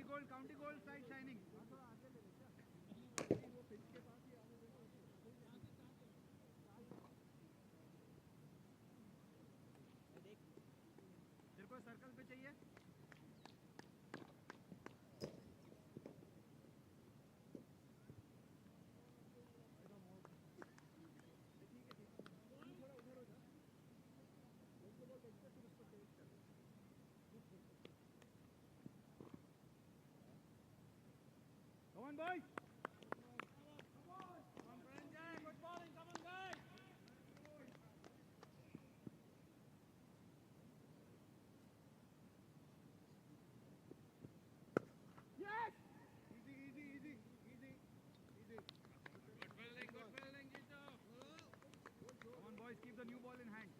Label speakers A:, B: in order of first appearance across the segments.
A: county gold side shining. तेरे को circle पे चाहिए? Come on, boys. Come on, Pranjay. Good bowling. Come on, guys. Yes. Easy. Good fielding, Gito. Come on, boys. Keep the new ball in hand.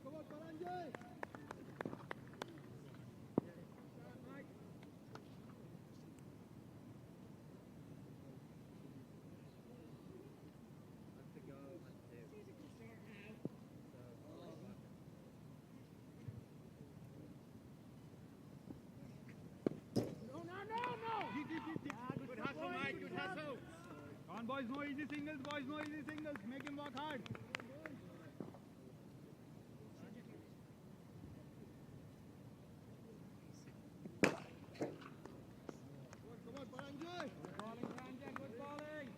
A: Come on, Paranjay! No! Good hustle, Mike, good hustle! Come on, boys, no easy singles, Make him work hard. Come on, Paranjay! Good bowling, Paranjay, good bowling!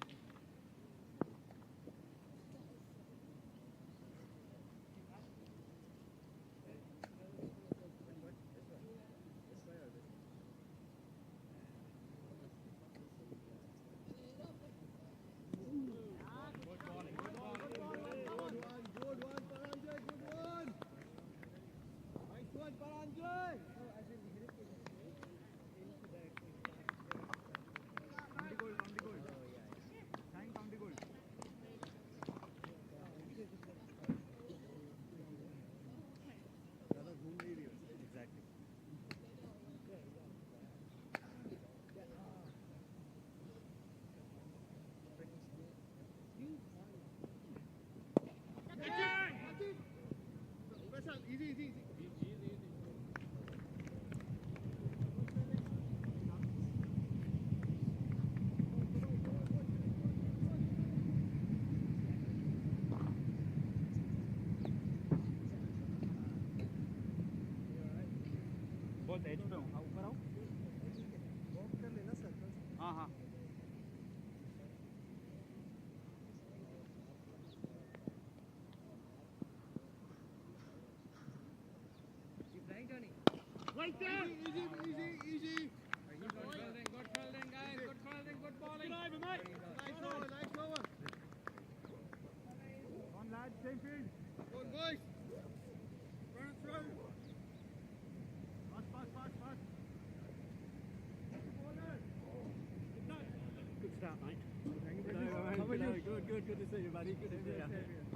A: Easy. बहुत as पे हूँ ऊपर आओ walk कर लेना circle हाँ Right there! Easy. Good fielding, guys. Good fielding, good bowling. Good over, mate. Nice over. Come on, lads, same field. Good, boys. Run through. Fast. Good start, mate. Good to see you, buddy. Good to see you.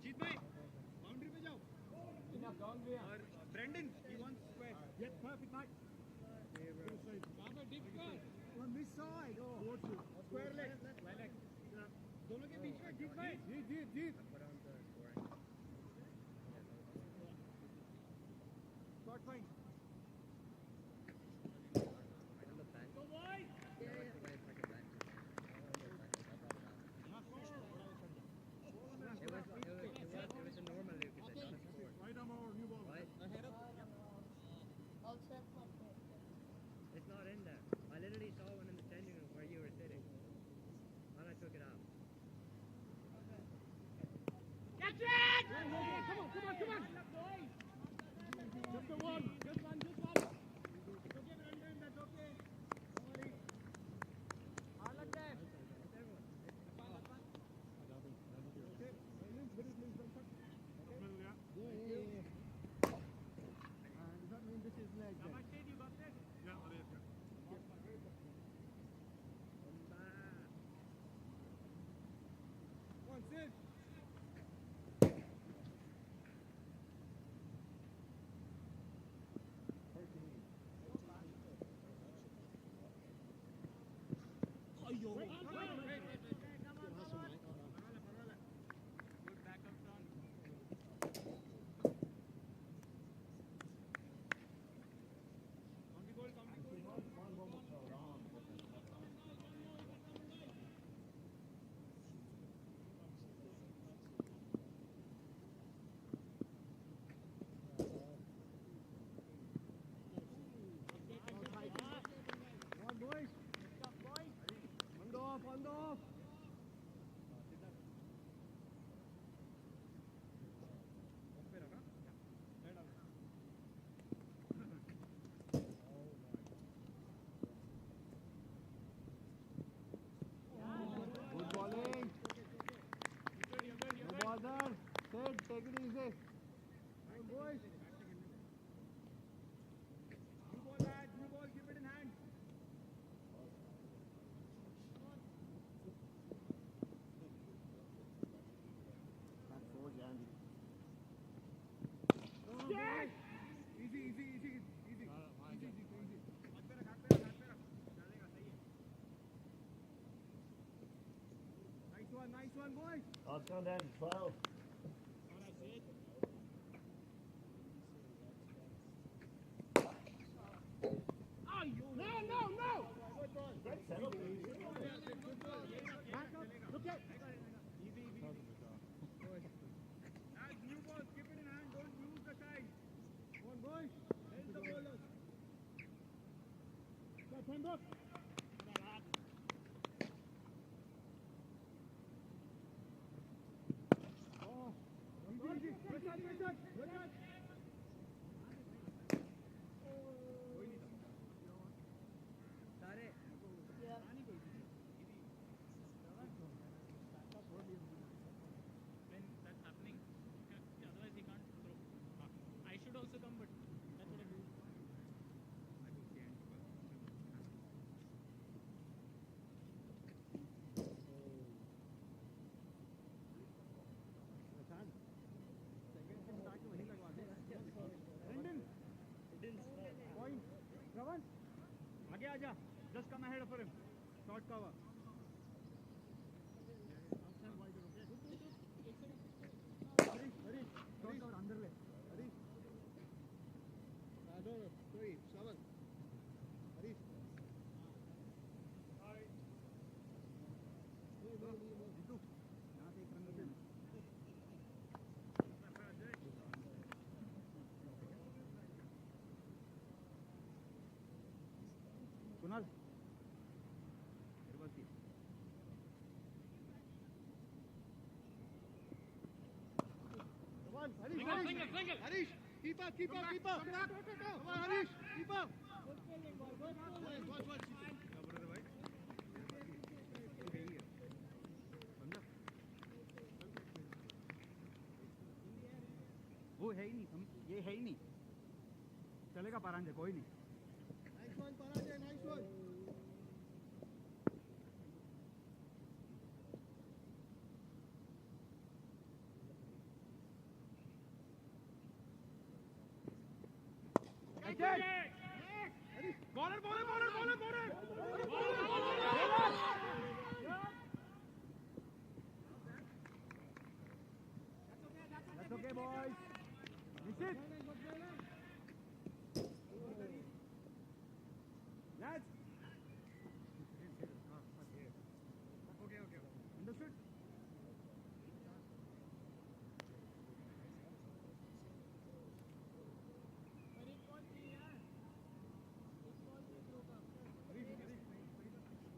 A: जीत भाई boundary पे जाओ और Brendon he wants square yes perfect mate Baba deep square on this side square leg दोनों के बीच में जीत भाई जीत short fine go wide It was a normal loop, not a sport. Right arm over, new ball. Right? Head up. It's not in there. I literally saw one in the standing room where you were sitting. And I took it out. Just the one. Just one. It's okay, Brandon. That's okay. Don't worry. All of them. Okay. Middle, please. Don't touch. Okay. Yeah. Does that mean this is leg then? You got this? Yeah, One, sit. Hand off. Good bowling. No bother. Sit, take it easy. Hey boys. New ball, lads. New ball. Keep it in hand. Yes! Easy. Nice one, boys.
B: I'll come down to 12.
A: No!
B: Great setup.
A: Look at. Easy. New ball, keep it in hand, don't lose the side. Come on, boys. Help the bowlers. Go, Pembroke. Oh, easy. Good touch. आगे आजा, just come ahead of him. Short cover. Harish, short cover अंदर ले. Harish. No, sorry, Shawan. Harish. Jitu. यहाँ से एक run लेना. Kunal. Come on, Harish, keep up. Come on, Harish, keep up. Watch. वो है ही नहीं, ये है ही नहीं. चलेगा परांजय, कोई नहीं. Nice one, Parajan, nice one. Bowler. That's okay, boys. Miss it. Lads. Okay. Understood?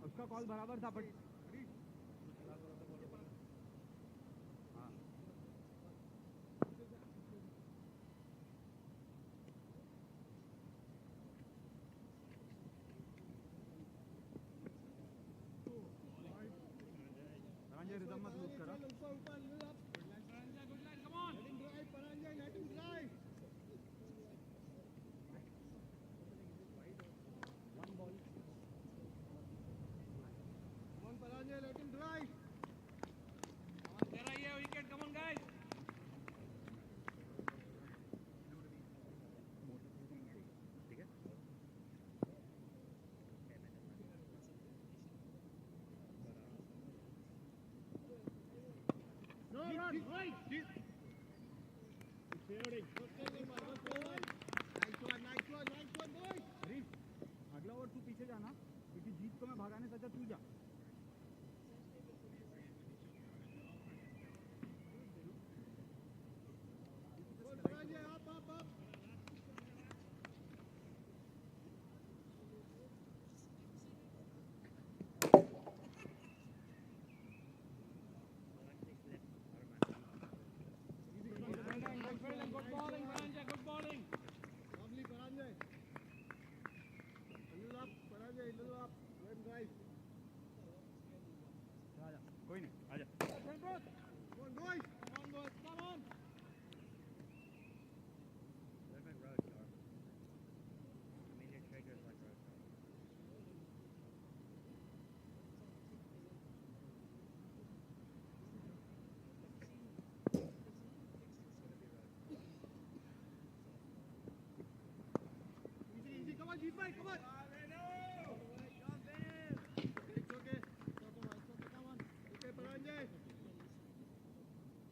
A: उसका कॉल बराबर था बट ये रिदम मत लूज करा good line come on let him drive Paranjay let him drive one ball come on Paranjay let him drive there are wicket come on guys right. Fielding. Nice one, boys. Harish, अगला over तू पीछे जाना, क्योंकि जीत को मैं भगाने सच्चा तू जा. Up. Good bowling. Lovely, Paranjay. Little up, Paranjay, little up. Let him drive. कोई नहीं, आजा. Pembroke. Come on, boys. Come on.
B: They're like road car. I mean, your trigger's like road car.
A: Easy. Come on, Jeetbhai, come on. It's okay. Come on. Okay, Paranjay.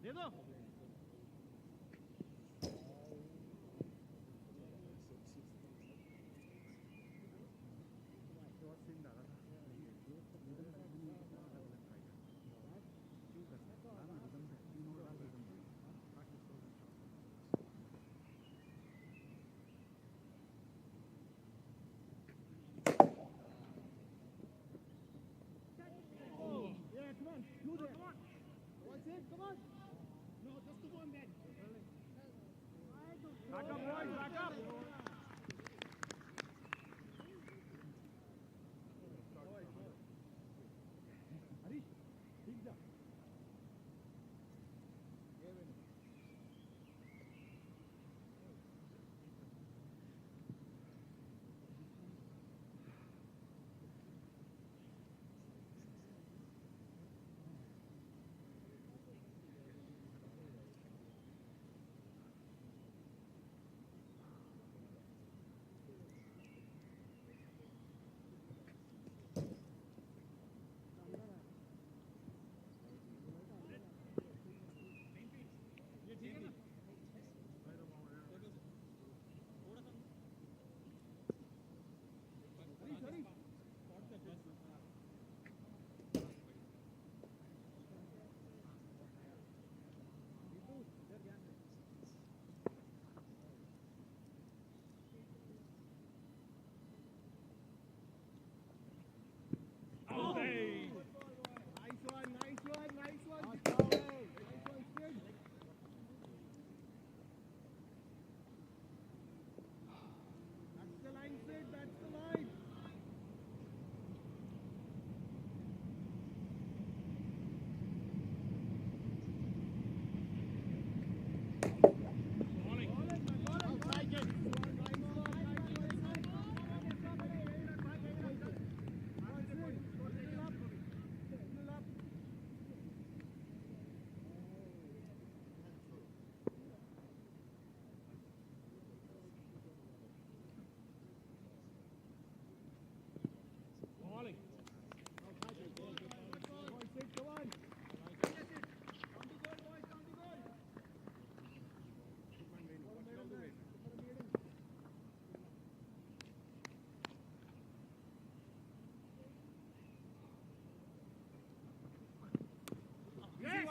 A: दे दो. Come on. No, just the one then. Back up, boys, back up. Harish, ठीक जा.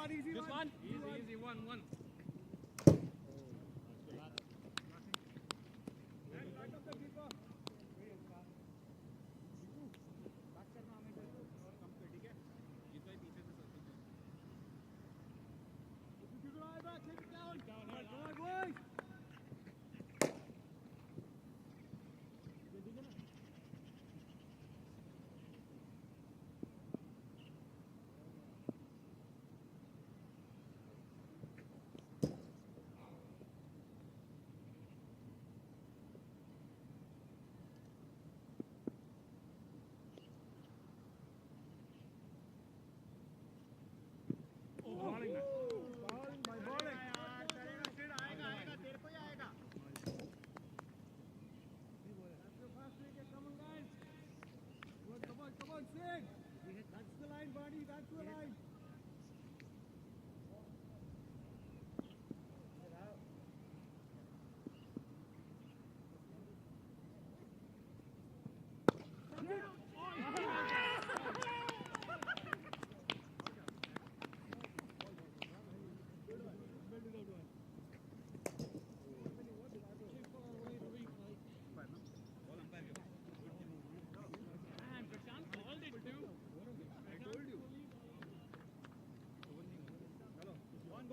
A: Easy one. Easy one. Back up the keeper. Back करना हमें और कम पे ठीक है. जितना ही पीछे से सकते हैं. If you drive back, take it down. Come on, boys.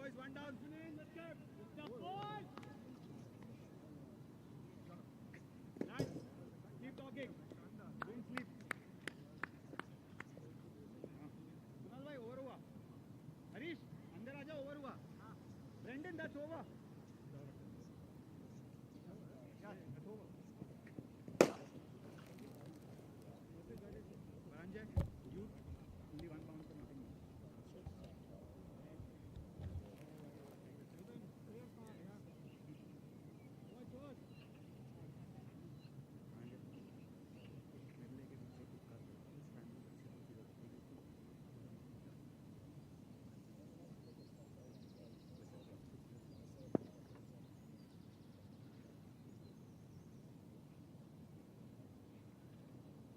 A: boys, one down. Let's go. Good job, boys. Nice. Keep talking. Don't sleep. Kunal bhai, over हुआ. Harish, अंदर आजा, over हुआ. Brendan, that's over. Yeah, that's over. Baranjay, you only 1 pound for nothing.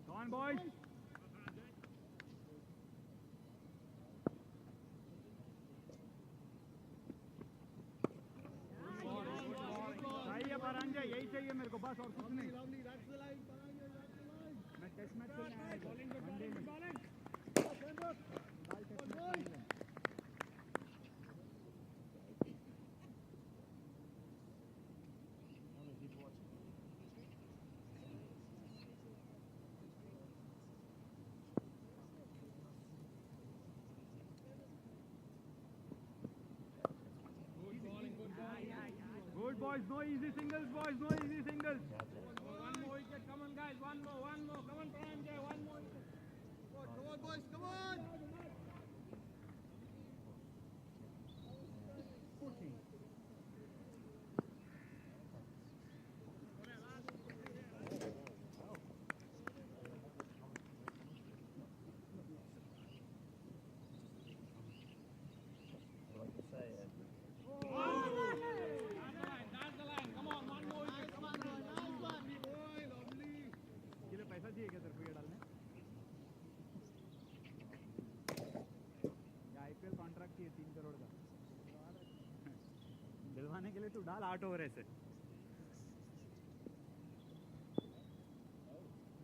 A: Come on, boys. सही है परांजय, यही चाहिए मेरे को, बस और कुछ नहीं. मैं टेस्ट मैच खेलने आया हूं. वनडे में. Good boys, no easy singles, boys, no easy singles.
C: One more wicket, come on guys, one more, come on Pranjay, one more wicket.
A: Come on boys, come on.
C: That's the line, come on, one more wicket, come on.
A: इसके लिए पैसा चाहिए क्या तेरे को ये डालने? या आईपीएल कॉन्ट्रैक्ट चाहिए 3 करोड़ का. दिलवाने के लिए तू डाल 8 ओवर ऐसे.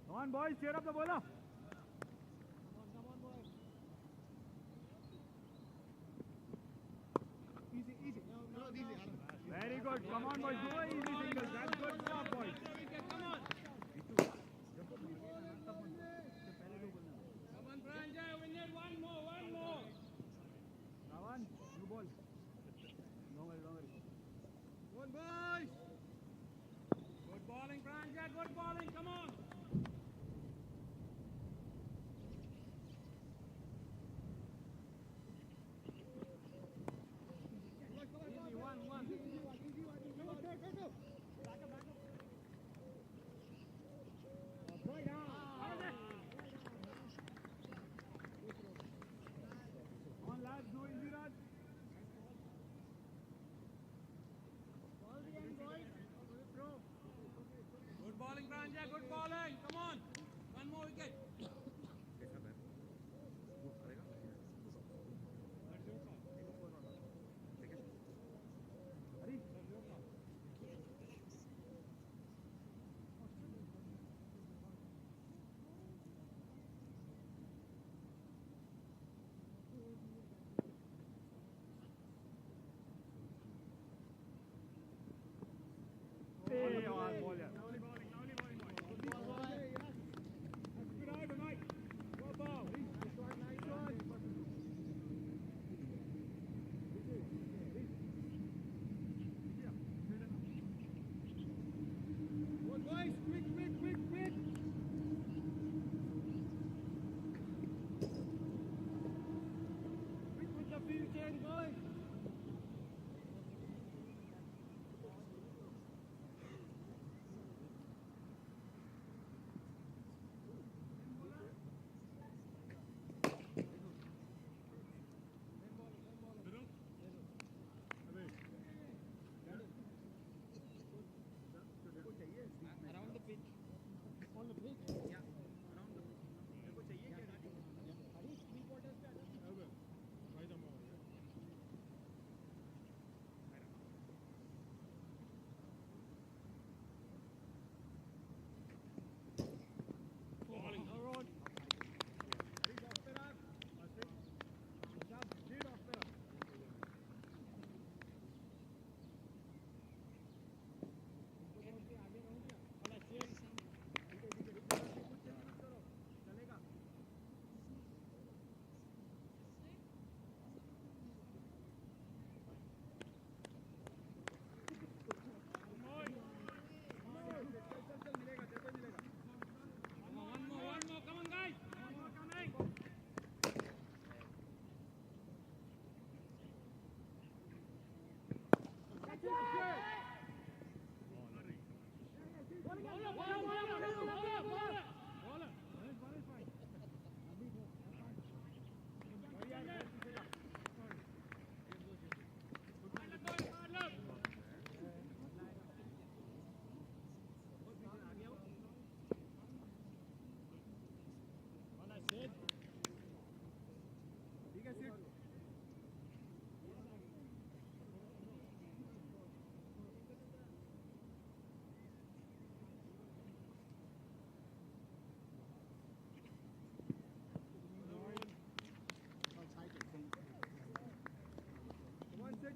A: Come on boys, cheer up the bowler.
C: Come on boys.
A: Easy, easy. No, easy. Very good. Come on boys, no easy singles. That's good stuff boys.
C: Come on. Come on Pranjay, we need one more.
A: Ravan, new ball. Don't worry. Come on boys.
C: Good bowling Pranjay, good bowling, come on. Easy, one.
A: Go.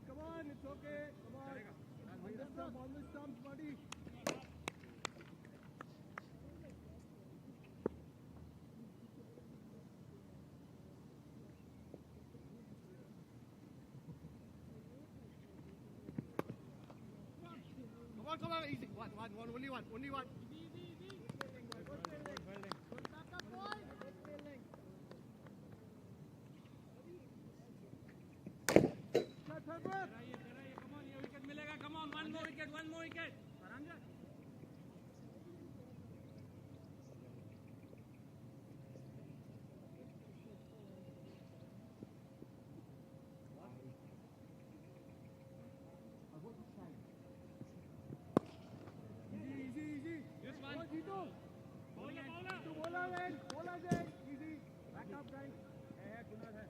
A: Come on, it's okay. Come on. On the stump, buddy. Come on, easy. One, only one.
C: Come on, one more wicket.
A: Easy.
C: This one.
A: Bowler again. Easy. Back up, guys. Kunal hai.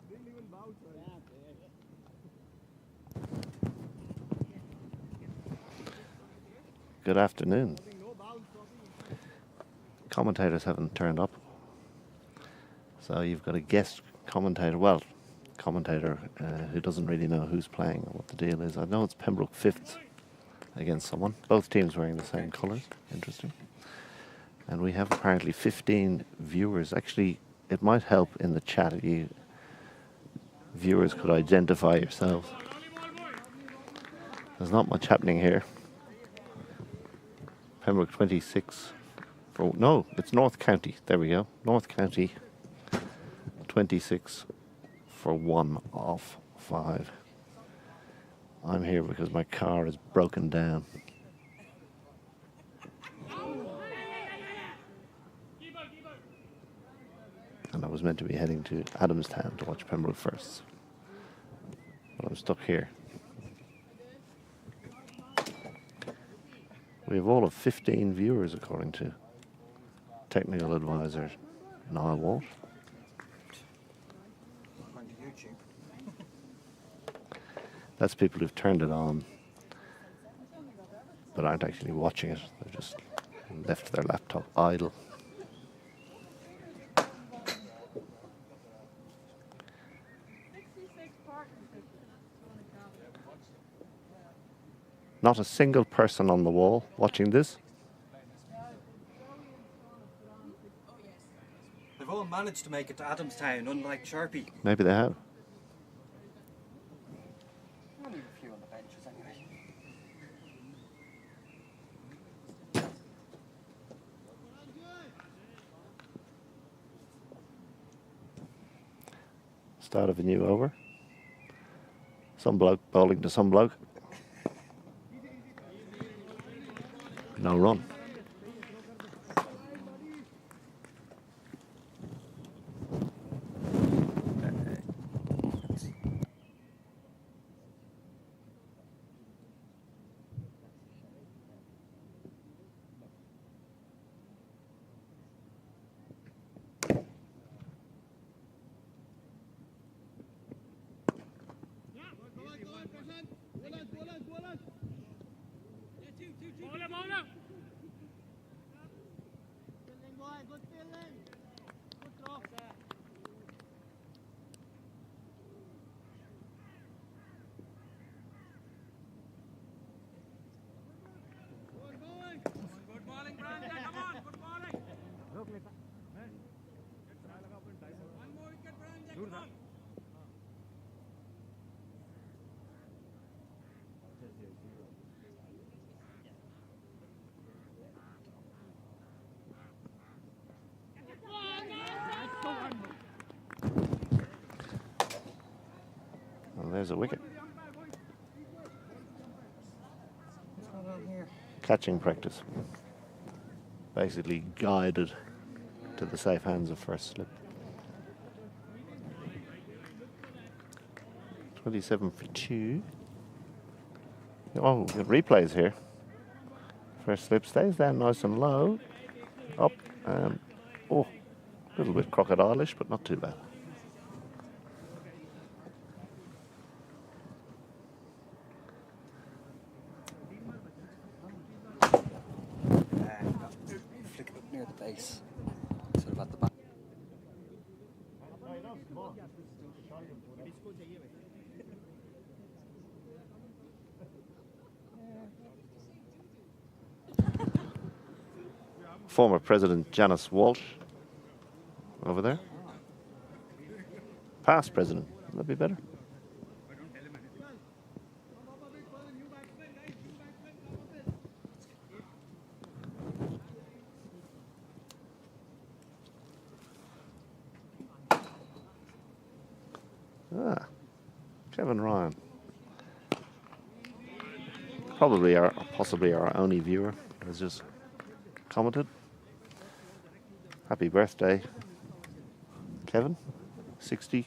A: Didn't even bounce.
D: Good afternoon.
A: No bounce.
D: Commentators haven't turned up. So you've got a guest commentator, who doesn't really know who's playing or what the deal is. I know it's Pembroke fifths against someone. Both teams wearing the same colours. Interesting. And we have apparently 15 viewers. Actually, it might help in the chat if you viewers could identify yourselves. There's not much happening here. Pembroke 26 for, no, it's North County. There we go. North County 26 for 1 off 5. I'm here because my car is broken down. And I was meant to be heading to Adamstown to watch Pembroke first. But I'm stuck here. We have all of 15 viewers according to technical advisor Niall Walsh. That's people who've turned it on but aren't actually watching it. They've just left their laptop idle. Not a single person on the wall watching this.
B: They've all managed to make it to Adamstown, unlike Sharpie.
D: Maybe they have.
B: Only a few on the benches anyway.
D: Start of a new over. Some bloke bowling to some bloke. No run.
C: Good bowling, Brandon. Come on.
D: There's a wicket.
B: What's going on here?
D: Catching practice. Basically guided to the safe hands of first slip. 27 for 2. Oh, we've got replays here. First slip stays down nice and low. Up. Oh, a little bit crocodile-ish, but not too bad.
B: Flick it up near the base. Sort of at the back.
D: Former President Janice Walsh over there. Past President, that'd be better. Kevin Ryan. Possibly our only viewer has just commented. Happy birthday, Kevin. 60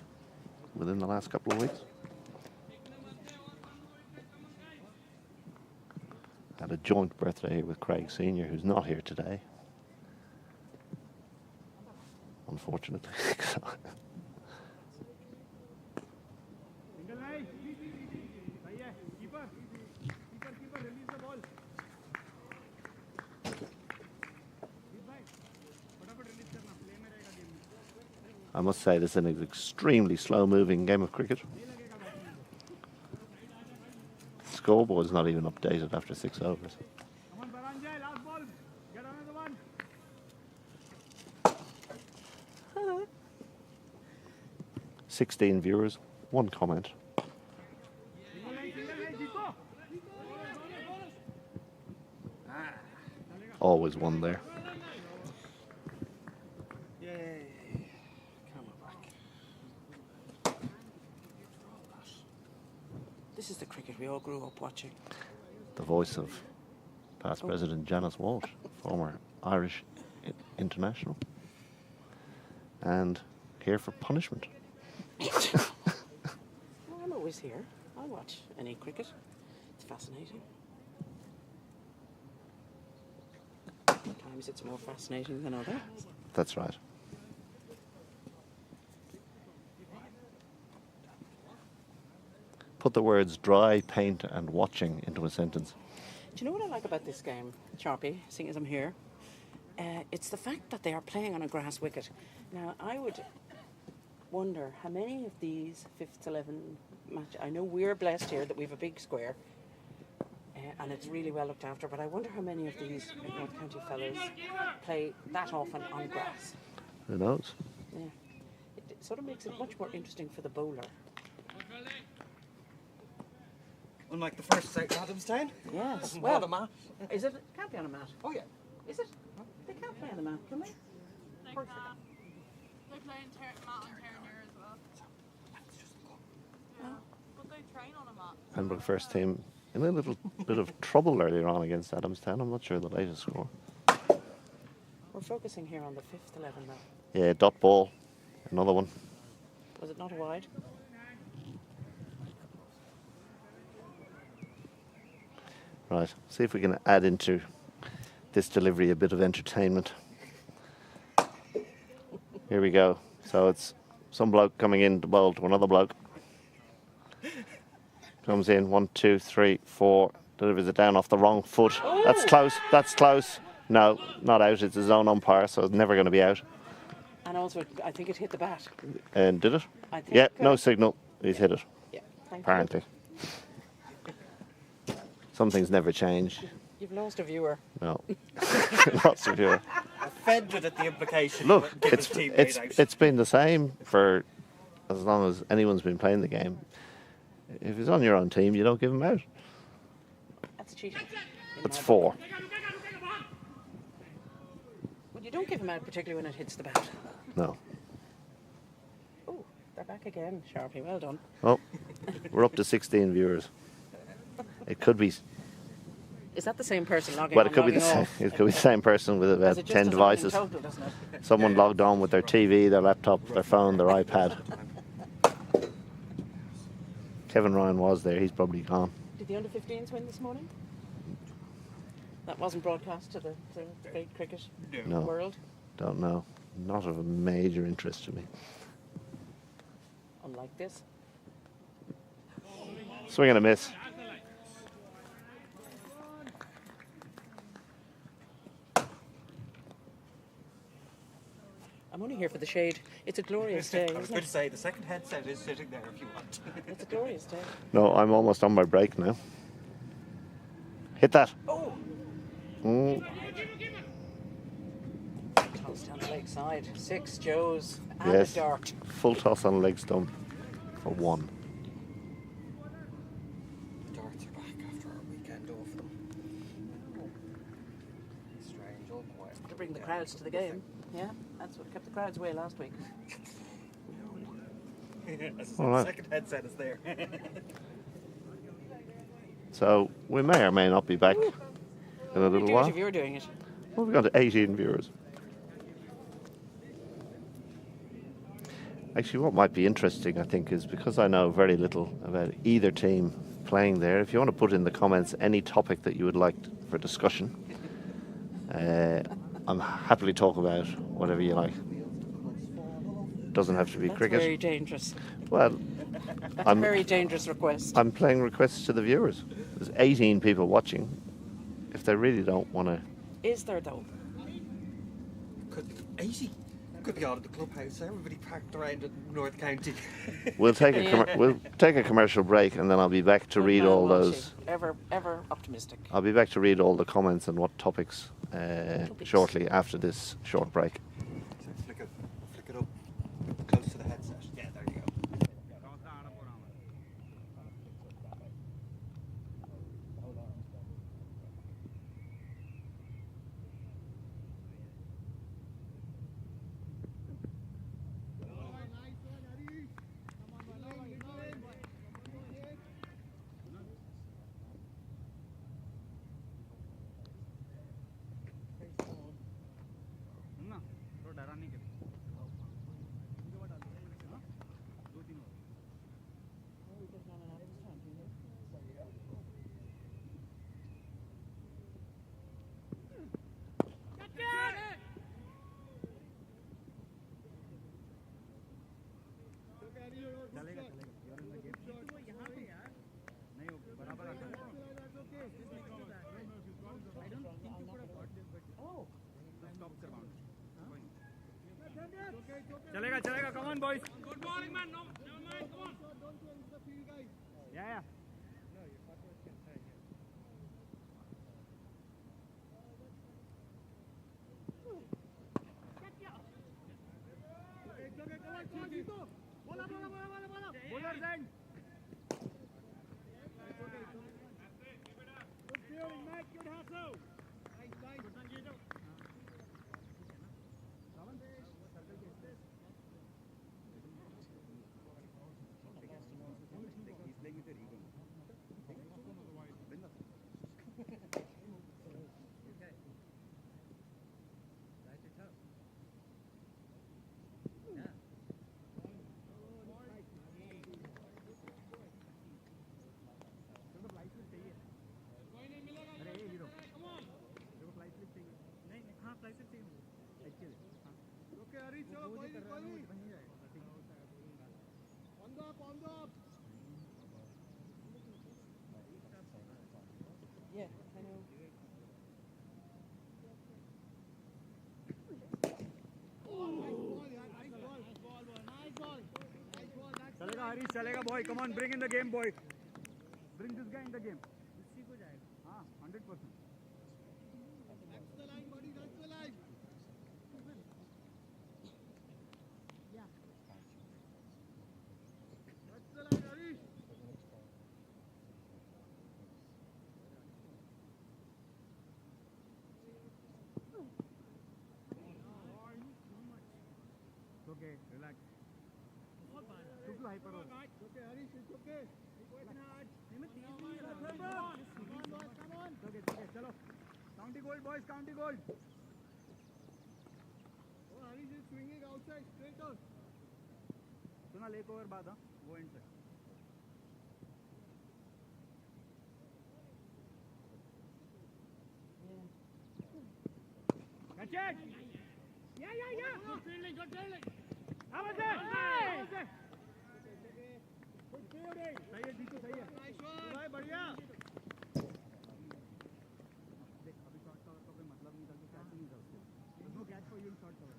D: within the last couple of weeks. Had a joint birthday with Craig Sr., who's not here today. Unfortunately. I must say this is an extremely slow-moving game of cricket. Scoreboard's not even updated after 6 overs.
C: Come on, Baranjay, last ball. Get another one.
D: 16 viewers, 1 comment. Always one there.
B: Yay. Camera back. This is the cricket we all grew up watching.
D: The voice of past President Janice Walsh, former Irish international. And here for punishment.
E: Well, I'm always here. I'll watch any cricket. It's fascinating. Sometimes it's more fascinating than others.
D: That's right. Put the words dry, paint and watching into a sentence.
E: Do you know what I like about this game, Sharpie, seeing as I'm here? It's the fact that they are playing on a grass wicket. Now, I would wonder how many of these 5th 11 match. I know we're blessed here that we have a big square and it's really well looked after, but I wonder how many of these North County fellows play that often on grass.
D: Who knows?
E: Yeah. It sort of makes it much more interesting for the bowler.
B: Unlike the first St. Adamstown.
E: Yes.
B: Well, on a mat.
E: Is it? It can't be on a mat.
B: Oh yeah.
E: Is it? They can't play on the mat, can they?
F: They can. They play in mat on Terranure as well. Yeah. But they train on a mat.
D: Pembroke first team in a little bit of trouble earlier on against Adamstown. I'm not sure the latest score.
E: We're focusing here on the 5th 11 now.
D: Yeah, dot ball. Another one.
E: Was it not a wide?
D: Right, see if we can add into this delivery a bit of entertainment. Here we go. So it's some bloke coming in to bowl to another bloke. Comes in, 1, 2, 3, 4, delivers it down off the wrong foot. That's close, that's close. No, not out, it's his own umpire, so it's never going to be out.
E: And also, I think it hit the bat.
D: And did it?
E: I think,
D: Yeah, no signal, he's hit it,
E: Yeah, thank
D: apparently. Some things never change.
E: you. You've lost a viewer.
D: No. Lots of viewer.
B: Offended at the implication.
D: Look,
B: of giving his teammate out.
D: it's been the same for as long as anyone's been playing the game. If he's on your own team, you don't give him out.
E: That's cheating.
D: That's 4.
E: Well, you don't give him out, particularly when it hits the bat.
D: No.
E: Oh, they're back again, Sharpie. Well done.
D: Oh, We're up to 16 viewers. It could be.
E: Is that the same person logging
D: Well,
E: on,
D: it could be the
E: logging
D: same.
E: off?
D: It could be the same person with
E: Because
D: about
E: it just
D: 10
E: doesn't happen in
D: devices.
E: total, doesn't it?
D: Someone logged on with their TV, their laptop, their phone, their iPad. Kevin Ryan was there. He's probably gone.
E: Did the under-15s win this morning? That wasn't broadcast to the great cricket
D: No,
E: world,
D: don't know. Not of a major interest to me.
E: unlike this.
D: Swing and a miss.
E: I'm only here for the shade. It's a glorious day,
B: I was
E: isn't
B: going to
E: it?
B: say, the second headset is sitting there if you want.
E: It's a glorious day.
D: No, I'm almost on my break now. Hit that.
E: Oh!
D: Mm.
E: Toss down the leg side. 6 Joes and
D: Yes.
E: a dart.
D: Full toss on leg stump for 1.
B: The darts are back after our weekend off them. Strange, all quiet.
E: To bring the crowds to the game. Yeah, that's what kept the crowds away last week.
B: As
D: All
B: the
D: right.
B: second headset is there.
D: So we may or may not be back in a
E: You'd
D: little
E: do it
D: while.
E: if you were doing it.
D: Well, we've got to 18 viewers. Actually, what might be interesting, I think, is because I know very little about either team playing there, if you want to put in the comments any topic that you would like for discussion, I'm happily talk about whatever you like. Doesn't have to be
E: That's
D: cricket.
E: very dangerous.
D: Well,
E: That's
D: I'm-
E: a very dangerous request.
D: I'm playing requests to the viewers. There's 18 people watching. If they really don't want to,
E: Is there though?
B: Could 80. Could be out of the clubhouse. Everybody packed around in North County.
D: we'll take
E: Yeah.
D: we'll take a commercial break, and then I'll be back to read
E: Good man,
D: all
E: Walshy.
D: those.
E: Ever optimistic.
D: I'll be back to read all the comments and what topics
E: Topics.
D: shortly after this short break.
B: So flick it up close to the headset. Yeah, there you go.
C: चलेगा चलेगा come on boys good bowling man no never mind come on yeah bowlers end good fielding mate good hustle
E: Yeah, I know.
C: चलेगा हरीश चलेगा boy come on bring in the game boy bring this guy in the game हाँ 100% okay relax बिल्कुल hyper हो रहा है.
A: Okay, Harish, it's okay. Keep working hard. Come on.
C: Okay, चलो. County gold, boys, county gold.
A: Oh, Harish is swinging outside, straight on.
C: सुना एक over बाद हाँ वो एंड से. Catch it.
A: Yeah. Good fielding.
C: How was it?
A: Good fielding.
C: सही है जीतू सही है.
A: Nice one.
C: भाई बढ़िया. देख अभी शॉर्ट कवर का कोई मतलब नहीं था कि कैच नहीं था उसके. There's no catch for you in short cover.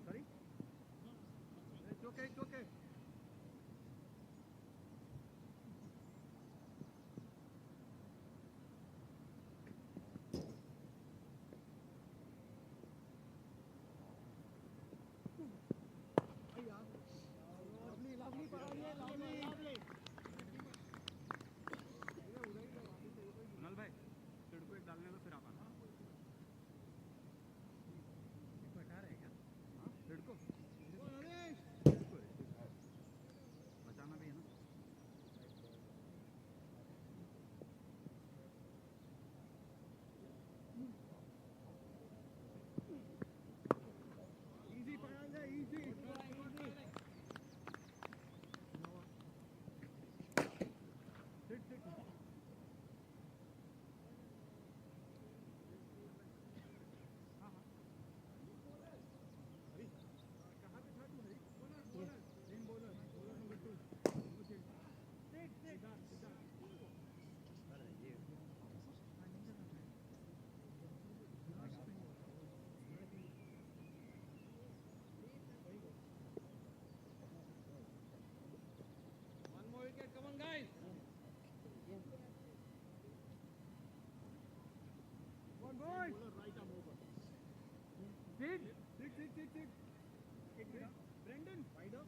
C: Sorry?
A: It's okay. Lovely, lovely.
C: Kunal भाई तिड़को एक डालने दो फिर आप आना. हटा रहे क्या? हाँ तिड़को. बचाना भी है ना.
A: Easy, Paranga, easy. Sit. One more wicket, come on guys. One boys. Right arm over. Sit. Brendan, wider.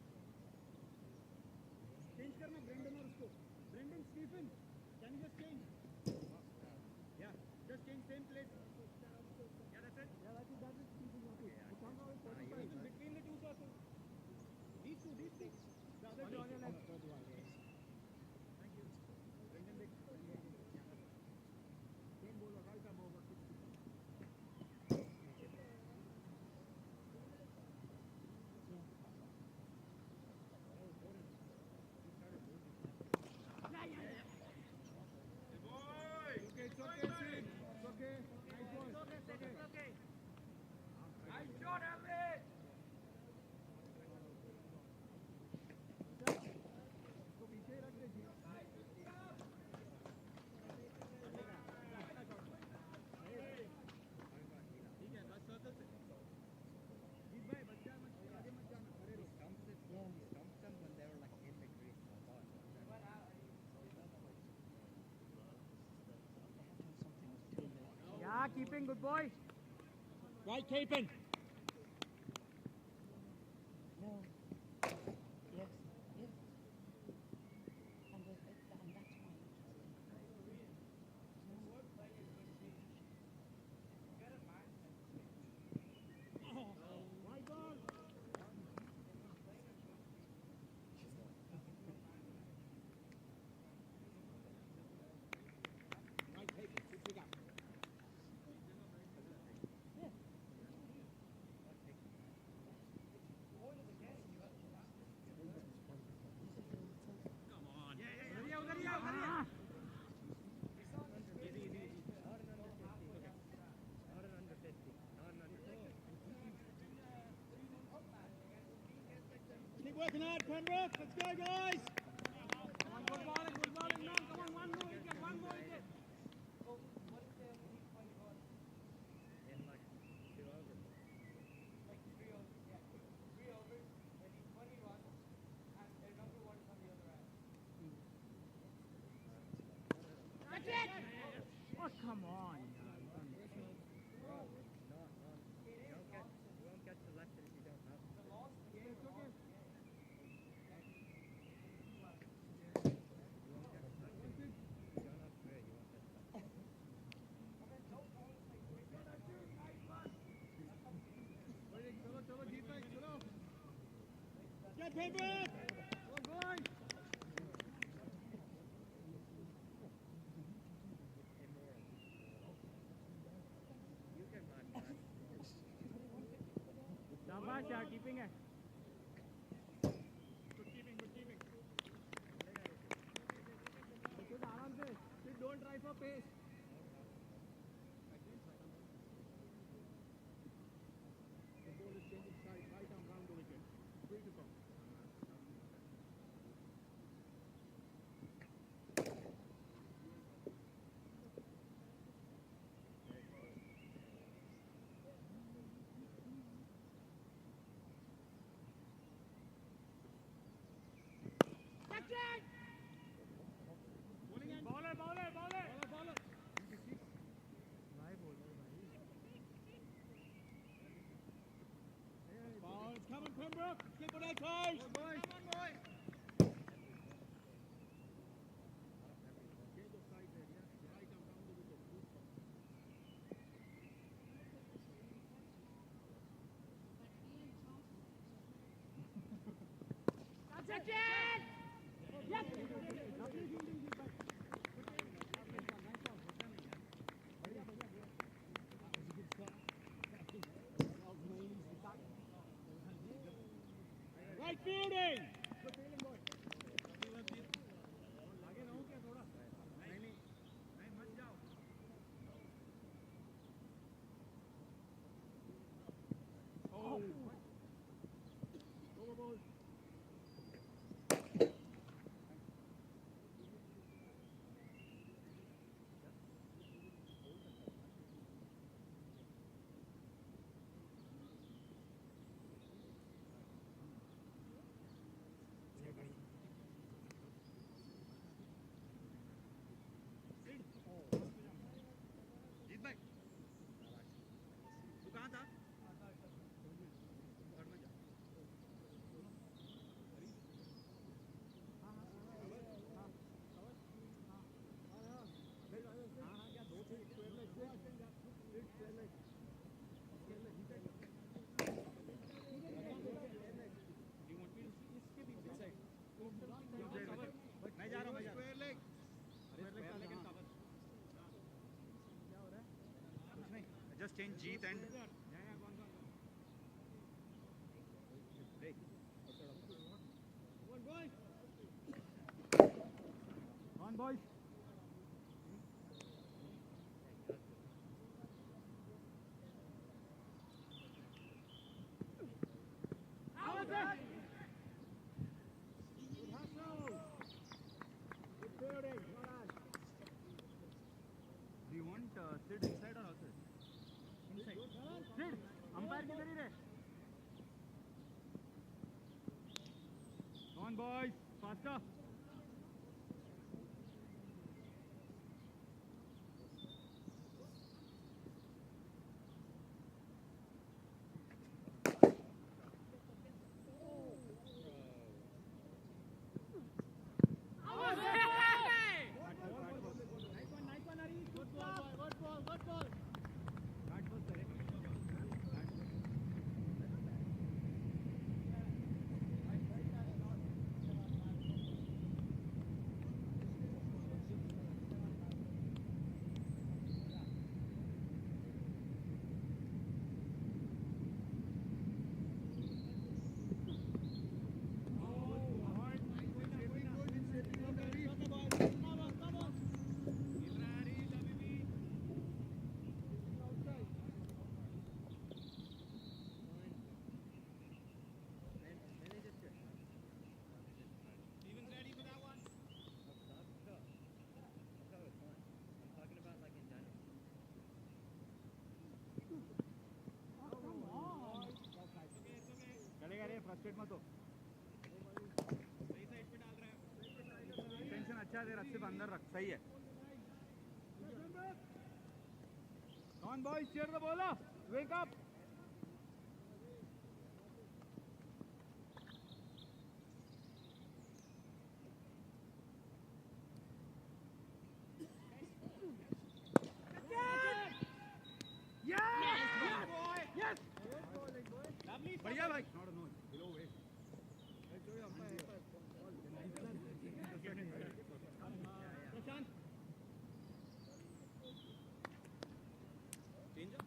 A: Change करना Brendan और उसको. Brendan, Stephen, can you just change? Yeah, just change same place. Yeah, that's it. Yeah, that's it. Between the two persons. These two. The other two on your left. Thank you. Brendan, same bowler, right arm over. It's okay, Sid. It's okay. Nice one. It's okay. Nice shot, Hamlet. इसको पीछे रख दे जी. ठीक है, 10 circle से. जीत भाई, बच जा मत, आगे मत जाना, खड़े रहो.
C: Yeah, keeping good boy.
A: Right, keeping. Right ball. Right, keeping. 6 feet up. Keep working hard, Pembroke. Let's go, guys. Come on, good balling, man. Come on, one more wicket.
C: Oh, come on.
A: Get Pembroke.
C: Fast यार keeping है
A: Good keeping, good keeping. आराम से. Don't try for pace. The ball is changing side, right arm round the wicket. Free to come.
C: Bowler bowler bowler
A: Ball's coming, Pembroke. Keep it outside. Come on, boy. Change of side there, yeah. Right arm round the wicket. Good come. Right fielding. Good fielding, boy. आगे रहूं क्या थोड़ा? नहीं मत जाओ. Oh. Over ball. जीत भाई तू कहाँ था? घर में जा. क्या दो थे स्क्वायर लेग स्क्वायर लेग मैं जा रहा हूँ स्क्वायर लेग. लेकिन कवर क्या हो रहा है? कुछ नहीं. Just change जीत and
C: on boys
A: Do you want Sid inside or outside? Inside.
C: Sid umpire किधर ही रहे ऑन बॉयज फास्टर चलेगा रे फ्रस्ट्रेट मत हो
A: सही साइड पे डाल रहा है.
C: टेंशन अच्छा दे रख सिर्फ अंदर रख सही है on boys cheer the bowler wake up
A: बढ़िया भाई.
C: Not no below way
A: Prashant. Change up.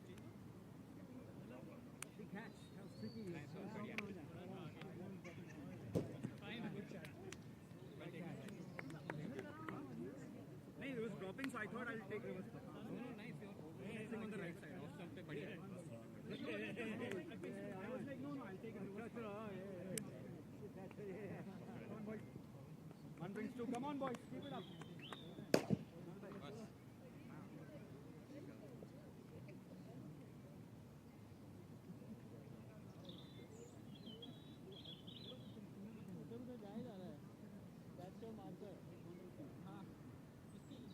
C: I'll take reverse. Sitting on the right side. Off stump pe badhiya. I was like, no, I'll take reverse. Come on, boys. One brings two. Come on, boys. Keep it up.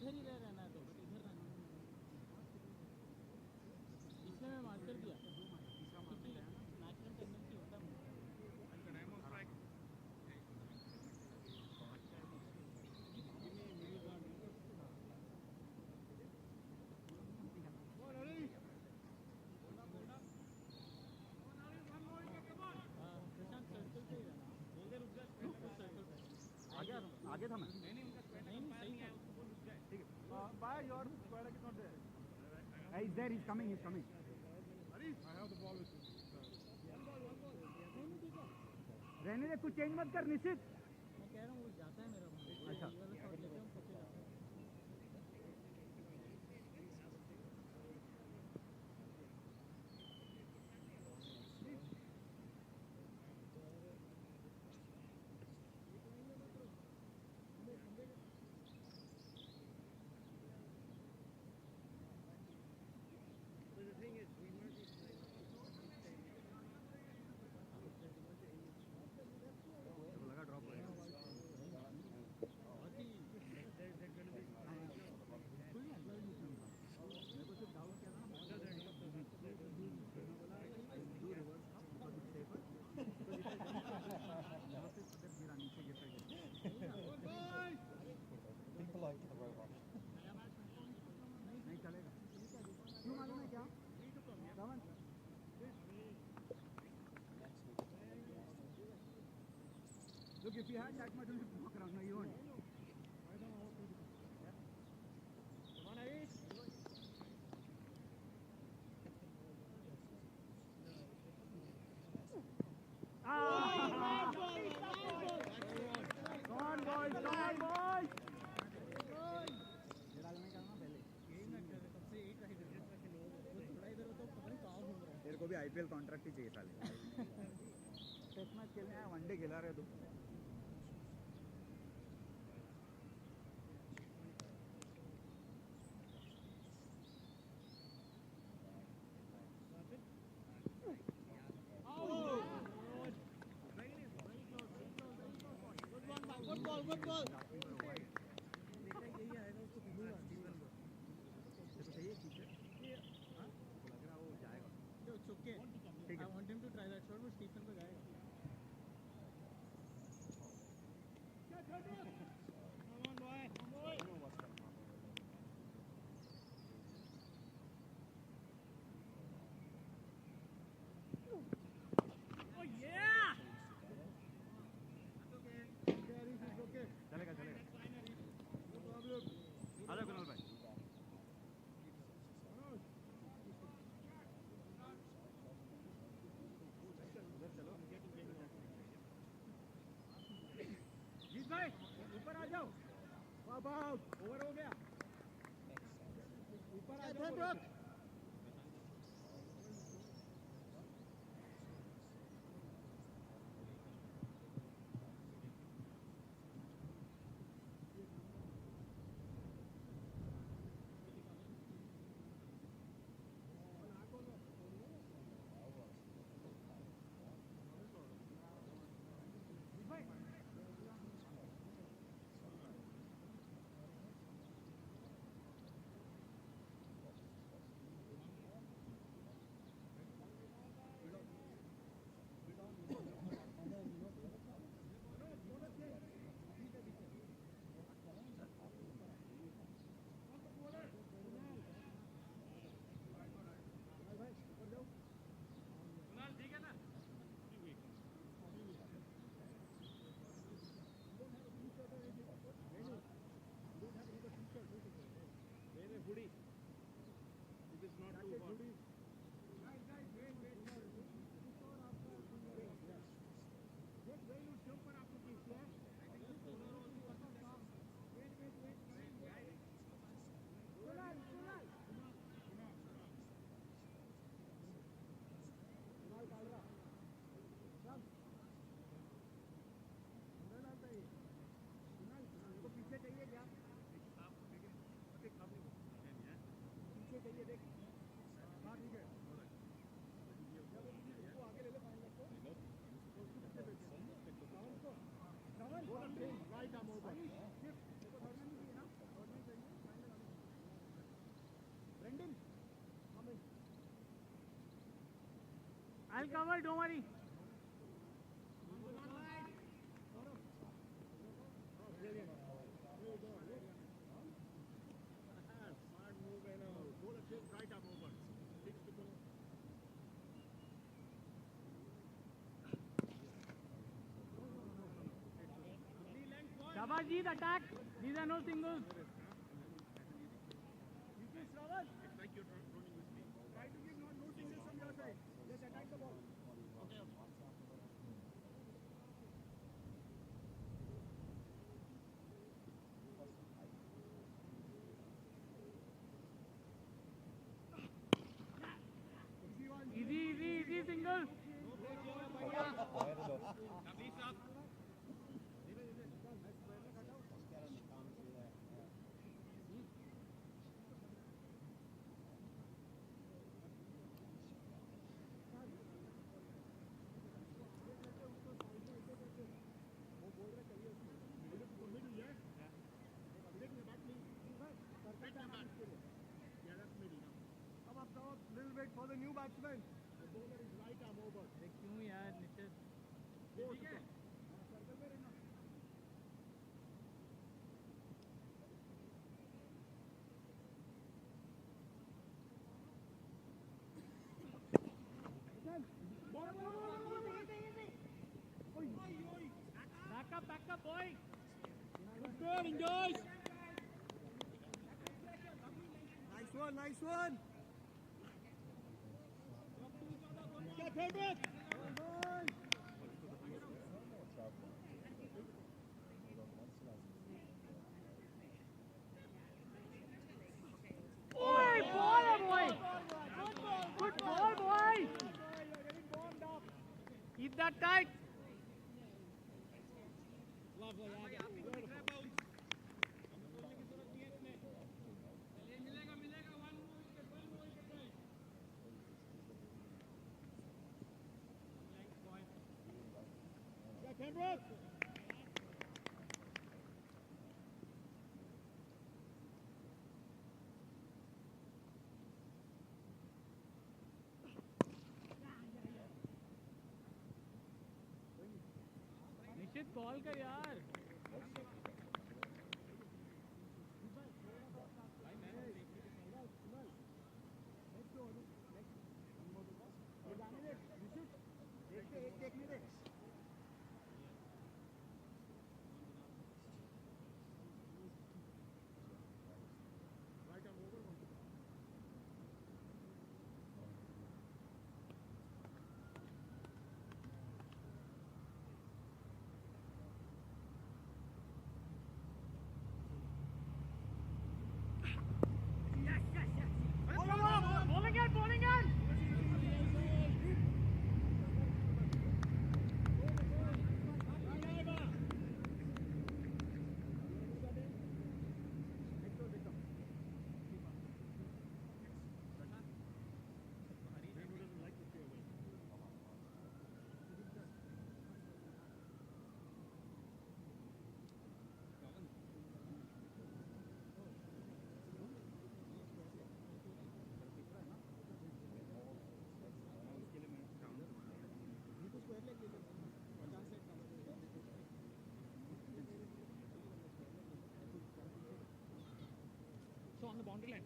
A: इधर ही रह रहना तो इधर रहना इसने मैं marker दिया क्योंकि नेचुरल टेंडेंसी होता है
C: आगे था मैं नहीं ठीक है by your square is not there he's there he's coming I have the ball with you रहने दे कुछ चेंज मत कर निश्चित
A: मैं कह रहा हूँ वो जाता है मेरा अच्छा ये वाला शॉट लेते हैं हम पीछे जाते हैं
C: Look, if you had that much, you would walk around. No, you won't. Come on, Avi. Come on, boys. Come on, boys. तेरे को भी IPL कॉन्ट्रैक्ट ही चाहिए साले टेस्ट मैच खेलने आया वनडे खेला रहे तू
A: good ball it's okay I want him to try that shot but Stephen पे जाएगा come on boy oh yeah okay
C: चलेगा आ जाओ कुणाल भाई ऊपर आ जाओ ओवर हो गया ऊपर आ जाओ I'll cover, don't worry. Shabajit, attack. These are no singles.
A: It's like you're running with me. Try to give no singles from your side. Just attack the ball. Okay.
C: Easy, single.
A: Little bit for the new batsman. The bowler is right arm over.
C: क्यों यार निश्चित back up boy.
A: Good going, guys. Nice one. Get Pembroke.
C: Boy, boy. Good ball, boy. Keep that tight.
A: Pembroke.
C: निश्चित call कर यार bowling in. On the boundary line.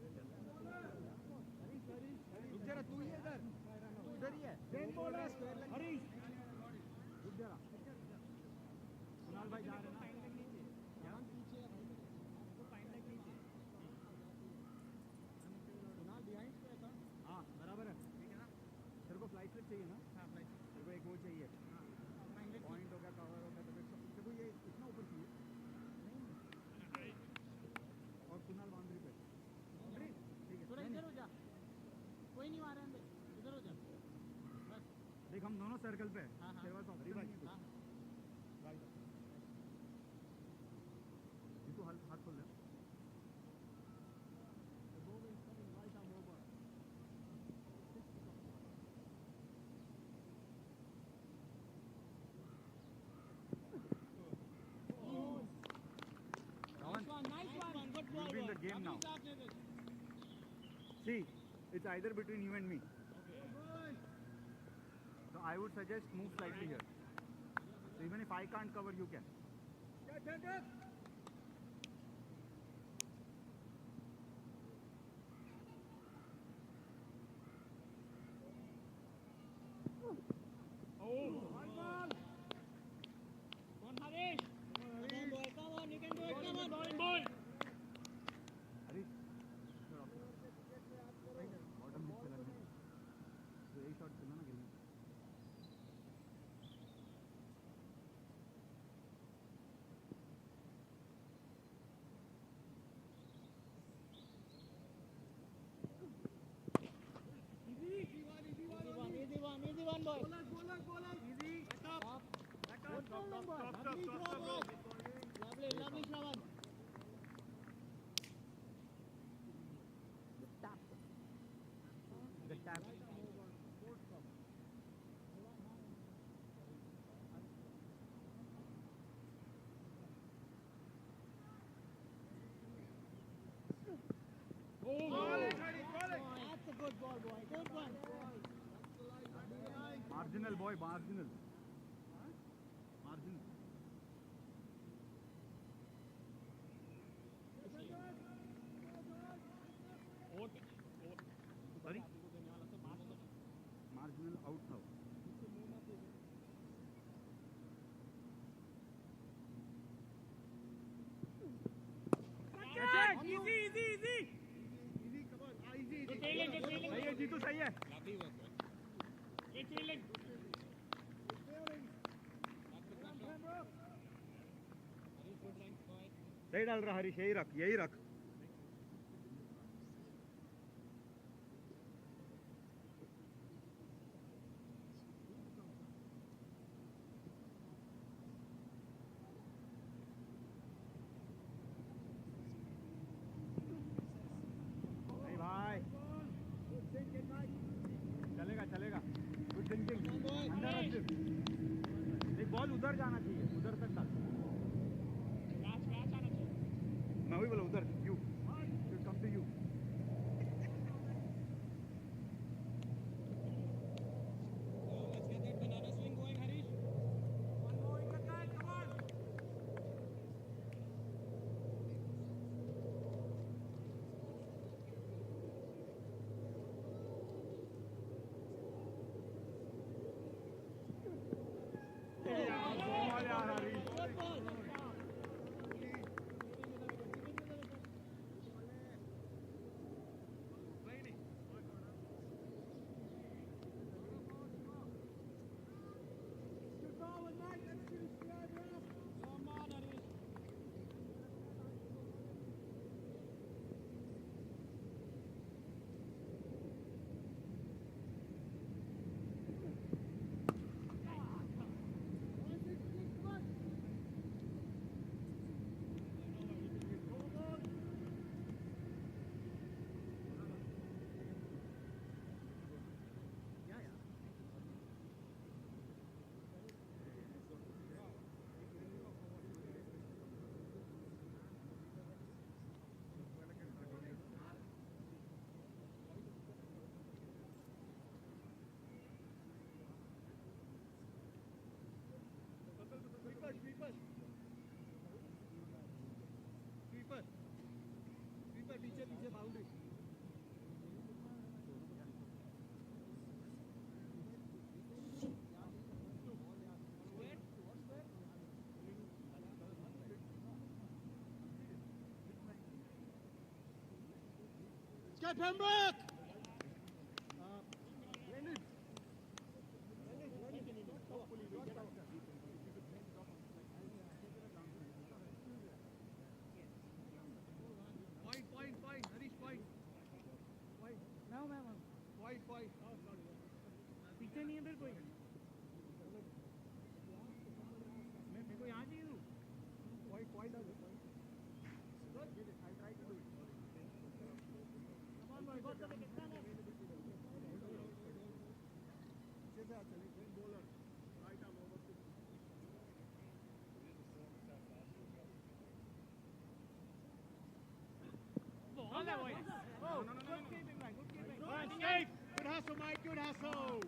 A: रुक जरा तू ही इधर तू इधर ही है देन बॉलर हरीश रुक जरा कुणाल भाई जा रहे हैं ना ध्यान पीछे आपको फाइन लाइक नीचे कुणाल बिहाइंड पे था हां बराबर है ठीक है ना तेरे को फ्लाइट चाहिए ना हां फ्लाइट तेरे को एक वो चाहिए हां फाइन लाइक पॉइंट हो गया कवर हो गया तो तेरे को ये इतना ऊपर चाहिए नहीं और कुणाल बाउंड्री पे
C: थोड़ा इधर हो जा कोई नहीं मारे अंदर इधर हो जा बस
A: देख हम दोनों सर्कल पे
C: हाँ, हाँ।
A: तेरे पास ऑप्शन नहीं है
C: हाँ,
A: राइट ये तो हाथ खोल ले the ball is coming right arm over
C: See, it's either between you and me. So I would suggest move slightly here. So even if I can't cover, you can. Harish, you're up. Bottom mid चला नहीं. तो एक shot चला ना खेलने. Good tap.
A: That's a good ball, boy. Good one.
C: Marginal boy, marginal. Marginal. Sorry? Marginal out now.
A: Easy, come on. Easy.
C: सही है जीतू सही है. सही डाल रहा हरीश, यही रख, यही रख. नहीं भाई, चलेगा चलेगा. Good thinking. अंदर रख सिर्फ. एक बॉल उधर जाना चाहिए, उधर तक डाल. मैं वही बोला उधर. You should come to you.
A: Sweeper पीछे पीछे boundary. Let's go Pembroke! Point. Harish, point.
C: No,
A: Point.
C: पीछे नहीं है फिर कोई. मैं मेरे को यहाँ चाहिए तू.
A: Point. Good. I'll try to do it. Come on, boy. Got the wicket. पीछे से आ चले. Bowler. Right arm over to.
C: Ball है वो. No. Good keeping, man. Good
A: good, Hasso.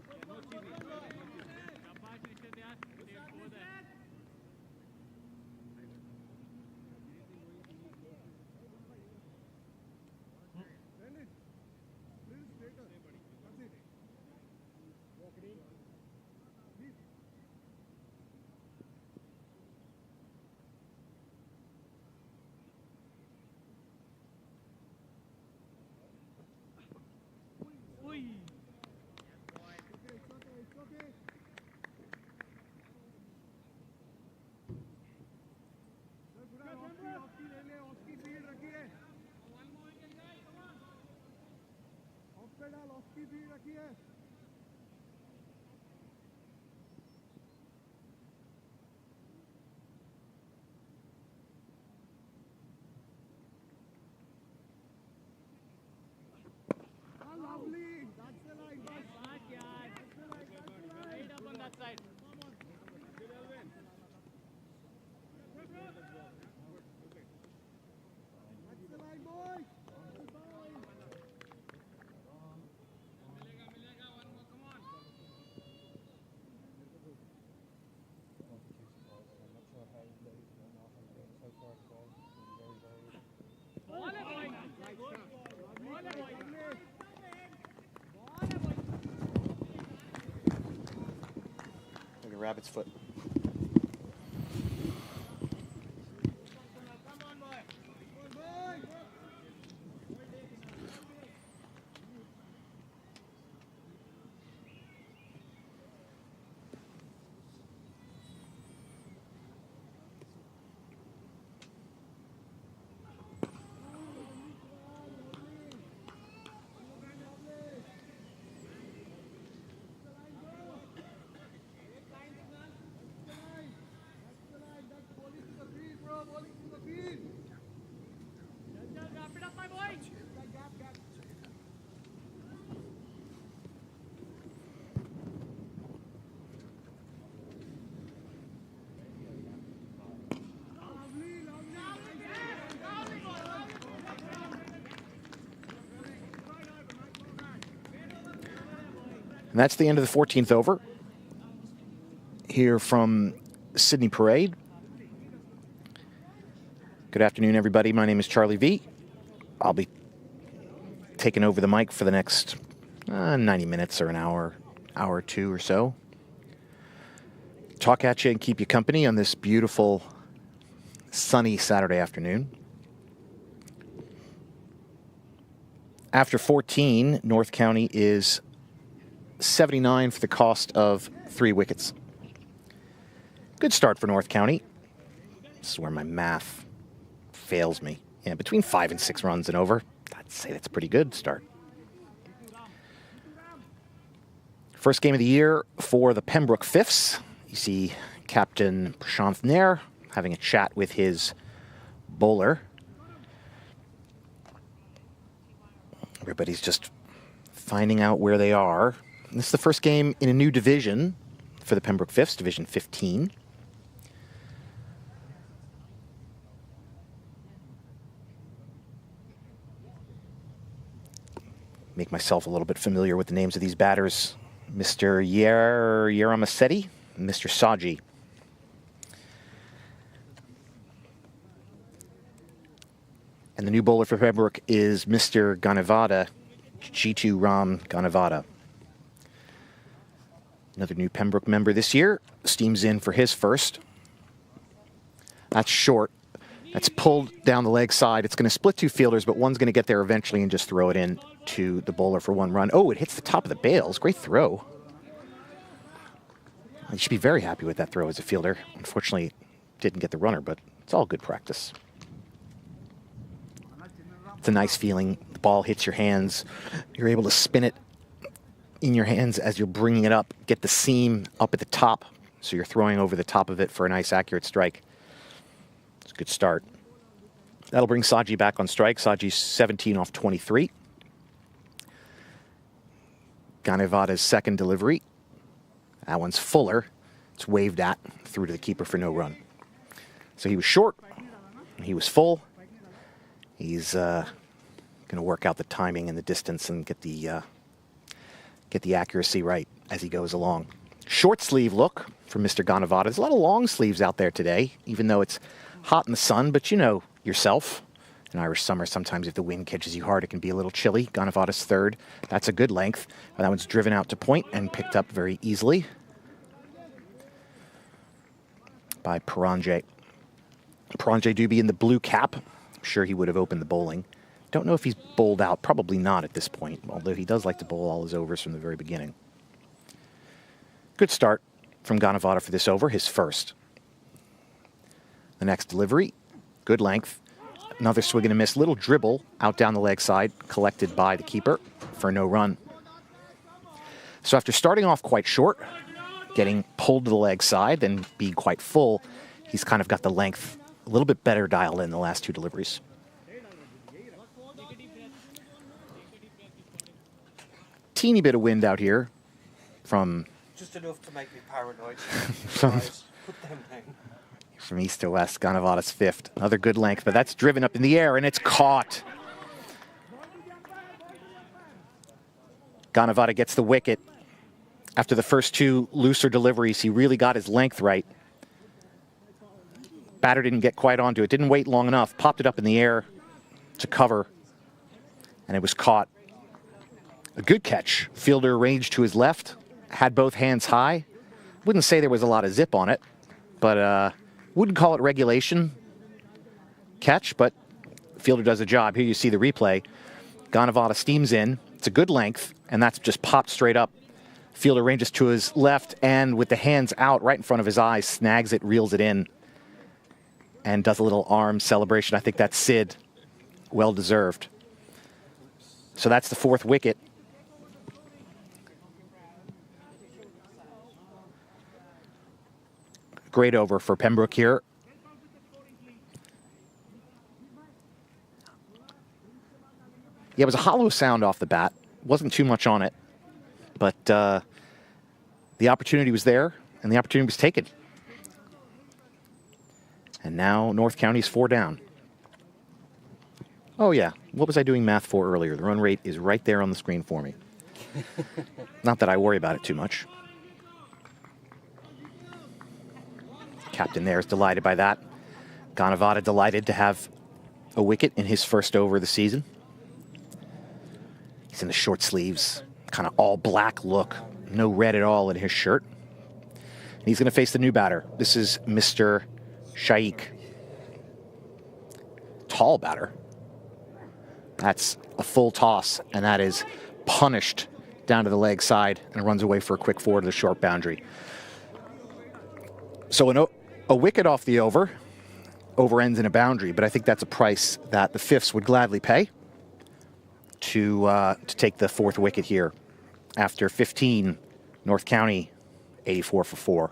A: Lovely. That's the line, boys.
F: Right up on that side.
A: That's the line, boys.
B: Like a rabbit's foot.
F: Wrap it up, my boy.
G: And that's the end of the 14th over here from Sydney Parade. Good afternoon, everybody. My name is Charlie V. I'll be taking over the mic for the next 90 minutes or an hour or two or so. Talk at you and keep you company on this beautiful, sunny Saturday afternoon. After 14, North County is 79 for the cost of 3 wickets. Good start for North County. This is where my math fails me. Yeah, between 5 and 6 runs and over. I'd say that's a pretty good start. First game of the year for the Pembroke Fifths. You see Captain Prashant Nair having a chat with his bowler. Everybody's just finding out where they are. This is the first game in a new division for the Pembroke Fifths, Division 15. Make myself a little bit familiar with the names of these batters. Mr. Yeramasetti, Mr. Saji. And the new bowler for Pembroke is Mr. Ganavada, Jitu Ram Ganavada. Another new Pembroke member this year. Steams in for his first. That's short. That's pulled down the leg side. It's going to split 2 fielders, but one's going to get there eventually and just throw it in to the bowler for 1 run. Oh, it hits the top of the bails. Great throw. You should be very happy with that throw as a fielder. Unfortunately, didn't get the runner, but it's all good practice. It's a nice feeling. The ball hits your hands. You're able to spin it in your hands as you're bringing it up. Get the seam up at the top, so you're throwing over the top of it for a nice, accurate strike. It's a good start. That'll bring Saji back on strike. Saji's 17 off 23. Ganevada's second delivery. That one's fuller. It's waved at, through to the keeper for no run. So he was short, and he was full. He's going to work out the timing and the distance and get get the accuracy right as he goes along. Short sleeve look from Mr. Ganavata. There's a lot of long sleeves out there today, even though it's hot in the sun, but you know yourself. In Irish summer, sometimes if the wind catches you hard, it can be a little chilly. Ganavata's third. That's a good length. But that one's driven out to point and picked up very easily by Peranje. Peranje Dubie in the blue cap. I'm sure he would have opened the bowling. Don't know if he's bowled out. Probably not at this point, although he does like to bowl all his overs from the very beginning. Good start from Ganavata for this over, his first. The next delivery, good length. Another swing and a miss. Little dribble out down the leg side, collected by the keeper for no run. So after starting off quite short, getting pulled to the leg side, then being quite full, he's kind of got the length a little bit better dialed in the last two deliveries. Teeny bit of wind out here from...
B: Just enough to make me paranoid. Put them down.
G: From east to west, Ganavata's fifth. Another good length, but that's driven up in the air, and it's caught. Ganavata gets the wicket. After the first two looser deliveries, he really got his length right. Batter didn't get quite onto it, didn't wait long enough, popped it up in the air to cover, and it was caught. A good catch. Fielder arranged to his left, had both hands high. Wouldn't say there was a lot of zip on it, but wouldn't call it regulation catch, but fielder does a job. Here you see the replay. Ganavata steams in. It's a good length, and that's just popped straight up. Fielder ranges to his left, and with the hands out right in front of his eyes, snags it, reels it in, and does a little arm celebration. I think that's Sid. Well deserved. So that's the fourth wicket. Great over for Pembroke here. Yeah, it was a hollow sound off the bat. Wasn't too much on it. But the opportunity was there, and the opportunity was taken. And now North County's 4 down. Oh, yeah. What was I doing math for earlier? The run rate is right there on the screen for me. Not that I worry about it too much. Captain there is delighted by that. Ganavata delighted to have a wicket in his first over of the season. He's in the short sleeves, kind of all black look, no red at all in his shirt. And he's going to face the new batter. This is Mr. Shaikh. Tall batter. That's a full toss, and that is punished down to the leg side and runs away for a quick four to the short boundary. So a wicket off the over ends in a boundary, but I think that's a price that the fifths would gladly pay to take the fourth wicket here. After 15, North County 84 for 4.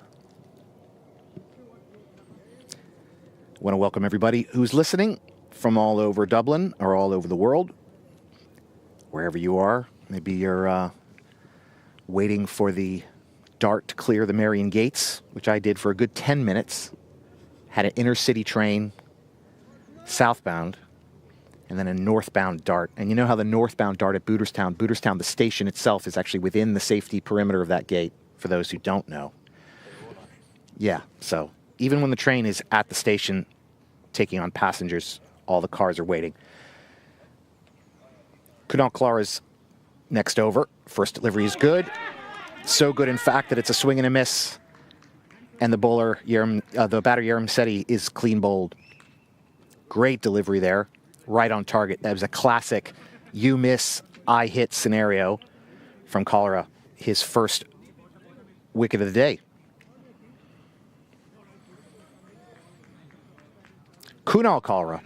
G: I want to welcome everybody who's listening from all over Dublin or all over the world, wherever you are. Maybe you're waiting for the dart to clear the Marion Gates, which I did for a good 10 minutes. Had an inner-city train, southbound, and then a northbound dart. And you know how the northbound dart at Booterstown, the station itself is actually within the safety perimeter of that gate, for those who don't know. Yeah, so even when the train is at the station taking on passengers, all the cars are waiting. Kunal Klara's next over. First delivery is good. So good, in fact, that it's a swing and a miss. And the bowler, the batter Yerim Sethi, is clean bowled. Great delivery there, right on target. That was a classic you miss, I hit scenario from Klara, his first wicket of the day. Kunal Klara.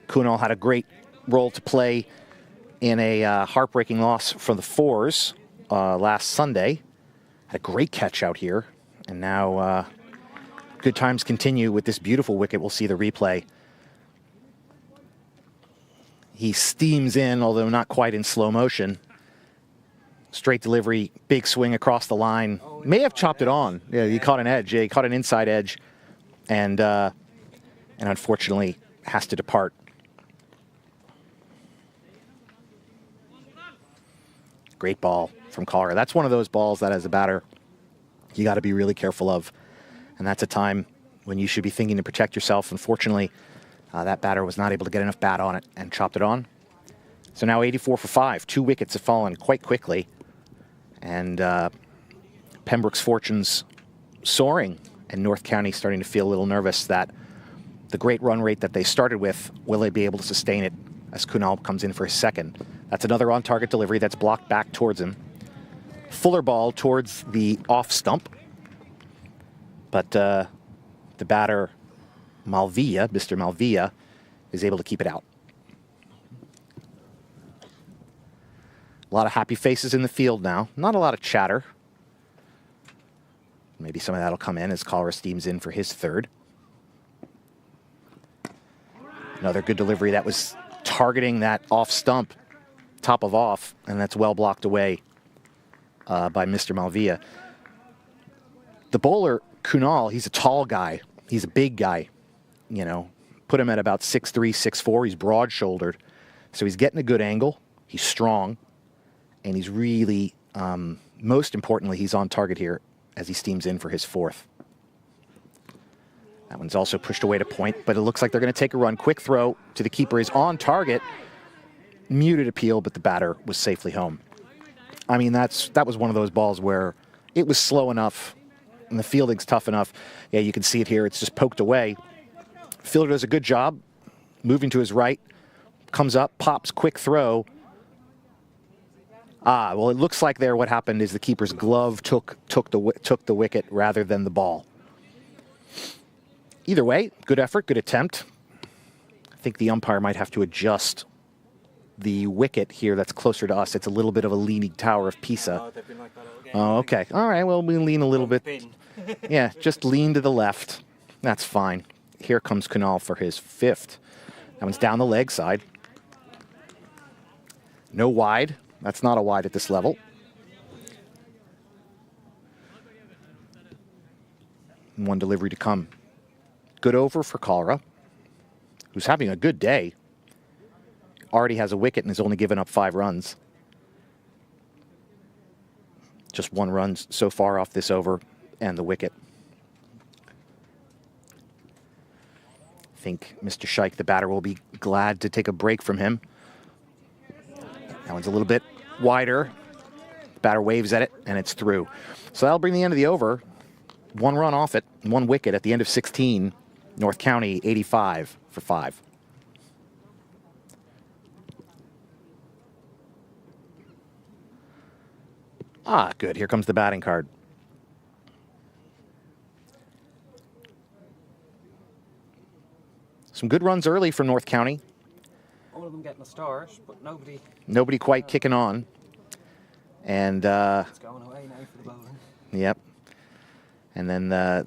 G: Kunal had a great role to play in a heartbreaking loss for the Fours last Sunday. Had a great catch out here. And now good times continue with this beautiful wicket. We'll see the replay. He steams in, although not quite in slow motion. Straight delivery, big swing across the line. May have chopped it on. Yeah, he caught an edge. Yeah, he caught an inside edge. And unfortunately has to depart. Great ball from Collier. That's one of those balls that, as a batter, you got to be really careful of. And that's a time when you should be thinking to protect yourself. Unfortunately, that batter was not able to get enough bat on it and chopped it on. So now 84 for 5. 2 wickets have fallen quite quickly. And Pembroke's fortunes soaring, and North County starting to feel a little nervous that the great run rate that they started with, will they be able to sustain it as Kunal comes in for his second? That's another on-target delivery that's blocked back towards him. Fuller ball towards the off stump. But the batter, Mr. Malvilla, is able to keep it out. A lot of happy faces in the field now. Not a lot of chatter. Maybe some of that will come in as Collier steams in for his third. Another good delivery that was targeting that off stump, top of off, and that's well blocked away by Mr. Malvilla. The bowler, Kunal, he's a tall guy. He's a big guy. You know, put him at about 6'3", 6'4". He's broad-shouldered. So he's getting a good angle. He's strong. And he's really, most importantly, he's on target here as he steams in for his fourth. That one's also pushed away to point, but it looks like they're going to take a run. Quick throw to the keeper is on target. Muted appeal, but the batter was safely home. I mean, that was one of those balls where it was slow enough and the fielding's tough enough. Yeah, you can see it here. It's just poked away. Fielder does a good job moving to his right. Comes up, pops, quick throw. Well, it looks like there what happened is the keeper's glove took the wicket rather than the ball. Either way, good effort, good attempt. I think the umpire might have to adjust the wicket here that's closer to us. It's a little bit of a leaning tower of Pisa.
B: Oh, they've been like that all game.
G: Oh, okay. All right, well, we lean a little bit. Yeah, just lean to the left. That's fine. Here comes Kunal for his fifth. That one's down the leg side. No wide. That's not a wide at this level. One delivery to come. Good over for Collier, who's having a good day. Already has a wicket and has only given up 5 runs. Just 1 run so far off this over and the wicket. I think Mr. Scheich, the batter, will be glad to take a break from him. That one's a little bit wider. The batter waves at it, and it's through. So that'll bring the end of the over. 1 run off it, 1 wicket at the end of 16. North County, 85 for 5. Good. Here comes the batting card. Some good runs early from North County.
B: All of them getting a start, but
G: Nobody quite kicking on. And
B: it's going away now for the bowling.
G: Yep. And then the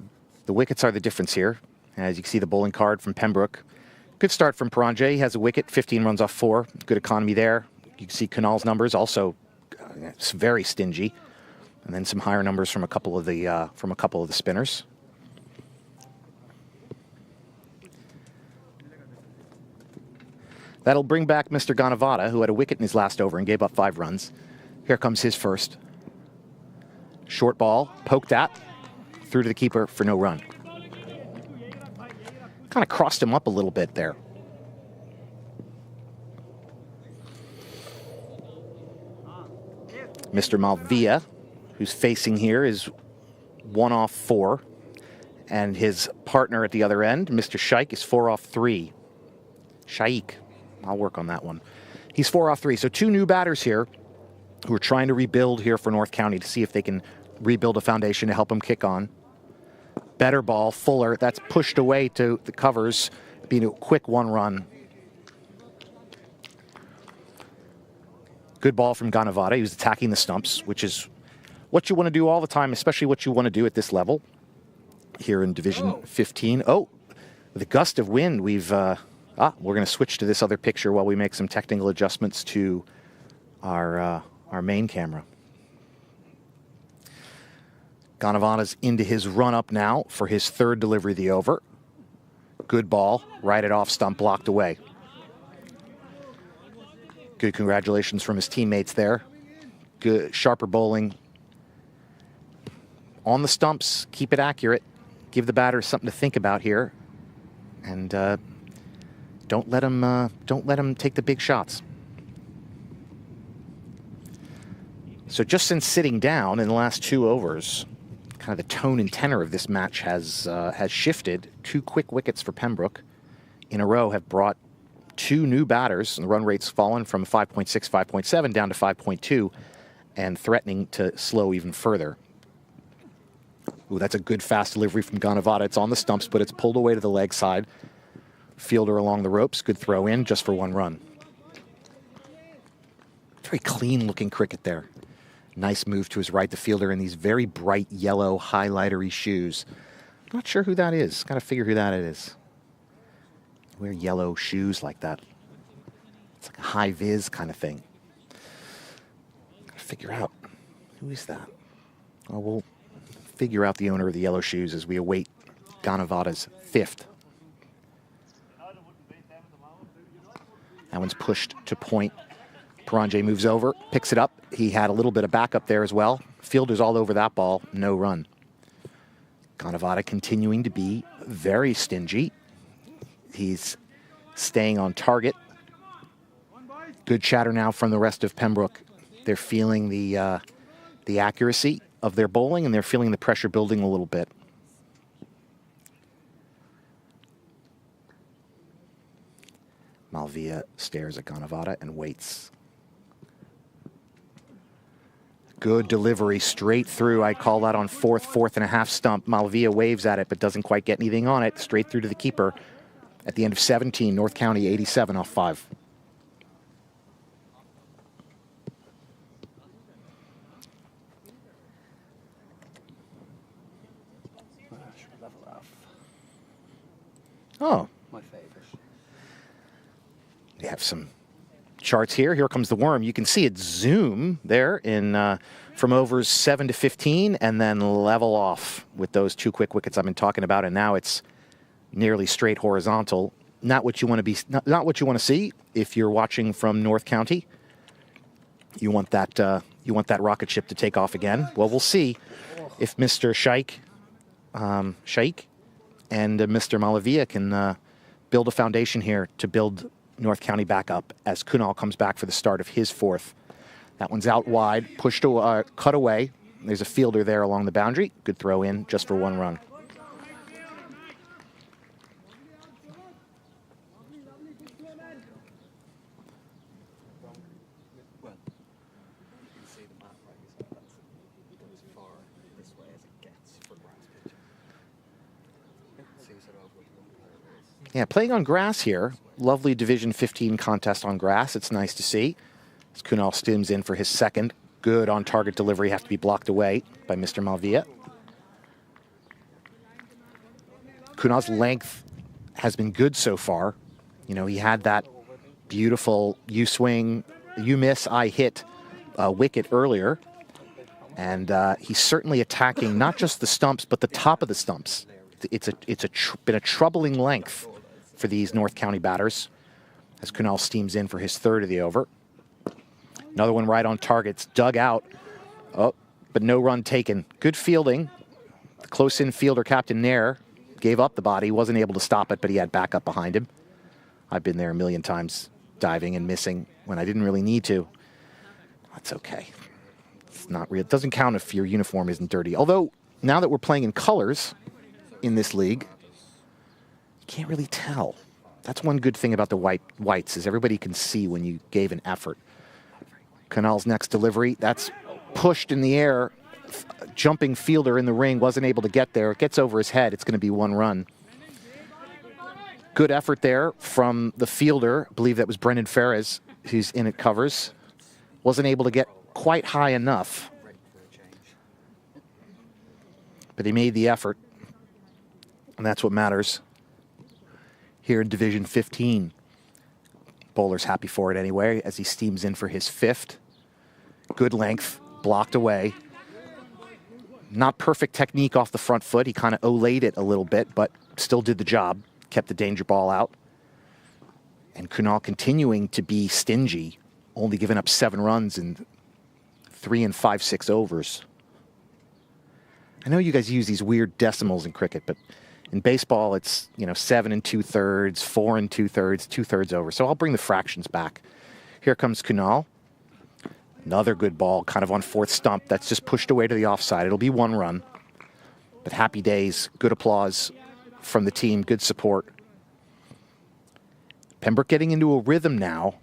G: wickets are the difference here. As you can see, the bowling card from Pembroke. Good start from Paranje. He has a wicket, 15 runs off 4. Good economy there. You can see Kunal's numbers also it's very stingy. And then some higher numbers from a couple of the spinners. That'll bring back Mr. Ganavata, who had a wicket in his last over and gave up 5 runs. Here comes his first. Short ball, poked at, through to the keeper for no run. Kind of crossed him up a little bit there. Mr. Malvilla, who's facing here, is 1 off 4. And his partner at the other end, Mr. Scheich, is 4 off 3. Scheich. I'll work on that one. He's 4 off 3. So 2 new batters here who are trying to rebuild here for North County to see if they can rebuild a foundation to help them kick on. Better ball, Fuller. That's pushed away to the covers, being a quick 1 run. Good ball from Ganavata. He was attacking the stumps, which is what you want to do all the time, especially what you want to do at this level here in Division 15. Oh, with a gust of wind, we're going to switch to this other picture while we make some technical adjustments to our main camera. Ganavata's into his run-up now for his 3rd delivery of the over. Good ball, right at off stump, blocked away. Good congratulations from his teammates there. good, sharper bowling. On the stumps, keep it accurate. Give the batters something to think about here, and don't let them take the big shots. So just since sitting down in the last 2 overs, kind of the tone and tenor of this match has shifted. 2 quick wickets for Pembroke in a row have brought 2 new batters, and the run rate's fallen from 5.6, 5.7 down to 5.2, and threatening to slow even further. Ooh, that's a good fast delivery from Ganavata. It's on the stumps, but it's pulled away to the leg side. Fielder along the ropes. Good throw in just for 1 run. Very clean looking cricket there. Nice move to his right. The fielder in these very bright yellow highlightery shoes. I'm not sure who that is. Got to figure who that is. Wear yellow shoes like that. It's like a high vis kind of thing. Got to figure out who is that. Oh, we'll figure out the owner of the yellow shoes as we await Ganavata's 5th. That one's pushed to point. Paranjay moves over, picks it up. He had a little bit of backup there as well. Fielder's all over that ball, no run. Ganavata continuing to be very stingy. He's staying on target. Good chatter now from the rest of Pembroke. They're feeling the accuracy of their bowling, and they're feeling the pressure building a little bit. Malviya stares at Ganavata and waits. Good delivery straight through. I call that on fourth and a half stump. Malviya waves at it but doesn't quite get anything on it. Straight through to the keeper. At the end of 17, North County 87 off 5. Oh.
B: My favorite.
G: We have some charts here. Here comes the worm. You can see it zoom there in from overs 7 to 15 and then level off with those 2 quick wickets I've been talking about, and now it's nearly straight horizontal. Not what you want to be, not what you want to see if you're watching from North County. You want that rocket ship to take off again. Well, we'll see if Mr. Shaikh and Mr. Malviya can build a foundation here to build North County back up as Kunal comes back for the start of his 4th. That one's out wide, pushed to cut away. There's a fielder there along the boundary. Good throw in just for 1 run. Yeah, playing on grass here. Lovely Division 15 contest on grass. It's nice to see. As Kunal stims in for his 2nd. Good on-target delivery. Have to be blocked away by Mr. Malviya. Kunal's length has been good so far. You know, he had that beautiful you swing, you miss, I hit wicket earlier. And he's certainly attacking not just the stumps, but the top of the stumps. It's been a troubling length for these North County batters as Kunal steams in for his 3rd of the over. Another one right on target. It's dug out. Oh, but no run taken. Good fielding. The close-in fielder, Captain Nair, gave up the body. Wasn't able to stop it, but he had backup behind him. I've been there a million times, diving and missing when I didn't really need to. That's okay. It's not real. It doesn't count if your uniform isn't dirty. Although, now that we're playing in colors in this league, you can't really tell. That's one good thing about the whites is everybody can see when you gave an effort. Kunal's next delivery, that's pushed in the air. Jumping fielder in the ring wasn't able to get there. It gets over his head. It's going to be 1 run. Good effort there from the fielder. I believe that was Brendan Ferres, who's in at covers. Wasn't able to get quite high enough. But he made the effort. And that's what matters here in Division 15. Bowler's happy for it anyway as he steams in for his 5th. Good length, blocked away. Not perfect technique off the front foot. He kind of olayed it a little bit, but still did the job. Kept the danger ball out. And Kunal continuing to be stingy, only giving up 7 runs in 3 5/6 overs. I know you guys use these weird decimals in cricket, but in baseball it's 7 2/3, 4 2/3, 2/3 over. So I'll bring the fractions back. Here comes Kunal. Another good ball, kind of on fourth stump. That's just pushed away to the offside. It'll be 1 run. But happy days, good applause from the team, good support. Pembroke getting into a rhythm now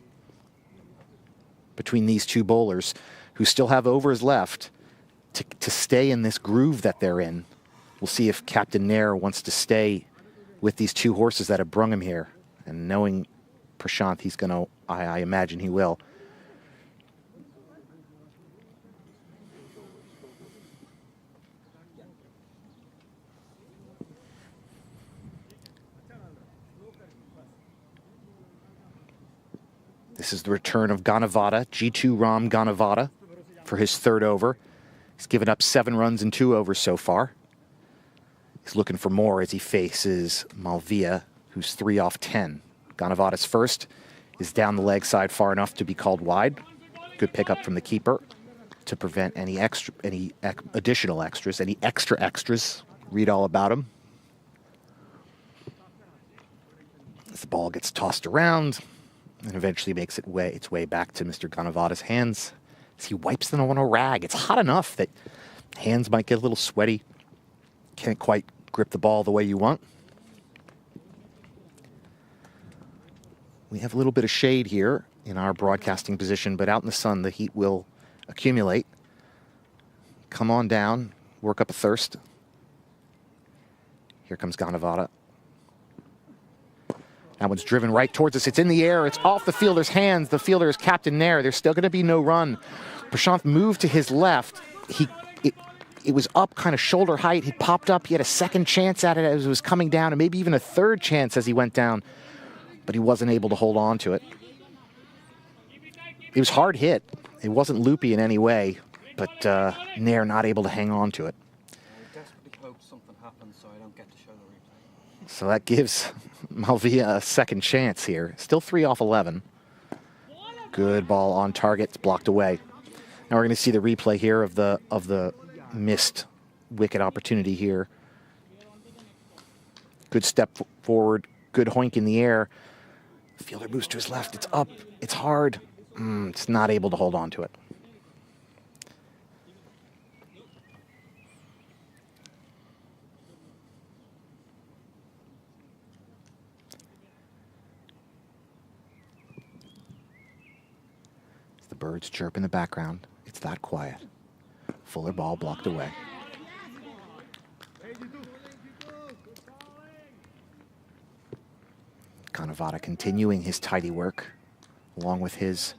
G: between these two bowlers who still have overs left to stay in this groove that they're in. We'll see if Captain Nair wants to stay with these two horses that have brung him here. And knowing Prashant, he's going to, I imagine he will. This is the return of Ganavada, G2 Ram Ganavada, for his 3rd over. He's given up 7 runs in 2 overs so far. He's looking for more as he faces Malvia, who's 3 off 10. Ganavada's first is down the leg side far enough to be called wide. Good pickup from the keeper to prevent any additional extras, any extra extras. Read all about them. As the ball gets tossed around and eventually makes its way back to Mr. Ganavada's hands as he wipes them on a rag. It's hot enough that hands might get a little sweaty. Can't quite grip the ball the way you want. We have a little bit of shade here in our broadcasting position, but out in the sun, the heat will accumulate. Come on down, work up a thirst. Here comes Ganavada. That one's driven right towards us. It's in the air. It's off the fielder's hands. The fielder is Captain Nair. There's still going to be no run. Prashant moved to his left. It was up kind of shoulder height. He popped up. He had a second chance at it as it was coming down, and maybe even a third chance as he went down, but he wasn't able to hold on to it. It was hard hit. It wasn't loopy in any way, but Nair not able to hang on to it.
B: I desperately hope something happens so I don't get to show the replay.
G: So that gives Malvia a second chance here. Still 3 off 11. Good ball on target. It's blocked away. Now we're going to see the replay here of the missed wicket opportunity here. Good step forward. Good hoink in the air. Fielder moves to his left. It's up. It's hard. It's not able to hold on to it. The birds chirp in the background. It's that quiet. Fuller ball blocked away. Ganavada continuing his tidy work, along with his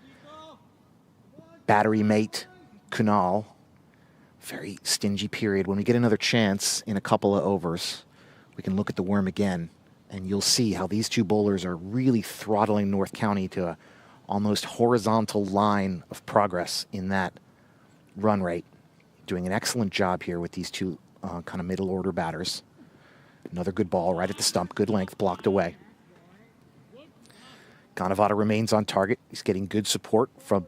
G: battery mate, Kunal. Very stingy period. When we get another chance in a couple of overs, we can look at the worm again, and you'll see how these two bowlers are really throttling North County to a almost horizontal line of progress in that run rate. Doing an excellent job here with these two kind of middle order batters. Another good ball right at the stump, good length, blocked away. Ganavada remains on target. He's getting good support from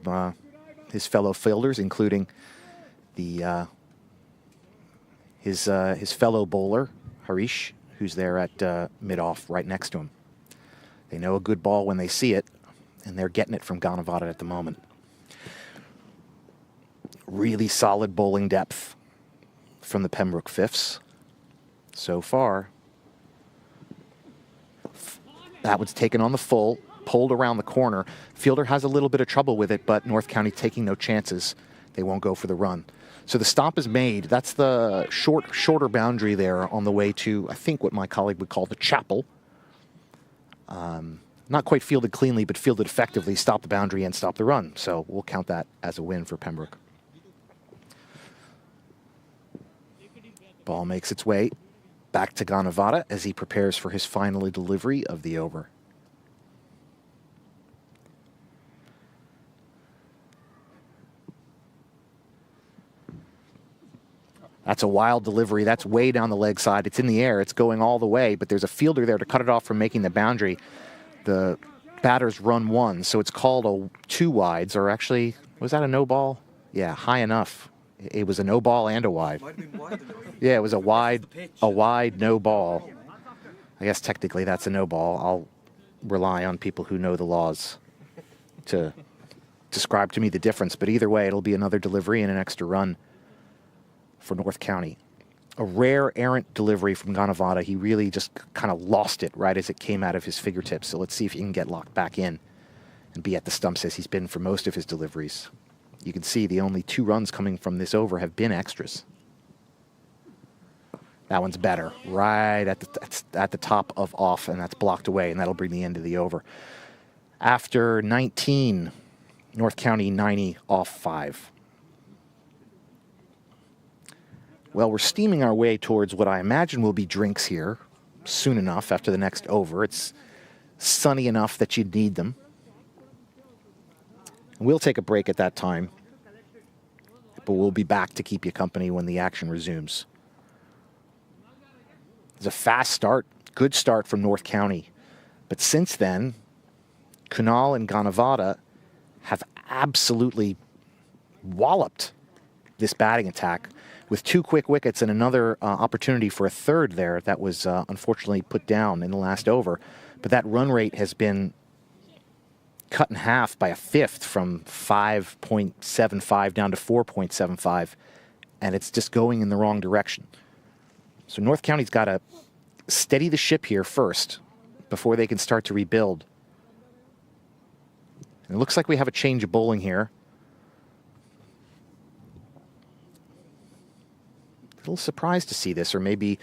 G: his fellow fielders, including the his fellow bowler, Harish, who's there at mid-off right next to him. They know a good ball when they see it, and they're getting it from Ganavada at the moment. Really solid bowling depth from the Pembroke fifths so far. That one's taken on the full, pulled around the corner. Fielder has a little bit of trouble with it, but North County taking no chances. They won't go for the run. So the stop is made. That's the shorter boundary there on the way to, I think, what my colleague would call the chapel. Not quite fielded cleanly, but fielded effectively, stop the boundary and stop the run. So we'll count that as a win for Pembroke. Ball makes its way back to Ganavada as he prepares for his final delivery of the over. That's a wild delivery. That's way down the leg side. It's in the air. It's going all the way, but there's a fielder there to cut it off from making the boundary. The batter's run one, so it's called a 2 wides, or actually, was that a no ball? Yeah, high enough. It was a no ball and a wide.
B: Might have been wide enough.
G: Yeah, it was a wide,
B: pitch.
G: no ball. I guess technically that's a no ball. I'll rely on people who know the laws to describe to me the difference. But either way, it'll be another delivery and an extra run for North County. A rare errant delivery from Ganavata. He really just kind of lost it right as it came out of his fingertips. So let's see if he can get locked back in and be at the stumps as he's been for most of his deliveries. You can see the only 2 runs coming from this over have been extras. That one's better, right at the top of off, and that's blocked away, and that'll bring the end of the over. After 19, North County 90 off 5. Well, we're steaming our way towards what I imagine will be drinks here soon enough after the next over. It's sunny enough that you'd need them. We'll take a break at that time, but we'll be back to keep you company when the action resumes. It's a fast start, good start from North County. But since then, Kunal and Ganavata have absolutely walloped this batting attack with 2 quick wickets and another opportunity for a third there that was unfortunately put down in the last over. But that run rate has been cut in half by a fifth from 5.75 down to 4.75, and it's just going in the wrong direction. So North County's got to steady the ship here first before they can start to rebuild. And it looks like we have a change of bowling here. A little surprised to see this, or maybe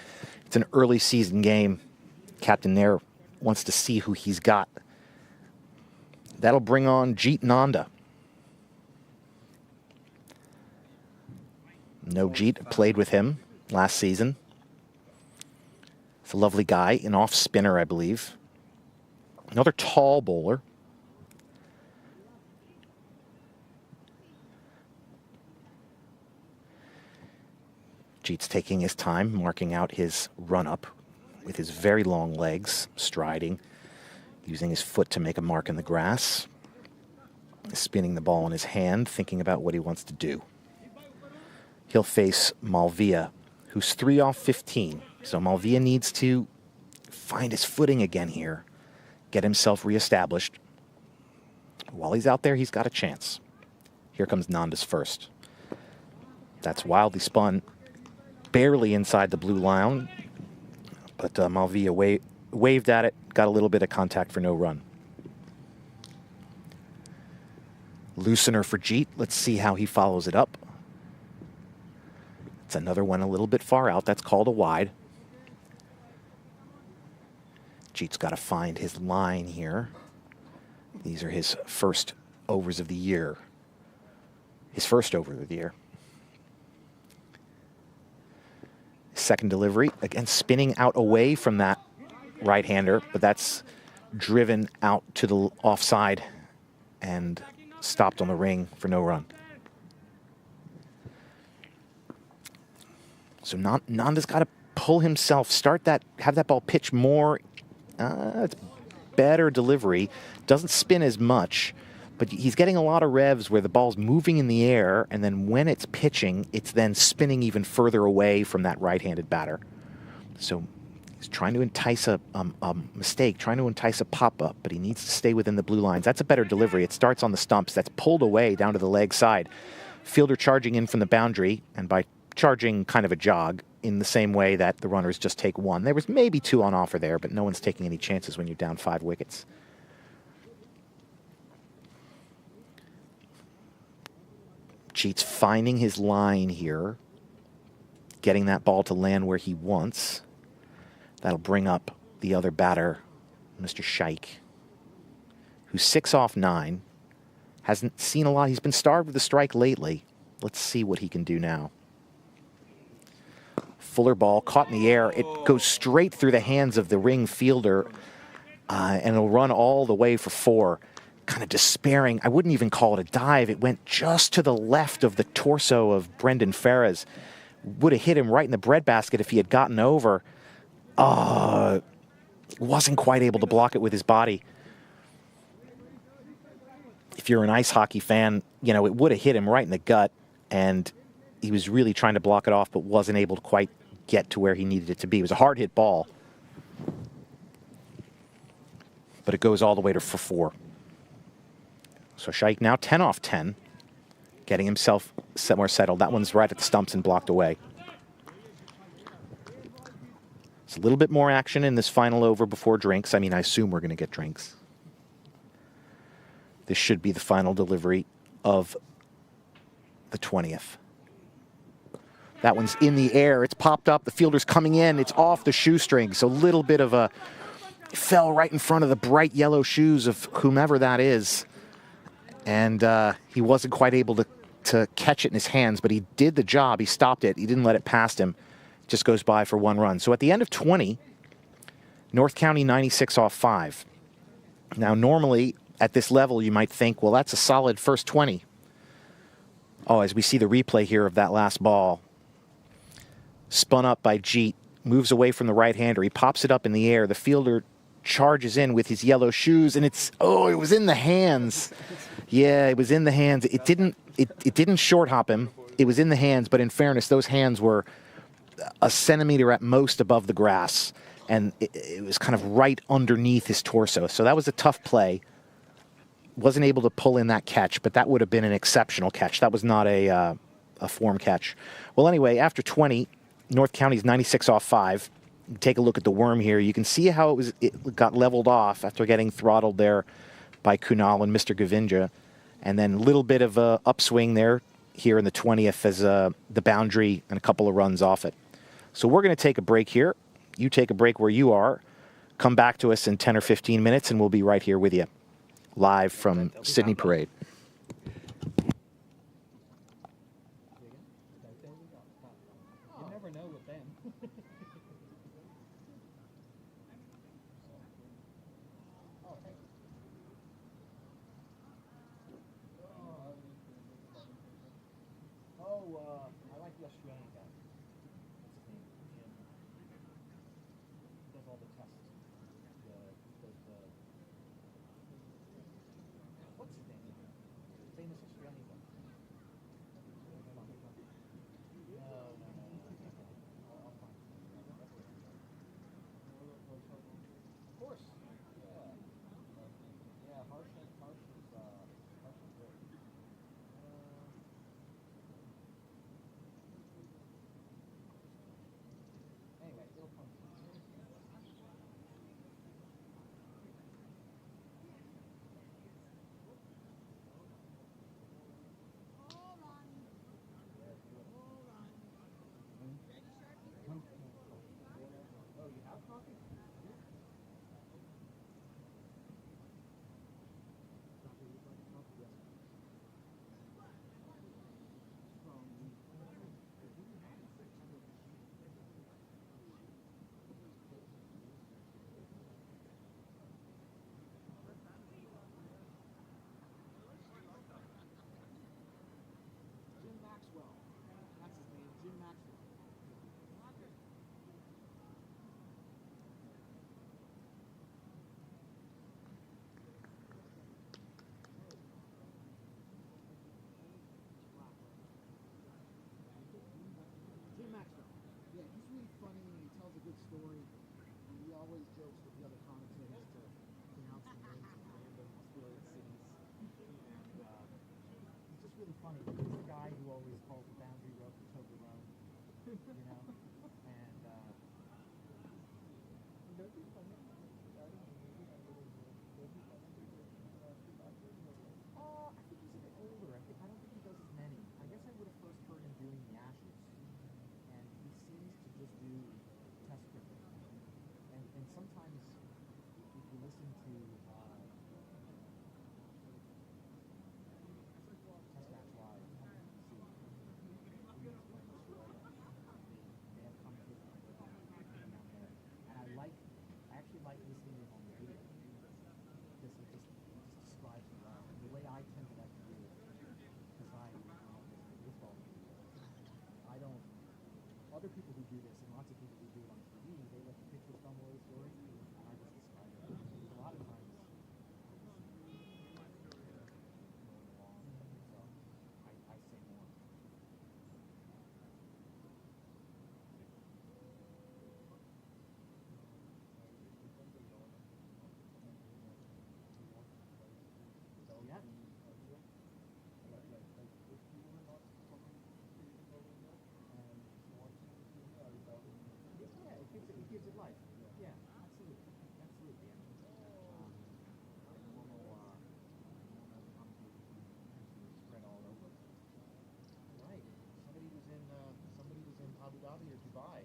G: it's an early season game. Captain Nair wants to see who he's got. That'll bring on Jeet Nanda. No Jeet, played with him last season. It's a lovely guy, an off spinner, I believe. Another tall bowler. Jeet's taking his time, marking out his run-up with his very long legs, striding, using his foot to make a mark in the grass, spinning the ball in his hand, thinking about what he wants to do. He'll face Malvia, who's 3 off 15. So Malvia needs to find his footing again here, get himself reestablished. While he's out there, he's got a chance. Here comes Nanda's first. That's wildly spun, barely inside the blue line, but Malvia waved at it, got a little bit of contact for no run. Loosener for Jeet. Let's see how he follows it up. It's another one a little bit far out. That's called a wide. Jeet's got to find his line here. These are his first overs of the year. His first over of the year. Second delivery, again spinning out away from that right-hander, but that's driven out to the offside and stopped on the ring for no run. So Nanda's got to pull himself, have that ball pitch more. It's better delivery. Doesn't spin as much, but he's getting a lot of revs where the ball's moving in the air, and then when it's pitching, it's then spinning even further away from that right-handed batter. So he's trying to entice a mistake, trying to entice a pop-up, but he needs to stay within the blue lines. That's a better delivery. It starts on the stumps. That's pulled away down to the leg side. Fielder charging in from the boundary, and by charging kind of a jog in the same way that the runners just take one. There was maybe 2 on offer there, but no one's taking any chances when you're down 5 wickets. Jeet's finding his line here, getting that ball to land where he wants. That'll bring up the other batter, Mr. Shaikh, who's 6 off 9. Hasn't seen a lot. He's been starved with the strike lately. Let's see what he can do now. Fuller ball caught in the air. It goes straight through the hands of the ring fielder, and it'll run all the way for 4. Kind of despairing. I wouldn't even call it a dive. It went just to the left of the torso of Brendan Ferres. Would have hit him right in the breadbasket if he had gotten over. Wasn't quite able to block it with his body. If you're an ice hockey fan, you know, it would have hit him right in the gut. and he was really trying to block it off, but wasn't able to quite get to where he needed it to be. It was a hard hit ball, but it goes all the way to for 4. So Shaikh now 10 off 10, getting himself somewhere settled. That one's right at the stumps and blocked away. It's a little bit more action in this final over before drinks. I mean, I assume we're going to get drinks. This should be the final delivery of the 20th. That one's in the air. It's popped up. The fielder's coming in. It's off the shoestring. So a little bit of a fell right in front of the bright yellow shoes of whomever that is. And he wasn't quite able to catch it in his hands, but he did the job. He stopped it. He didn't let it past him. Just goes by for 1 run. So at the end of 20, North County 96 off 5. Now, normally at this level, you might think, well, that's a solid first 20. Oh, as we see the replay here of that last ball, spun up by Jeet, moves away from the right-hander. He pops it up in the air. The fielder charges in with his yellow shoes, and it was in the hands. Yeah, it was in the hands. It didn't short hop him. It was in the hands, but in fairness, those hands were a centimeter at most above the grass, and it was kind of right underneath his torso. So that was a tough play. Wasn't able to pull in that catch, but that would have been an exceptional catch. That was not a form catch. Well, anyway, after 20, North County's 96 off 5. Take a look at the worm here. You can see how it got leveled off after getting throttled there by Kunal and Mr. Govinda. And then a little bit of a upswing there here in the 20th as the boundary and a couple of runs off it. So we're going to take a break here. You take a break where you are. Come back to us in 10 or 15 minutes, and we'll be right here with you, live from Sydney Parade.
B: You never know with them. I like the Australian guy. What's his name? Jim. He does all the tests. What's his name? Famous Australian guy. No. I'll find it. Of course. Yeah, Harsh is great. Anyway, it'll come. Oh, you have coffee? Jim Maxwell. That's his name, Jim Maxwell. Jim Maxwell. Yeah, he's really funny and he tells a good story. And he always jokes with the other commentators to pronounce the names of random Australian cities. And he's just really funny. He's the guy who always calls the boundary road the Toblerone, you know? And I think he's a bit older. I don't think he does as many. I guess I would have first heard him doing the Ashes. And he seems to just do test cricket. And sometimes if you listen to Test Match Live, you see Queen's playing Australia. They have commentators on there. And I actually like listening to him on the video. Because it just describes it well. And the way I tend to like to do it, because I baseball. I don't. Other people who do this, and lots of people who do it on TV, they let the pictures tell the story, and I just describe it. A lot of times, so I say more. Dhabi or Dubai.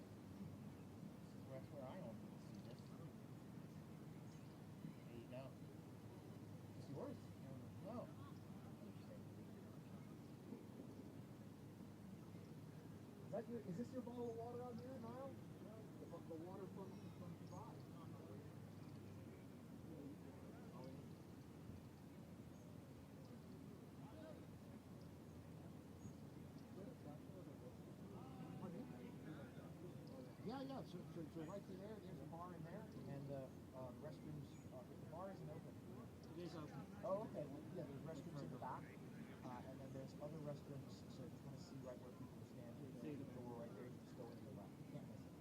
B: That's where I own see this. There you go. It's yours? No. Is this your bottle of water out here, Niall? The water from Dubai. Yeah. So right through there, there's a bar in there, and restrooms. The bar isn't open. It is open. Oh, okay. Well, yeah, there's restrooms in the back, and then there's other restrooms. So if you want to see right where people are standing, see the door right there. You just go in the left. You can't miss it.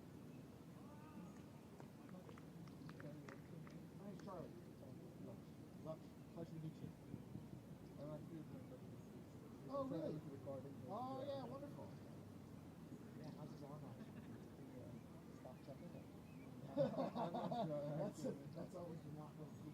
B: Hi, Charlie. Lux. Pleasure to meet you. Oh, really? Oh, yeah, wonderful. Yeah, how's his arm on? Stop checking it. That's always not real key.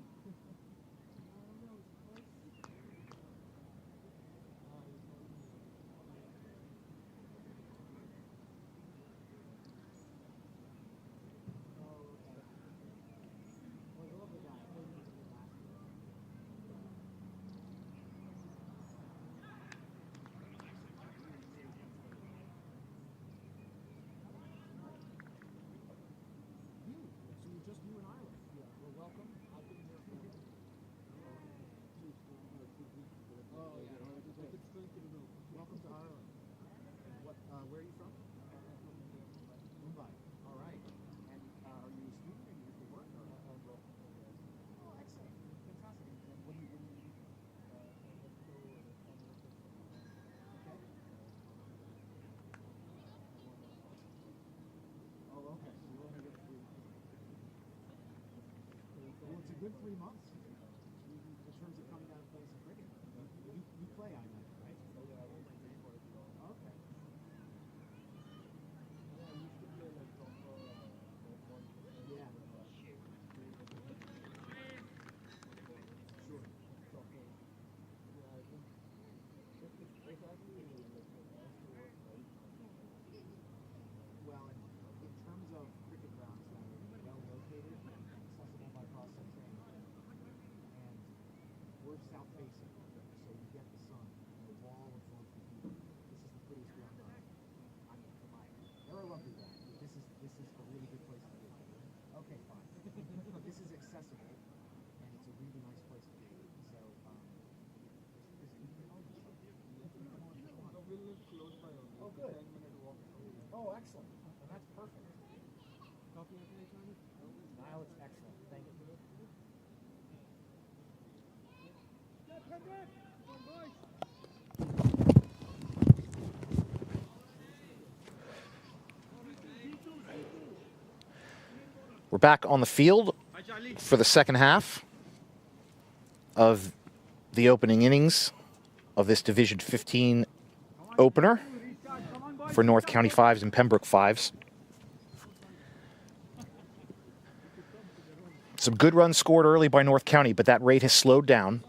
B: Welcome to Ireland. Where are you from? Mumbai. All right. And are you a student or you here for work? Or? Oh, excellent. Fantastic. And what do you okay. Oh, okay. So you're only here for 3 months. Well, it's a good 3 months in terms of coming down and playing some cricket. You play, I imagine, right? Okay. Yeah. Sure. Well, in terms of cricket grounds that are well located, accessible by cross-site train, and we're south facing, so you get the sun and the wall of front of you. This is the prettiest ground on earth. They're a lovely ground. This is a really good place to be. Okay, fine. This is accessible, and it's a really nice place to be. So, we live close by only. Oh, good. 10-minute walk. Oh, excellent. And that's perfect. Coffee at any time? Niall, it's excellent. Thank you.
G: We're back on the field for the second half of the opening innings of this Division 15 opener for North County Fives and Pembroke Fives. Some good runs scored early by North County, but that rate has slowed down.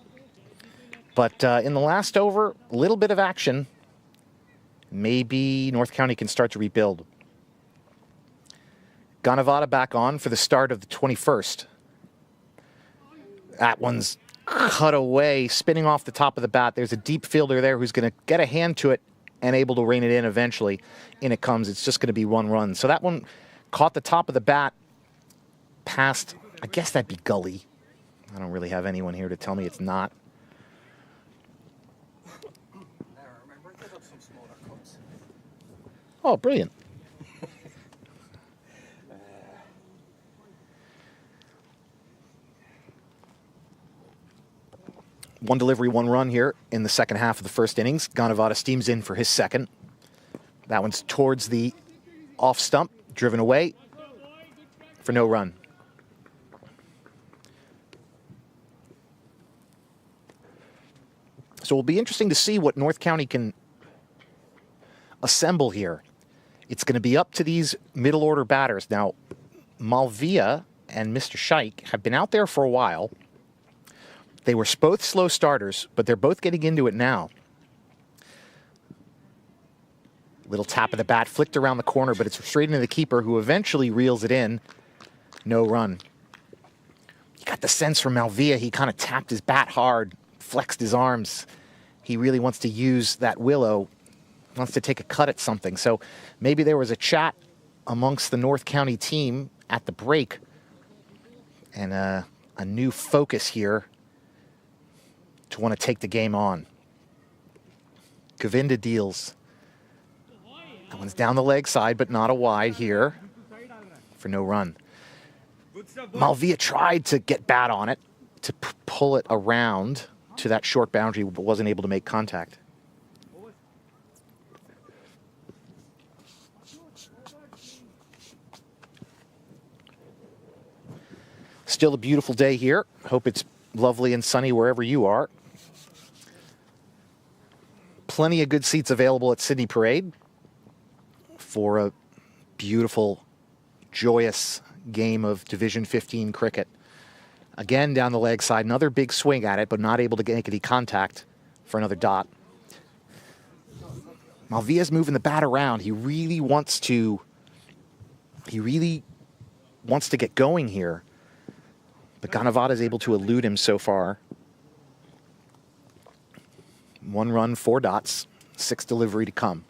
G: But in the last over, a little bit of action. Maybe North County can start to rebuild. Ganavada back on for the start of the 21st. That one's cut away, spinning off the top of the bat. There's a deep fielder there who's going to get a hand to it and able to rein it in eventually. In it comes. It's just going to be 1 run. So that one caught the top of the bat past, I guess that'd be Gully. I don't really have anyone here to tell me it's not. Oh, brilliant. One delivery, 1 run here in the second half of the first innings. Ganavada steams in for his second. That one's towards the off stump, driven away for no run. So it'll be interesting to see what North County can assemble here. It's going to be up to these middle order batters. Now, Malvia and Mr. Scheich have been out there for a while. They were both slow starters, but they're both getting into it now. Little tap of the bat, flicked around the corner, but it's straight into the keeper, who eventually reels it in. No run. You got the sense from Malvia, he kind of tapped his bat hard, flexed his arms. He really wants to use that willow, wants to take a cut at something. So maybe there was a chat amongst the North County team at the break, and a new focus here to want to take the game on. Govinda deals. That one's down the leg side, but not a wide here for no run. Malvia tried to get bat on it, to pull it around to that short boundary, but wasn't able to make contact. Still a beautiful day here. Hope it's lovely and sunny wherever you are. Plenty of good seats available at Sydney Parade for a beautiful, joyous game of Division 15 cricket. Again, down the leg side, another big swing at it, but not able to make any contact for another dot. Malvia's moving the bat around. He really wants to get going here. But Ganavata is able to elude him so far. 1 run, 4 dots, 6 delivery to come.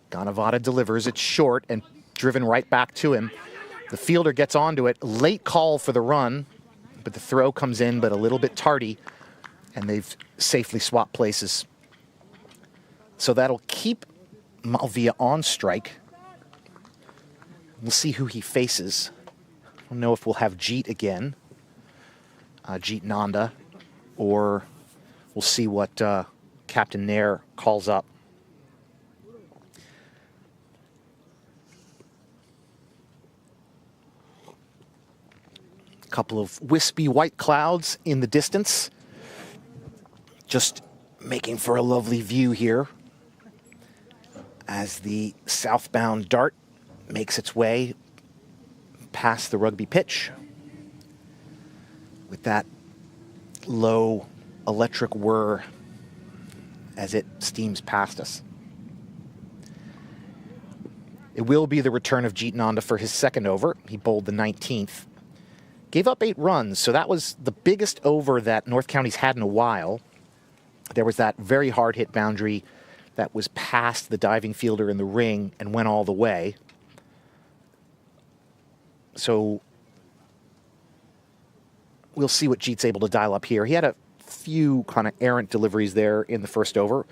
G: Ganavata delivers it short and driven right back to him. The fielder gets onto it. Late call for the run, but the throw comes in, but a little bit tardy, and they've safely swapped places. So that'll keep Malvia on strike. We'll see who he faces. I don't know if we'll have Jeet again, Jeet Nanda, or we'll see what Captain Nair calls up. A couple of wispy white clouds in the distance, just making for a lovely view here as the southbound dart makes its way past the rugby pitch with that low electric whir as it steams past us. It will be the return of Jeet Nanda for his second over. He bowled the 19th. Gave up 8 runs, so that was the biggest over that North County's had in a while. There was that very hard hit boundary that was past the diving fielder in the ring and went all the way. So we'll see what Jeet's able to dial up here. He had a few kind of errant deliveries there in the first over,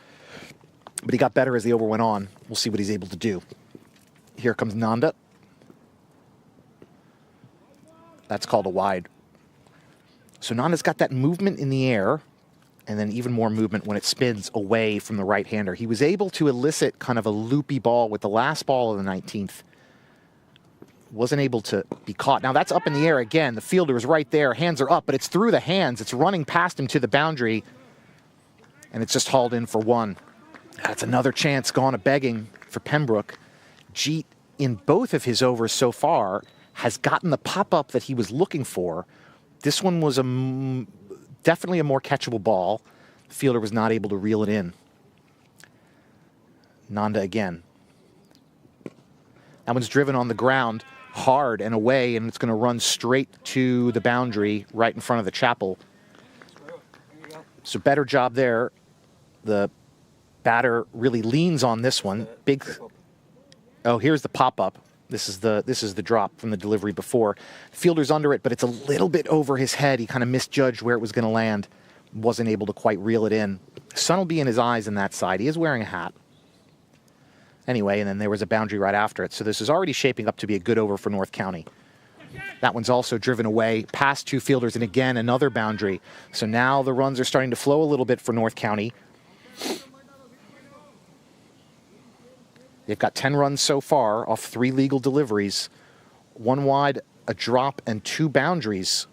G: but he got better as the over went on. We'll see what he's able to do. Here comes Nanda. That's called a wide. So Nanda's got that movement in the air, and then even more movement when it spins away from the right-hander. He was able to elicit kind of a loopy ball with the last ball of the 19th. Wasn't able to be caught. Now that's up in the air again. The fielder is right there. Hands are up, but it's through the hands. It's running past him to the boundary, and it's just hauled in for 1. That's another chance gone a-begging for Pembroke. Jeet, in both of his overs so far, has gotten the pop-up that he was looking for. This one was definitely a more catchable ball. The fielder was not able to reel it in. Nanda again. That one's driven on the ground hard and away, and it's going to run straight to the boundary right in front of the chapel. So better job there. The batter really leans on this one. Big. Oh, here's the pop-up. This is the drop from the delivery before. The fielder's under it, but it's a little bit over his head. He kind of misjudged where it was going to land. Wasn't able to quite reel it in. Sun will be in his eyes in that side. He is wearing a hat. Anyway, and then there was a boundary right after it. So this is already shaping up to be a good over for North County. That one's also driven away past 2 fielders, and again, another boundary. So now the runs are starting to flow a little bit for North County. They've got 10 runs so far off 3 legal deliveries. 1 wide, a drop, and 2 boundaries.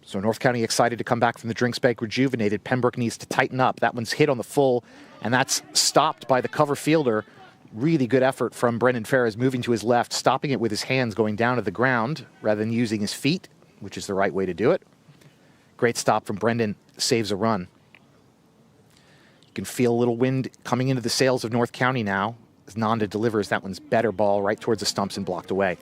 G: So North County excited to come back from the drinks bank rejuvenated. Pembroke needs to tighten up. That one's hit on the full, and that's stopped by the cover fielder. Really good effort from Brendan Ferris, moving to his left, stopping it with his hands, going down to the ground rather than using his feet, which is the right way to do it. Great stop from Brendan. saves a run. You can feel a little wind coming into the sails of North County now as Nanda delivers that one's better ball right towards the stumps and blocked away.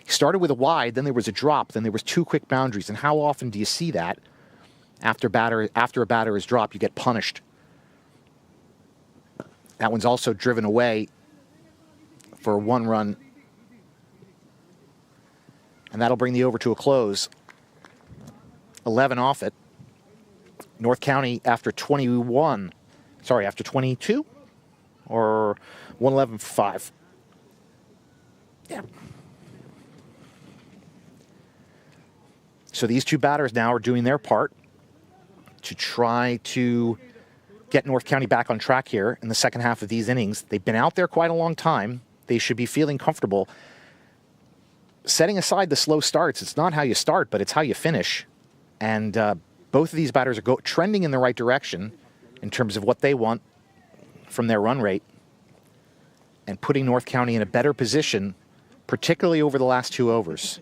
G: He started with a wide, then there was a drop, then there was 2 quick boundaries. And how often do you see that? After a batter is dropped, you get punished. That one's also driven away for a 1-run. And that'll bring the over to a close. 11 off it. North County after 22? Or 111 for 5. Yeah. So these 2 batters now are doing their part to try to get North County back on track here in the second half of these innings. They've been out there quite a long time. They should be feeling comfortable. Setting aside the slow starts, it's not how you start, but it's how you finish. And both of these batters are trending in the right direction in terms of what they want from their run rate and putting North County in a better position, particularly over the last 2 overs.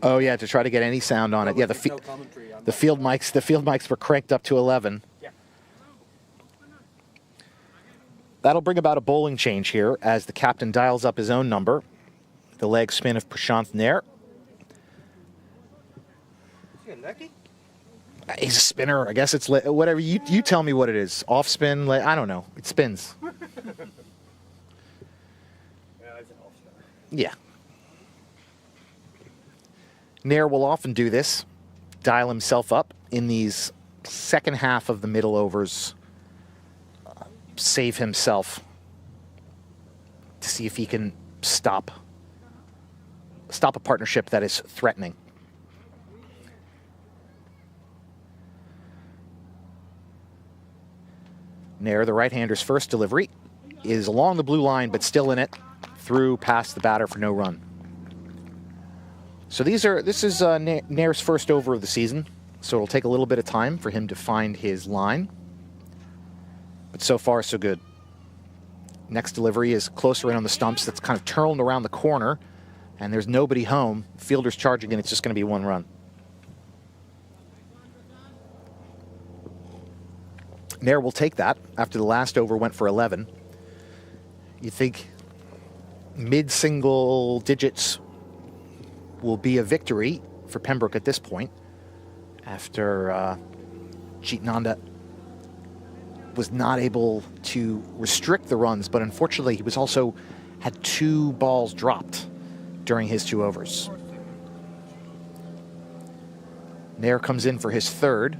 G: Oh yeah, to try to get any sound on it. Yeah, the field mics were cranked up to 11.
C: Yeah.
G: That'll bring about a bowling change here as the captain dials up his own number. The leg spin of Prashant Nair. He's a spinner. I guess it's whatever. You tell me what it is. Off spin. I don't know. It spins.
C: Yeah, it's an off spinner.
G: Yeah. Nair will often do this, dial himself up in these second half of the middle overs, save himself to see if he can stop a partnership that is threatening. Nair, the right-hander's first delivery, is along the blue line, but still in it, through past the batter for no run. So this is Nair's first over of the season, so it'll take a little bit of time for him to find his line. But so far, so good. Next delivery is closer in on the stumps. That's kind of turning around the corner, and there's nobody home. Fielder's charging, and it's just going to be 1 run. Nair will take that after the last over went for 11. You think mid-single digits will be a victory for Pembroke at this point after Jeet Nanda was not able to restrict the runs, but unfortunately he was also had 2 balls dropped during his 2 overs. Nair comes in for his 3rd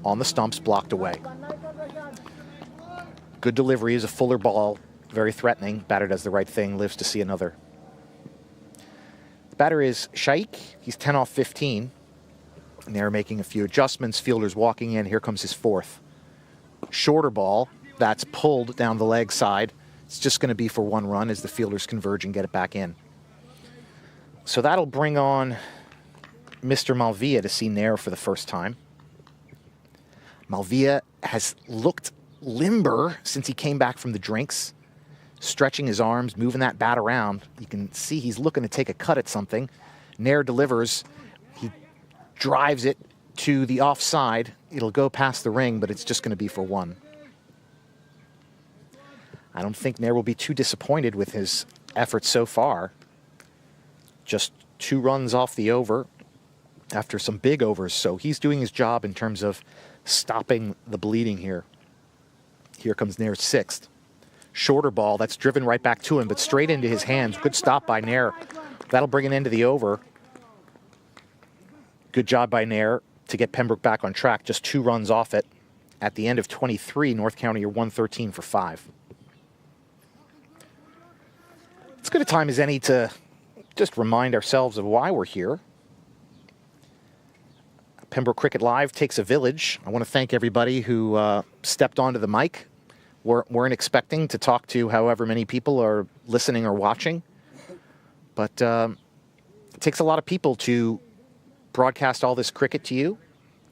G: on the stumps, blocked away. Good delivery is a fuller ball, very threatening. Batter does the right thing, lives to see another. The batter is Shaikh. He's 10 off 15. And they're making a few adjustments. Fielder's walking in. Here comes his 4th. Shorter ball. That's pulled down the leg side. It's just going to be for 1 run as the fielders converge and get it back in. So that'll bring on Mr. Malvia to see Nair for the first time. Malvia has looked limber since he came back from the drinks, stretching his arms, moving that bat around. You can see he's looking to take a cut at something. Nair delivers. He drives it to the offside. It'll go past the ring, but it's just going to be for 1. I don't think Nair will be too disappointed with his efforts so far. Just 2 runs off the over after some big overs, so he's doing his job in terms of stopping the bleeding here. Here comes Nair's 6th. Shorter ball, that's driven right back to him, but straight into his hands. Good stop by Nair. That'll bring an end to the over. Good job by Nair to get Pembroke back on track. Just 2 runs off it. At the end of 23, North County are 113 for 5. It's as good a time as any to just remind ourselves of why we're here. Pembroke Cricket Live takes a village. I want to thank everybody who stepped onto the mic. Weren't expecting to talk to however many people are listening or watching. But it takes a lot of people to broadcast all this cricket to you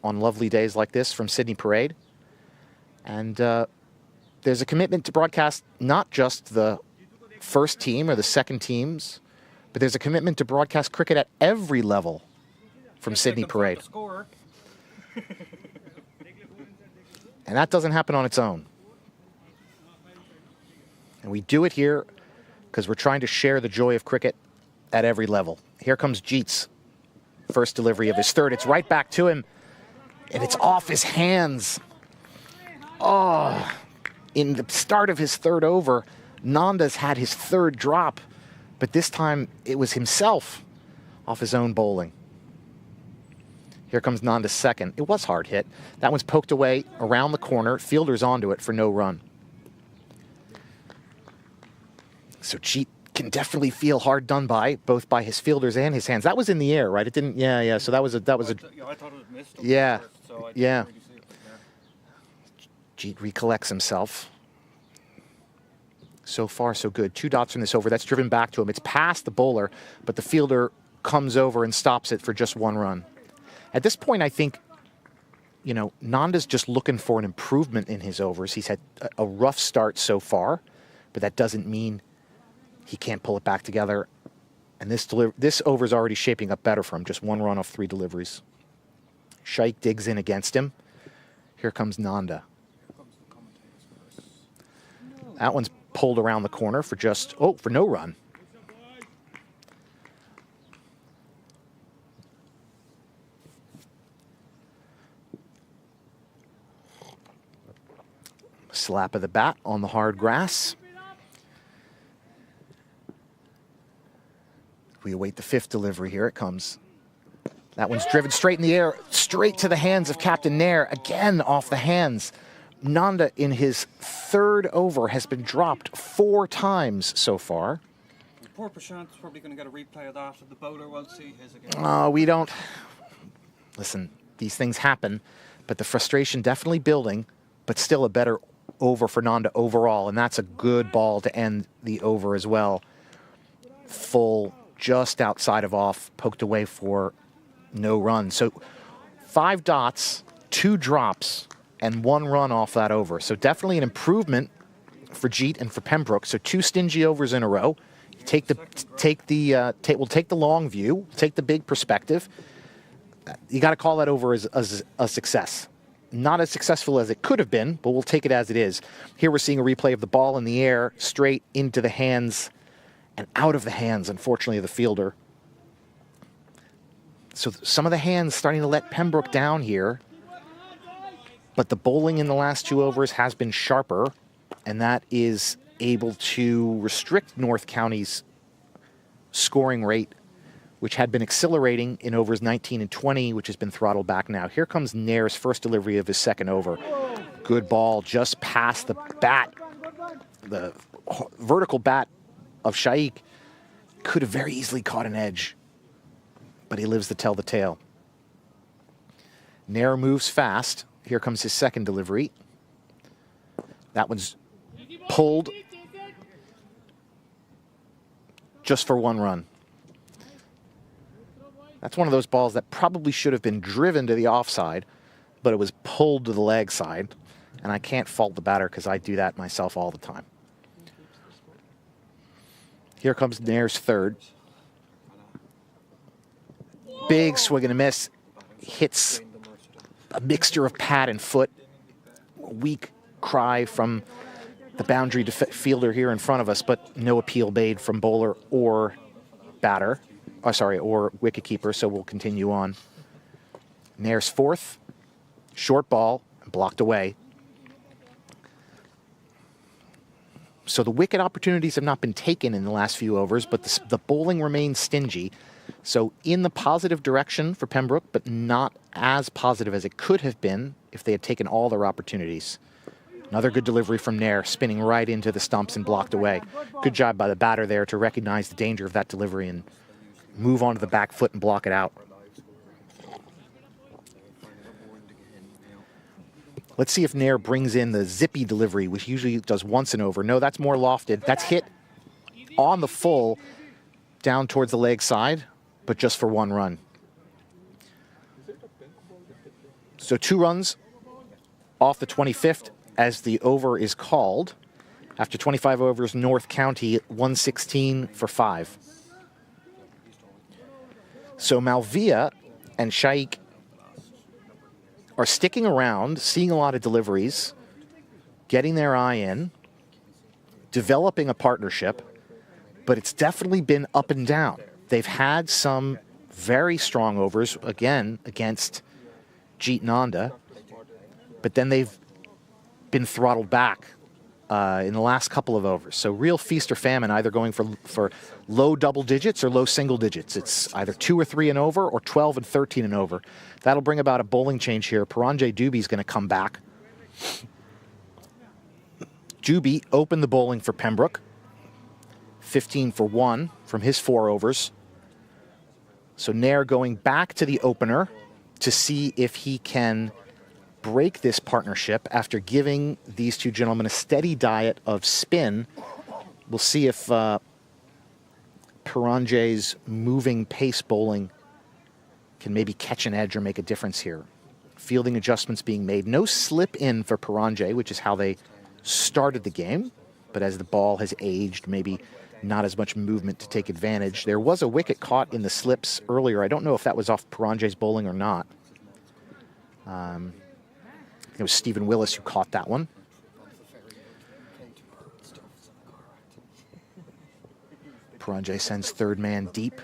G: on lovely days like this from Sydney Parade. And there's a commitment to broadcast not just the first team or the second teams, but there's a commitment to broadcast cricket at every level from Sydney Parade. And that doesn't happen on its own. And we do it here because we're trying to share the joy of cricket at every level. Here comes Jeet's first delivery of his third. It's right back to him, and it's off his hands. Oh, in the start of his third over, Nanda's had his third drop, but this time it was himself off his own bowling. Here comes Nanda's second. It was hard hit. That one's poked away around the corner. Fielder's onto it for no run. So Jeet can definitely feel hard done by, both by his fielders and his hands. That was in the air, right? It didn't. Yeah. So that was a.
C: Yeah, I thought it missed.
G: Yeah.
C: First, so I
G: Yeah.
C: didn't really see it, but
G: Jeet recollects himself. So far, so good. 2 dots from this over. That's driven back to him. It's past the bowler, but the fielder comes over and stops it for just 1 run. At this point, I think, Nanda's just looking for an improvement in his overs. He's had a rough start so far, but that doesn't mean he can't pull it back together. And this over is already shaping up better for him. Just 1 run off 3 deliveries. Shaikh digs in against him. Here comes Nanda. That one's pulled around the corner for for no run. Slap of the bat on the hard grass. We await the 5th delivery. Here it comes. That one's driven straight in the air, straight to the hands of Captain Nair. Again, off the hands. Nanda, in his 3rd over, has been dropped 4 times so far.
C: poor Prashant's probably going to get a replay of that, and the bowler won't see his again.
G: We don't. Listen, these things happen, but the frustration definitely building, but still a better over for Nanda overall, and that's a good ball to end the over as well. Full, just outside of off, poked away for no run. So 5 dots, 2 drops, and 1 run off that over. So definitely an improvement for Jeet and for Pembroke. So 2 stingy overs in a row. We'll take the long view, take the big perspective. You got to call that over as a success. Not as successful as it could have been, but we'll take it as it is. Here we're seeing a replay of the ball in the air, straight into the hands and out of the hands, unfortunately, of the fielder. So some of the hands starting to let Pembroke down here. But the bowling in the last 2 overs has been sharper, and that is able to restrict North County's scoring rate, which had been accelerating in overs 19 and 20, which has been throttled back now. Here comes Nair's first delivery of his 2nd over. Good ball just past the bat. The vertical bat of Shaikh could have very easily caught an edge, but he lives to tell the tale. Nair moves fast. Here comes his 2nd delivery. That one's pulled just for 1 run. That's one of those balls that probably should have been driven to the offside, but it was pulled to the leg side. And I can't fault the batter because I do that myself all the time. Here comes Nair's 3rd. Big swing and a miss. Hits a mixture of pad and foot. Weak cry from the boundary fielder here in front of us, but no appeal made from bowler or batter. Or wicketkeeper, so we'll continue on. Nair's 4th. Short ball, blocked away. So the wicket opportunities have not been taken in the last few overs, but the bowling remains stingy. So in the positive direction for Pembroke, but not as positive as it could have been if they had taken all their opportunities. Another good delivery from Nair, spinning right into the stumps and blocked away. Good job by the batter there to recognize the danger of that delivery and move onto the back foot and block it out. Let's see if Nair brings in the zippy delivery, which usually does once and over. No, that's more lofted. That's hit on the full down towards the leg side, but just for 1 run. So 2 runs off the 25th as the over is called. After 25 overs, North County 116 for 5. So Malvia and Shaikh are sticking around, seeing a lot of deliveries, getting their eye in, developing a partnership, but it's definitely been up and down. They've had some very strong overs, again, against Jeet Nanda, but then they've been throttled back in the last couple of overs. So real feast or famine, either going for low double digits or low single digits. It's either 2 or 3 and over or 12 and 13 and over. That'll bring about a bowling change here. Paranjay Dubey's going to come back. Dubey opened the bowling for Pembroke. 15 for 1 from his 4 overs. So Nair going back to the opener to see if he can break this partnership after giving these two gentlemen a steady diet of spin. We'll see if Paranjay's moving pace bowling can maybe catch an edge or make a difference here. Fielding adjustments being made. No slip in for Paranjay, which is how they started the game. But as the ball has aged, maybe not as much movement to take advantage. There was a wicket caught in the slips earlier. I don't know if that was off Paranjay's bowling or not. It was Stephen Willis who caught that one. Paranjay sends third man deep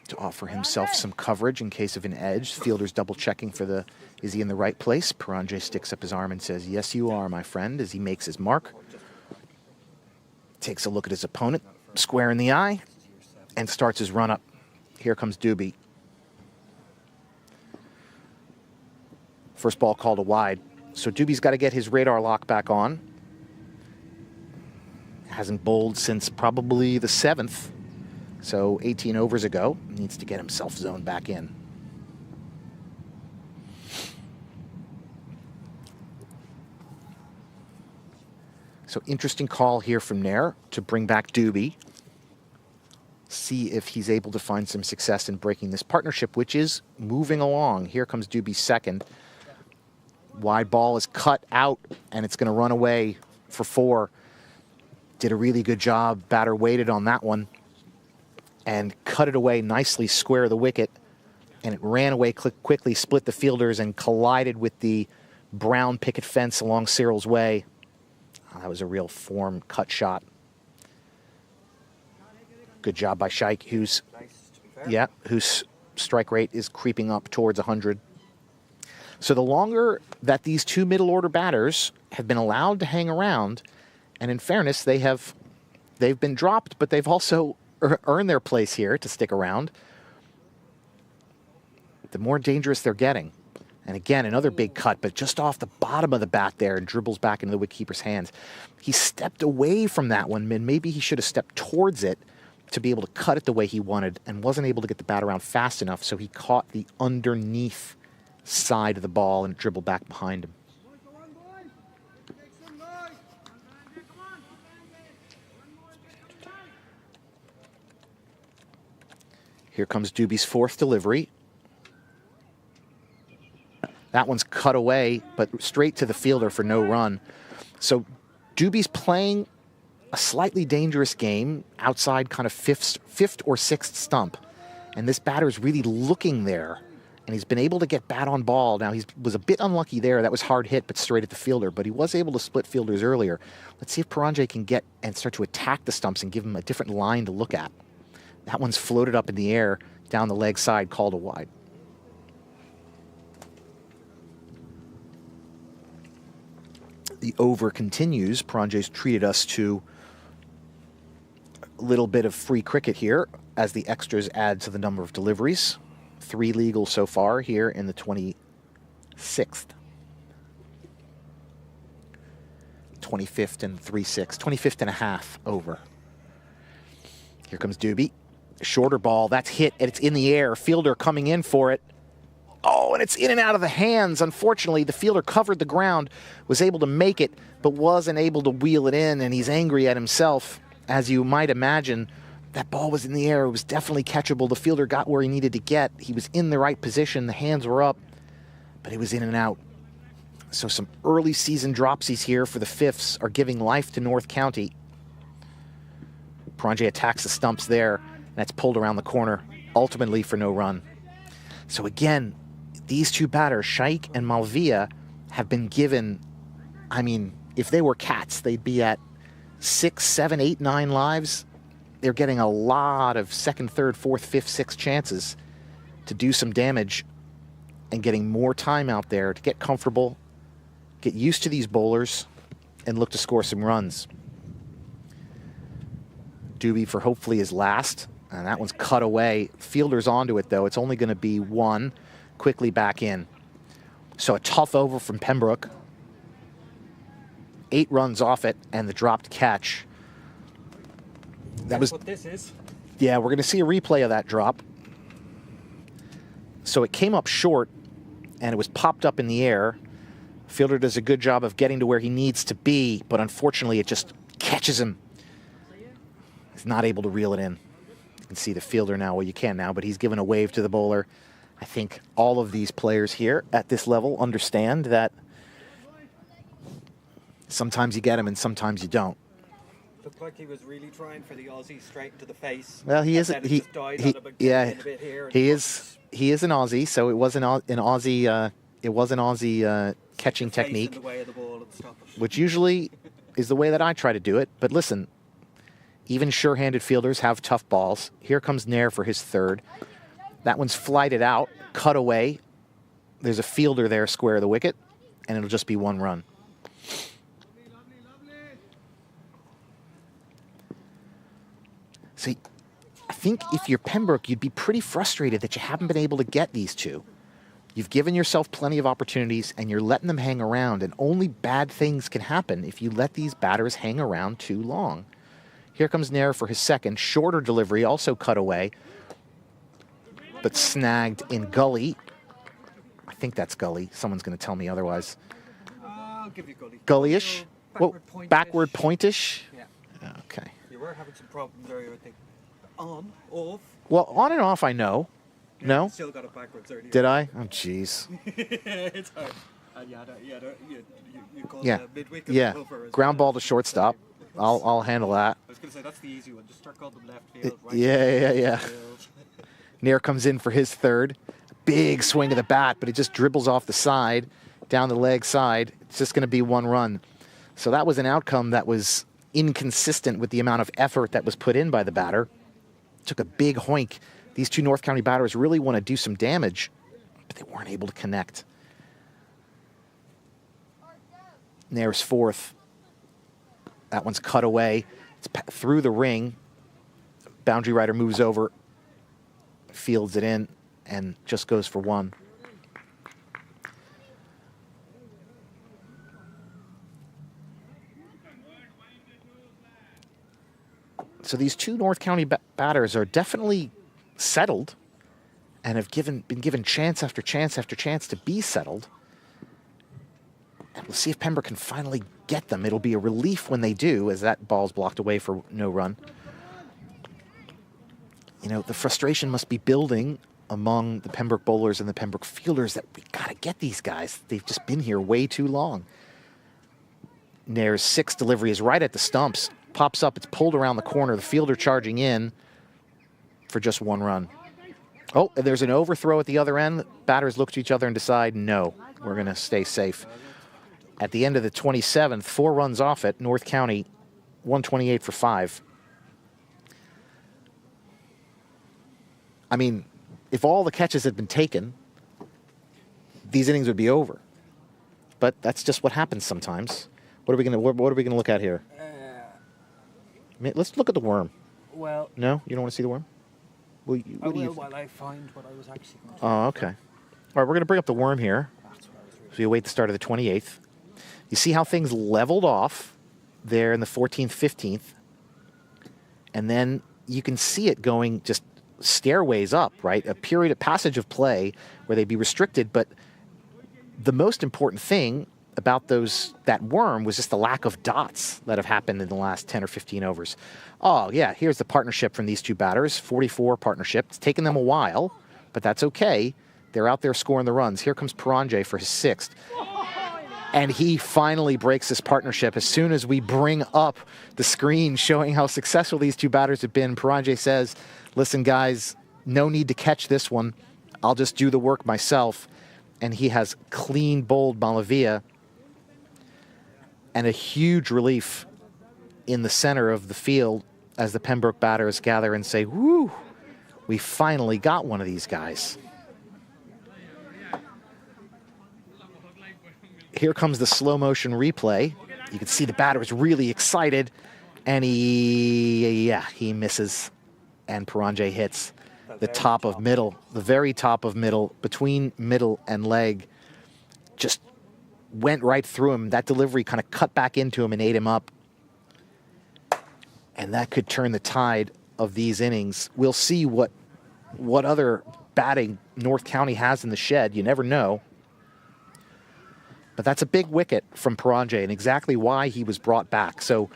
G: to offer himself some coverage in case of an edge. Fielder's double checking for is he in the right place? Paranjay sticks up his arm and says, yes, you are, my friend, as he makes his mark. Takes a look at his opponent, square in the eye, and starts his run up. Here comes Dubey. First ball called a wide. So Dubey's got to get his radar lock back on. Hasn't bowled since probably the 7th. So 18 overs ago. Needs to get himself zoned back in. So interesting call here from Nair to bring back Dubey. See if he's able to find some success in breaking this partnership, which is moving along. Here comes Dubey's second. Wide ball is cut out, and it's going to run away for 4. Did a really good job. Batter waited on that one and cut it away nicely, square of the wicket. And it ran away quickly, split the fielders, and collided with the brown picket fence along Cyril's way. That was a real form cut shot. Good job by Shaikh, whose strike rate is creeping up towards 100. So the longer that these two middle order batters have been allowed to hang around, and in fairness, they've been dropped, but they've also earned their place here to stick around, the more dangerous they're getting. And again, another big cut, but just off the bottom of the bat there and dribbles back into the wicketkeeper's hands. He stepped away from that one, and maybe he should have stepped towards it to be able to cut it the way he wanted and wasn't able to get the bat around fast enough, so he caught the underneath side of the ball and dribbled back behind him. Here comes Dubey's 4th delivery. That one's cut away, but straight to the fielder for no run. So Dubey's playing a slightly dangerous game outside kind of fifth or sixth stump. And this batter's really looking there. And he's been able to get bat on ball. Now, he was a bit unlucky there. That was hard hit, but straight at the fielder. But he was able to split fielders earlier. Let's see if Paranjay can get and start to attack the stumps and give him a different line to look at. That one's floated up in the air down the leg side, called a wide. The over continues. Paranjay's treated us to a little bit of free cricket here as the extras add to the number of deliveries. 3 legal so far here in the 26th. 25th and 3/6. 25th and a half over. Here comes Dubey. Shorter ball. That's hit, and it's in the air. Fielder coming in for it. Oh, and it's in and out of the hands. Unfortunately, the fielder covered the ground, was able to make it, but wasn't able to wheel it in, and he's angry at himself. As you might imagine, that ball was in the air. It was definitely catchable. The fielder got where he needed to get. He was in the right position. The hands were up, but it was in and out. So some early season dropsies here for the fifths are giving life to North County. Pranjay attacks the stumps there, and that's pulled around the corner, ultimately for no run. So again, these two batters, Shaikh and Malvia, have been given, I mean, if they were cats, they'd be at 6, 7, 8, 9 lives. They're getting a lot of second, third, fourth, fifth, sixth chances to do some damage and getting more time out there to get comfortable, get used to these bowlers, and look to score some runs. Doobie for hopefully his last, and that one's cut away. Fielder's onto it, though. It's only going to be one. Quickly back in. So a tough over from Pembroke. 8 runs off it, and the dropped catch.
C: That's what this is.
G: Yeah, we're going to see a replay of that drop. So it came up short, and it was popped up in the air. Fielder does a good job of getting to where he needs to be, but unfortunately it just catches him. He's not able to reel it in. You can see the fielder now. Well, you can now, but he's given a wave to the bowler. I think all of these players here at this level understand that sometimes you get them and sometimes you don't.
C: Looked like he was really trying for the Aussie straight into the face.
G: Well, he is.
C: And then it just died on a bit here.
G: He is an Aussie, so it was an Aussie. It was an Aussie catching technique,
C: in the way of the ball and stop it.
G: which usually is the way that I try to do it. But listen, even sure-handed fielders have tough balls. Here comes Nair for his third. That one's flighted out, cut away. There's a fielder there square of the wicket, and it'll just be 1 run. See, I think if you're Pembroke, you'd be pretty frustrated that you haven't been able to get these two. You've given yourself plenty of opportunities, and you're letting them hang around, and only bad things can happen if you let these batters hang around too long. Here comes Nair for his second. Shorter delivery, also cut away, but snagged in gully. I think that's gully. Someone's going to tell me otherwise.
C: I'll give you gully.
G: Gully-ish? Backward pointish?
C: Yeah.
G: Okay.
C: You were having some problems there, I think. On, off.
G: Well, on and off I know.
C: Yeah,
G: No?
C: you still got it backwards earlier.
G: Did I? Oh, jeez.
C: It's hard. And you call
G: Yeah.
C: the mid-wicket
G: Yeah.
C: cover as
G: Ground
C: well.
G: ball to shortstop. I'll handle that.
C: I was going to say, that's the easy one. Just start calling them left field, right
G: Yeah.
C: field.
G: Nair comes in for his third. Big swing of the bat, but it just dribbles off the side, down the leg side. It's just going to be 1 run. So that was an outcome that was inconsistent with the amount of effort that was put in by the batter. Took a big hoink. These two North County batters really want to do some damage, but they weren't able to connect. Nair's fourth. That one's cut away. It's through the ring. Boundary rider moves over, fields it in, and just goes for 1. So these two North County batters are definitely settled and have been given chance after chance after chance to be settled. And we'll see if Pembroke can finally get them. It'll be a relief when they do, as that ball's blocked away for no run. You know, the frustration must be building among the Pembroke bowlers and the Pembroke fielders that we got to get these guys. They've just been here way too long. Nair's 6th delivery is right at the stumps. Pops up, it's pulled around the corner. The fielder charging in for just 1 run. Oh, there's an overthrow at the other end. Batters look to each other and decide, no, we're going to stay safe. At the end of the 27th, 4 runs off it. North County, 128 for 5. I mean, if all the catches had been taken, these innings would be over. But that's just what happens sometimes. What are we going to look at here? Let's look at the worm.
C: Well,
G: No, you don't want to see the worm? Well,
C: I will while I find what I was actually going to
G: Oh, okay. All right, we're going to bring up the worm here.
C: That's what I was really
G: So you wait the start of the 28th. You see how things leveled off there in the 14th, 15th. And then you can see it going just stairways up, right? A period of passage of play where they'd be restricted. But the most important thing about that worm was just the lack of dots that have happened in the last 10 or 15 overs. Oh, yeah, here's the partnership from these two batters, 44 partnership. It's taken them a while, but that's okay. They're out there scoring the runs. Here comes Pranjay for his 6th. And he finally breaks this partnership. As soon as we bring up the screen showing how successful these two batters have been, Pembroke says, listen, guys, no need to catch this one. I'll just do the work myself. And he has clean bowled Malavia. And a huge relief in the center of the field as the Pembroke batters gather and say, whoo, we finally got one of these guys. Here comes the slow motion replay. You can see the batter is really excited, and he misses, and Pembroke hits the top of middle, the very top of middle, between middle and leg. Just went right through him. That delivery kind of cut back into him and ate him up. And that could turn the tide of these innings. We'll see what other batting North County has in the shed. You never know. But that's a big wicket from Pembroke and exactly why he was brought back. So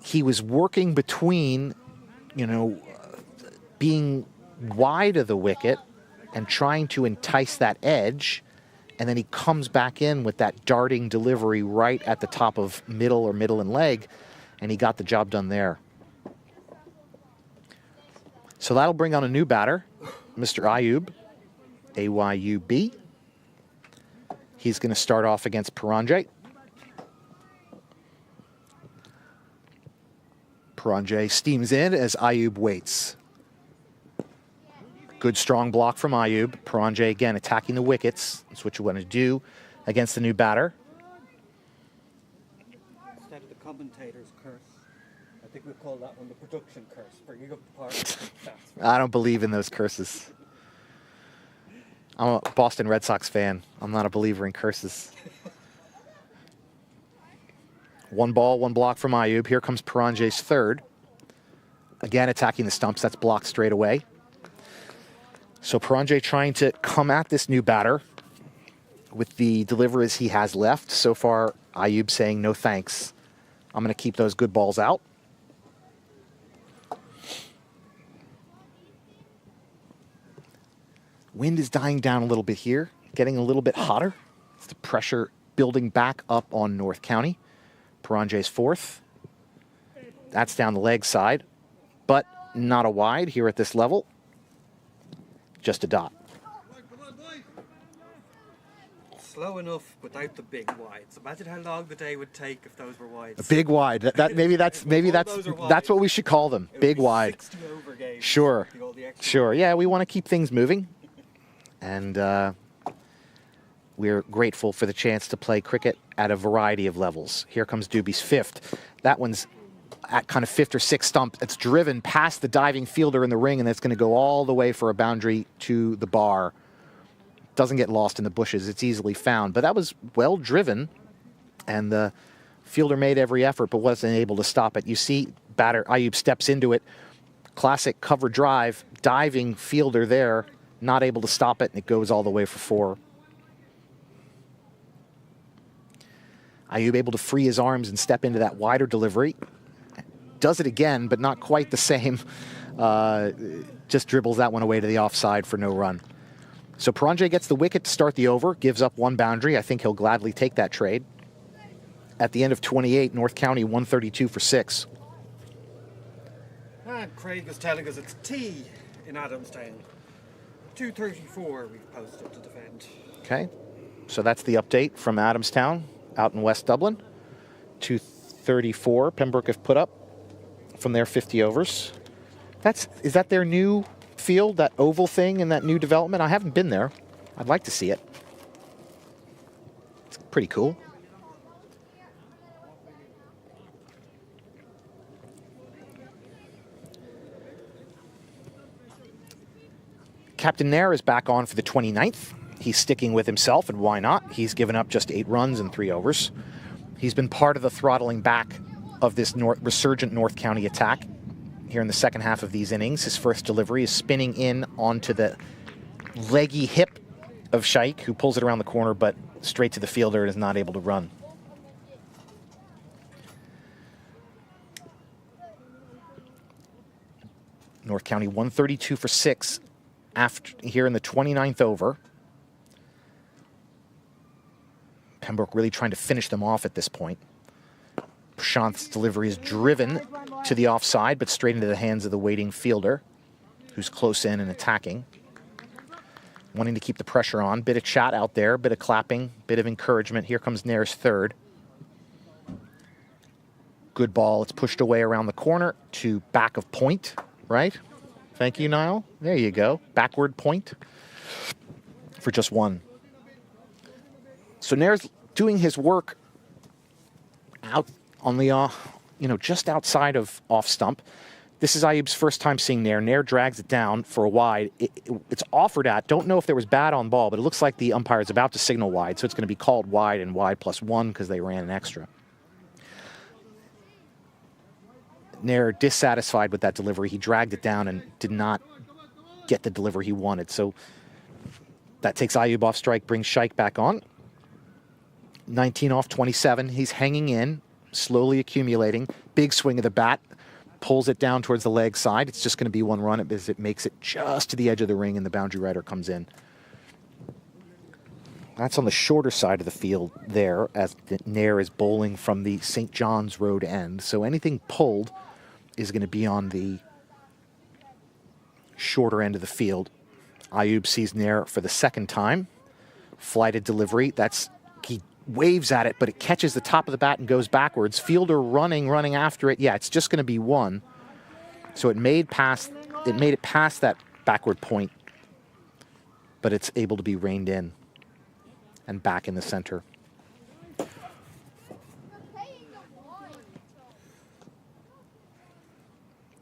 G: he was working between, being wide of the wicket and trying to entice that edge. And then he comes back in with that darting delivery right at the top of middle or middle and leg. And he got the job done there. So that'll bring on a new batter, Mr. Ayub, A-Y-U-B. He's going to start off against Pembroke. Pembroke steams in as Ayub waits. Good strong block from Ayub. Pembroke again attacking the wickets. That's what you want to do against the new batter.
A: Instead of the commentator's curse, I think we'll call that one the production curse. Bringing up the part.
G: I don't believe in those curses. I'm a Boston Red Sox fan. I'm not a believer in curses. One ball, one block from Ayub. Here comes Pembroke's third. Again, attacking the stumps. That's blocked straight away. So Pembroke trying to come at this new batter with the deliveries he has left. So far, Ayub saying no thanks. I'm going to keep those good balls out. Wind is dying down a little bit here, getting a little bit hotter. It's the pressure building back up on North County. Pembroke's fourth. That's down the leg side, but not a wide here at this level. Just a dot.
A: Slow enough without the big wides. Imagine how long the day would take if those were wides.
G: A big wide. That's what we should call them. Big wide.
A: 60 over games.
G: Sure.
A: All the extra
G: Sure. Yeah, we want to keep things moving. And we're grateful for the chance to play cricket at a variety of levels. Here comes Doobie's fifth. That one's at kind of fifth or sixth stump. It's driven past the diving fielder in the ring, and it's going to go all the way for a boundary to the bar. Doesn't get lost in the bushes. It's easily found. But that was well driven, and the fielder made every effort but wasn't able to stop it. You see batter Ayub steps into it. Classic cover drive, diving fielder there. Not able to stop it, and it goes all the way for four. Ayub able to free his arms and step into that wider delivery. Does it again, but not quite the same. Just dribbles that one away to the offside for no run. So Pembroke gets the wicket to start the over, gives up one boundary. I think he'll gladly take that trade. At the end of 28, North County 132 for 6.
A: And Craig is telling us it's tea in Adamstown. 2:34 we've posted to defend.
G: Okay, so that's the update from Adamstown out in West Dublin. 2:34 Pembroke have put up from their 50 overs. Is that their new field, that oval thing in that new development? I haven't been there. I'd like to see it. It's pretty cool. Captain Nair is back on for the 29th. He's sticking with himself, and why not? He's given up just 8 runs in 3 overs. He's been part of the throttling back of this resurgent North County attack here in the second half of these innings. His first delivery is spinning in onto the leggy hip of Shaikh, who pulls it around the corner, but straight to the fielder and is not able to run. North County 132 for 6 here in the 29th over. Pembroke really trying to finish them off at this point. Prashant's delivery is driven to the offside, but straight into the hands of the waiting fielder, who's close in and attacking. Wanting to keep the pressure on. Bit of chat out there, bit of clapping, bit of encouragement. Here comes Nair's third. Good ball. It's pushed away around the corner to back of point, right? Thank you, Niall. There you go. Backward point for just one. So Nair's doing his work out on the, just outside of off stump. This is Ayub's first time seeing Nair. Nair drags it down for a wide. It's offered at. Don't know if there was bad on ball, but it looks like the umpire is about to signal wide, so it's going to be called wide and wide +1 because they ran an extra. Nair dissatisfied with that delivery. He dragged it down and did not get the delivery he wanted. So that takes Ayub off strike, brings Shaikh back on. 19 off 27. He's hanging in, slowly accumulating. Big swing of the bat. Pulls it down towards the leg side. It's just going to be one run as it makes it just to the edge of the ring and the boundary rider comes in. That's on the shorter side of the field there as Nair is bowling from the St. John's Road end. So anything pulled is going to be on the shorter end of the field. Ayub sees Nair for the second time. Flighted delivery. He waves at it, but it catches the top of the bat and goes backwards. Fielder running after it. Yeah, it's just going to be one. So it made it past that backward point, but it's able to be reined in and back in the center.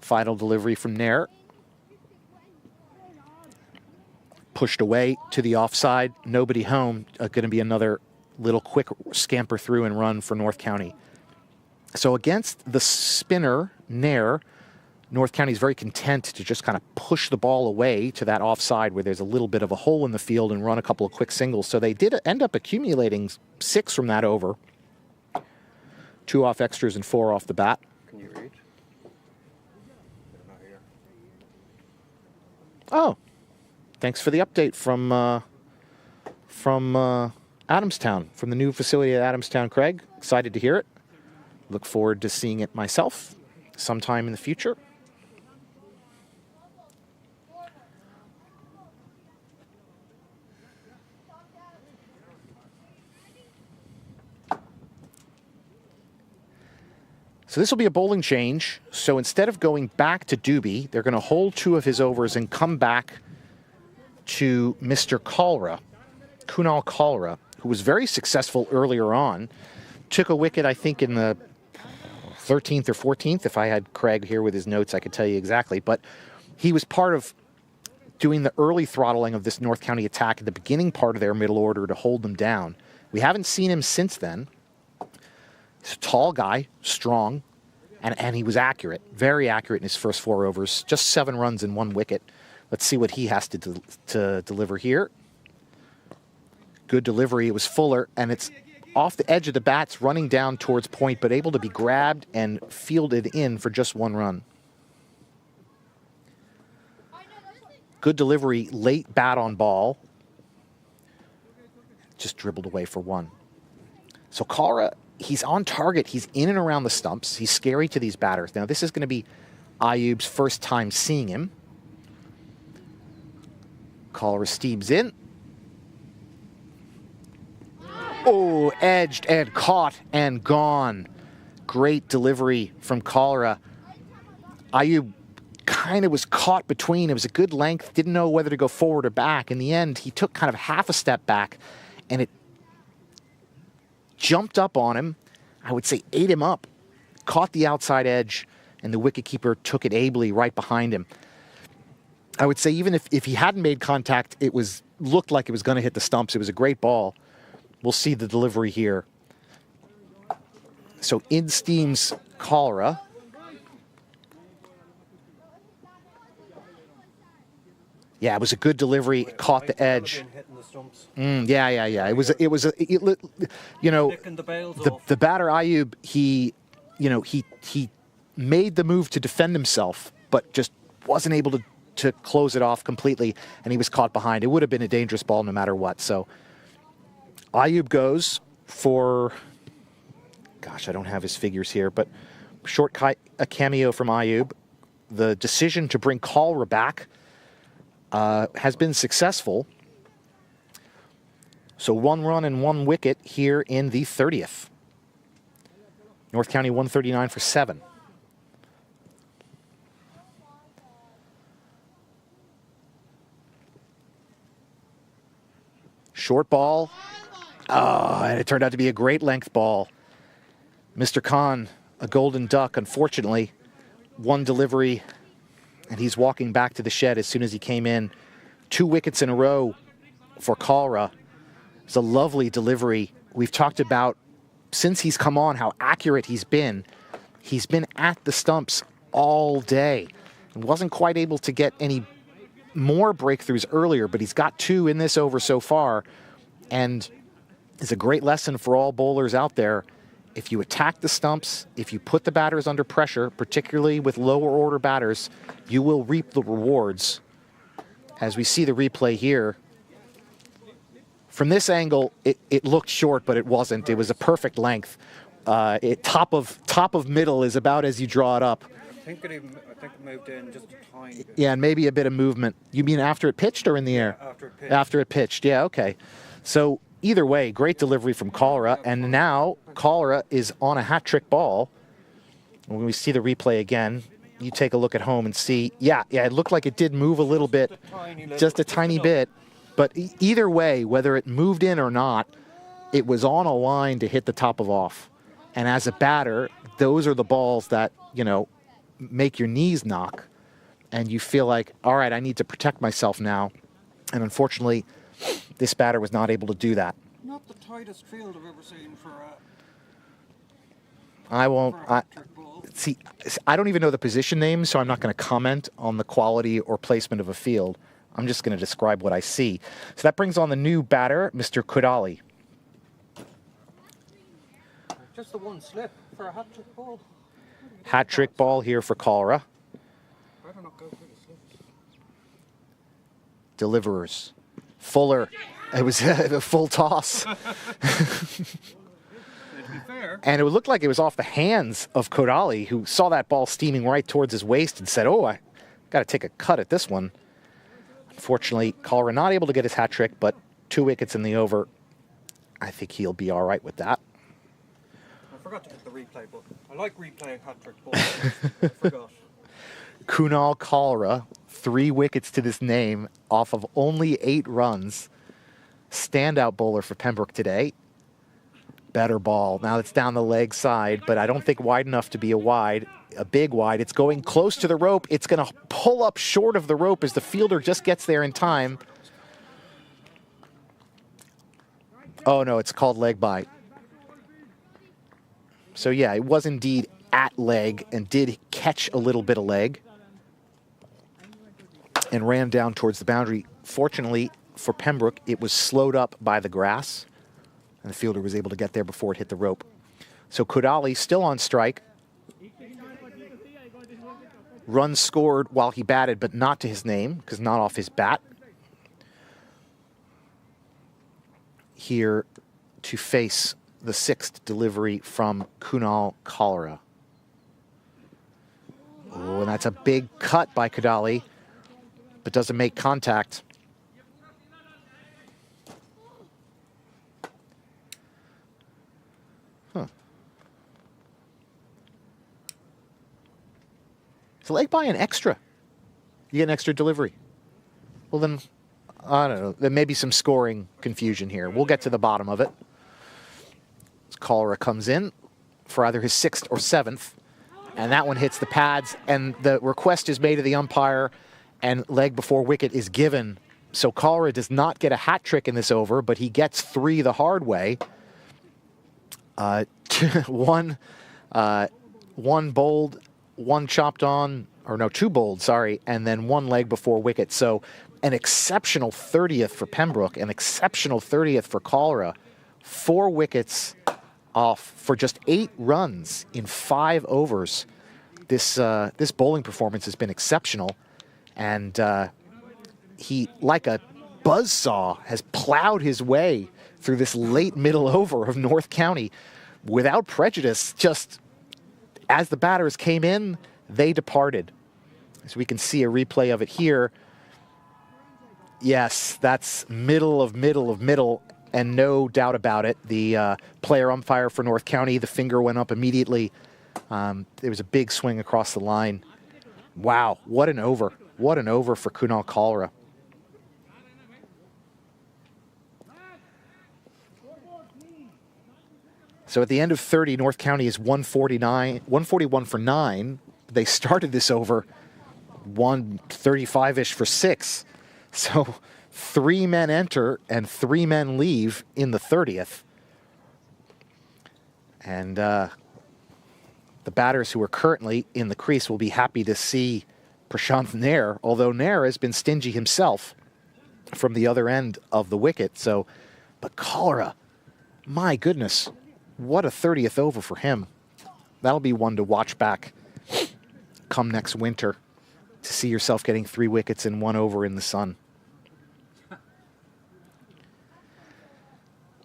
G: Final delivery from Nair. Pushed away to the offside. Nobody home. Going to be another little quick scamper through and run for North County. So against the spinner, Nair, North County is very content to just kind of push the ball away to that offside where there's a little bit of a hole in the field and run a couple of quick singles. So they did end up accumulating 6 from that over. 2 off extras and 4 off the bat.
H: Can you read? They're not here.
G: Oh, thanks for the update from Adamstown, from the new facility at Adamstown, Craig. Excited to hear it. Look forward to seeing it myself sometime in the future. So this will be a bowling change. So instead of going back to Doobie, they're going to hold 2 of his overs and come back to Mr. Kalra, Kunal Kalra, who was very successful earlier on. Took a wicket, I think, in the 13th or 14th. If I had Craig here with his notes, I could tell you exactly. But he was part of doing the early throttling of this North County attack at the beginning part of their middle order to hold them down. We haven't seen him since then. He's a tall guy, strong, and he was accurate, very accurate in his first 4 overs. Just 7 runs and 1 wicket. Let's see what he has to deliver here. Good delivery. It was Fuller, and it's off the edge of the bats, running down towards point, but able to be grabbed and fielded in for just 1 run. Good delivery, late bat on ball. Just dribbled away for 1. So Kalra, he's on target. He's in and around the stumps. He's scary to these batters. Now, this is going to be Ayub's first time seeing him. Kalra steams in. Oh, edged and caught and gone. Great delivery from Kalra. Ayub kind of was caught between. It was a good length. Didn't know whether to go forward or back. In the end, he took kind of half a step back, and it jumped up on him. I would say ate him up. Caught the outside edge, and the wicketkeeper took it ably right behind him. I would say even if he hadn't made contact, it looked like it was going to hit the stumps. It was a great ball. We'll see the delivery here. So in steams Kalra. Yeah, it was a good delivery. Caught the edge. Yeah. It was the batter Ayub. He made the move to defend himself, but just wasn't able to close it off completely, and he was caught behind. It would have been a dangerous ball no matter what. So Ayub goes for, gosh, I don't have his figures here, but a cameo from Ayub. The decision to bring Calra back has been successful. So 1 run and 1 wicket here in the 30th. North County 139 for 7. Short ball. Oh, and it turned out to be a great length ball. Mr. Khan, a golden duck, unfortunately. 1 delivery, and he's walking back to the shed as soon as he came in. 2 wickets in a row for Calra. It's a lovely delivery. We've talked about, since he's come on, how accurate he's been. He's been at the stumps all day and wasn't quite able to get any more breakthroughs earlier, but he's got 2 in this over so far, and it's a great lesson for all bowlers out there. If you attack the stumps, if you put the batters under pressure, particularly with lower order batters, you will reap the rewards. As we see the replay here, from this angle, it looked short, but it wasn't. It was a perfect length. Top of middle is about as you draw it up.
H: I think it moved in just a tiny bit.
G: Yeah, and maybe a bit of movement. You mean after it pitched or in the air?
H: After it pitched.
G: After it pitched, yeah, okay. So either way, great delivery from Calra, and now Calra is on a hat-trick ball. When we see the replay again, you take a look at home and see, yeah, it looked like it did move a little bit, just a tiny bit. But either way, whether it moved in or not, it was on a line to hit the top of off. And as a batter, those are the balls that, make your knees knock. And you feel like, all right, I need to protect myself now. And unfortunately, this batter was not able to do that.
H: Not the tightest field I've ever seen for
G: I don't even know the position names, so I'm not going to comment on the quality or placement of a field. I'm just going to describe what I see. So that brings on the new batter, Mr. Kodali.
H: just the 1 slip for a hat-trick ball.
G: Hat-trick ball here for Calra.
H: Better not go for the slips.
G: Deliverers. Fuller. It was a full toss.
H: To be fair.
G: And it looked like it was off the hands of Kodali, who saw that ball steaming right towards his waist and said, oh, I got to take a cut at this one. Unfortunately, Calra not able to get his hat trick, but 2 wickets in the over. I think he'll be all right with that.
H: I forgot to hit the replay button. I like replaying hat-trick balls. I forgot.
G: Kunal Calra, 3 wickets to this name off of only 8 runs. Standout bowler for Pembroke today. Better ball. Now it's down the leg side, but I don't think wide enough to be a big wide. It's going close to the rope. It's going to pull up short of the rope as the fielder just gets there in time. Oh, no, it's called leg bite. So, yeah, it was indeed at leg and did catch a little bit of leg and ran down towards the boundary. Fortunately for Pembroke, it was slowed up by the grass, and the fielder was able to get there before it hit the rope. So Kodali still on strike. Runs scored while he batted, but not to his name, because not off his bat. Here to face the 6th delivery from Kunal Calra. Oh, and that's a big cut by Kodali, but doesn't make contact. It's a leg by an extra. You get an extra delivery. Well, then, I don't know. There may be some scoring confusion here. We'll get to the bottom of it. Calra comes in for either his 6th or 7th, and that one hits the pads, and the request is made to the umpire, and leg before wicket is given. So Calra does not get a hat trick in this over, but he gets 3 the hard way. One bowled, 1 chopped on, or no, 2 bowled, sorry, and then 1 leg before wicket. So an exceptional 30th for Pembroke, an exceptional 30th for Calra. 4 wickets off for just 8 runs in 5 overs. This bowling performance has been exceptional, and he, like a buzzsaw, has plowed his way through this late middle over of North County without prejudice. Just as the batters came in, they departed. So we can see a replay of it here. Yes, that's middle of middle, and no doubt about it. The player umpire for North County, the finger went up immediately. There was a big swing across the line. Wow, what an over. What an over for Kunal Kalra. So at the end of 30, North County is 141 for 9. They started this over 135-ish for 6. So 3 men enter and 3 men leave in the 30th. And the batters who are currently in the crease will be happy to see Prashant Nair, although Nair has been stingy himself from the other end of the wicket. So, but Kalra, my goodness, what a 30th over for him. That'll be one to watch back come next winter, to see yourself getting 3 wickets in 1 over in the sun.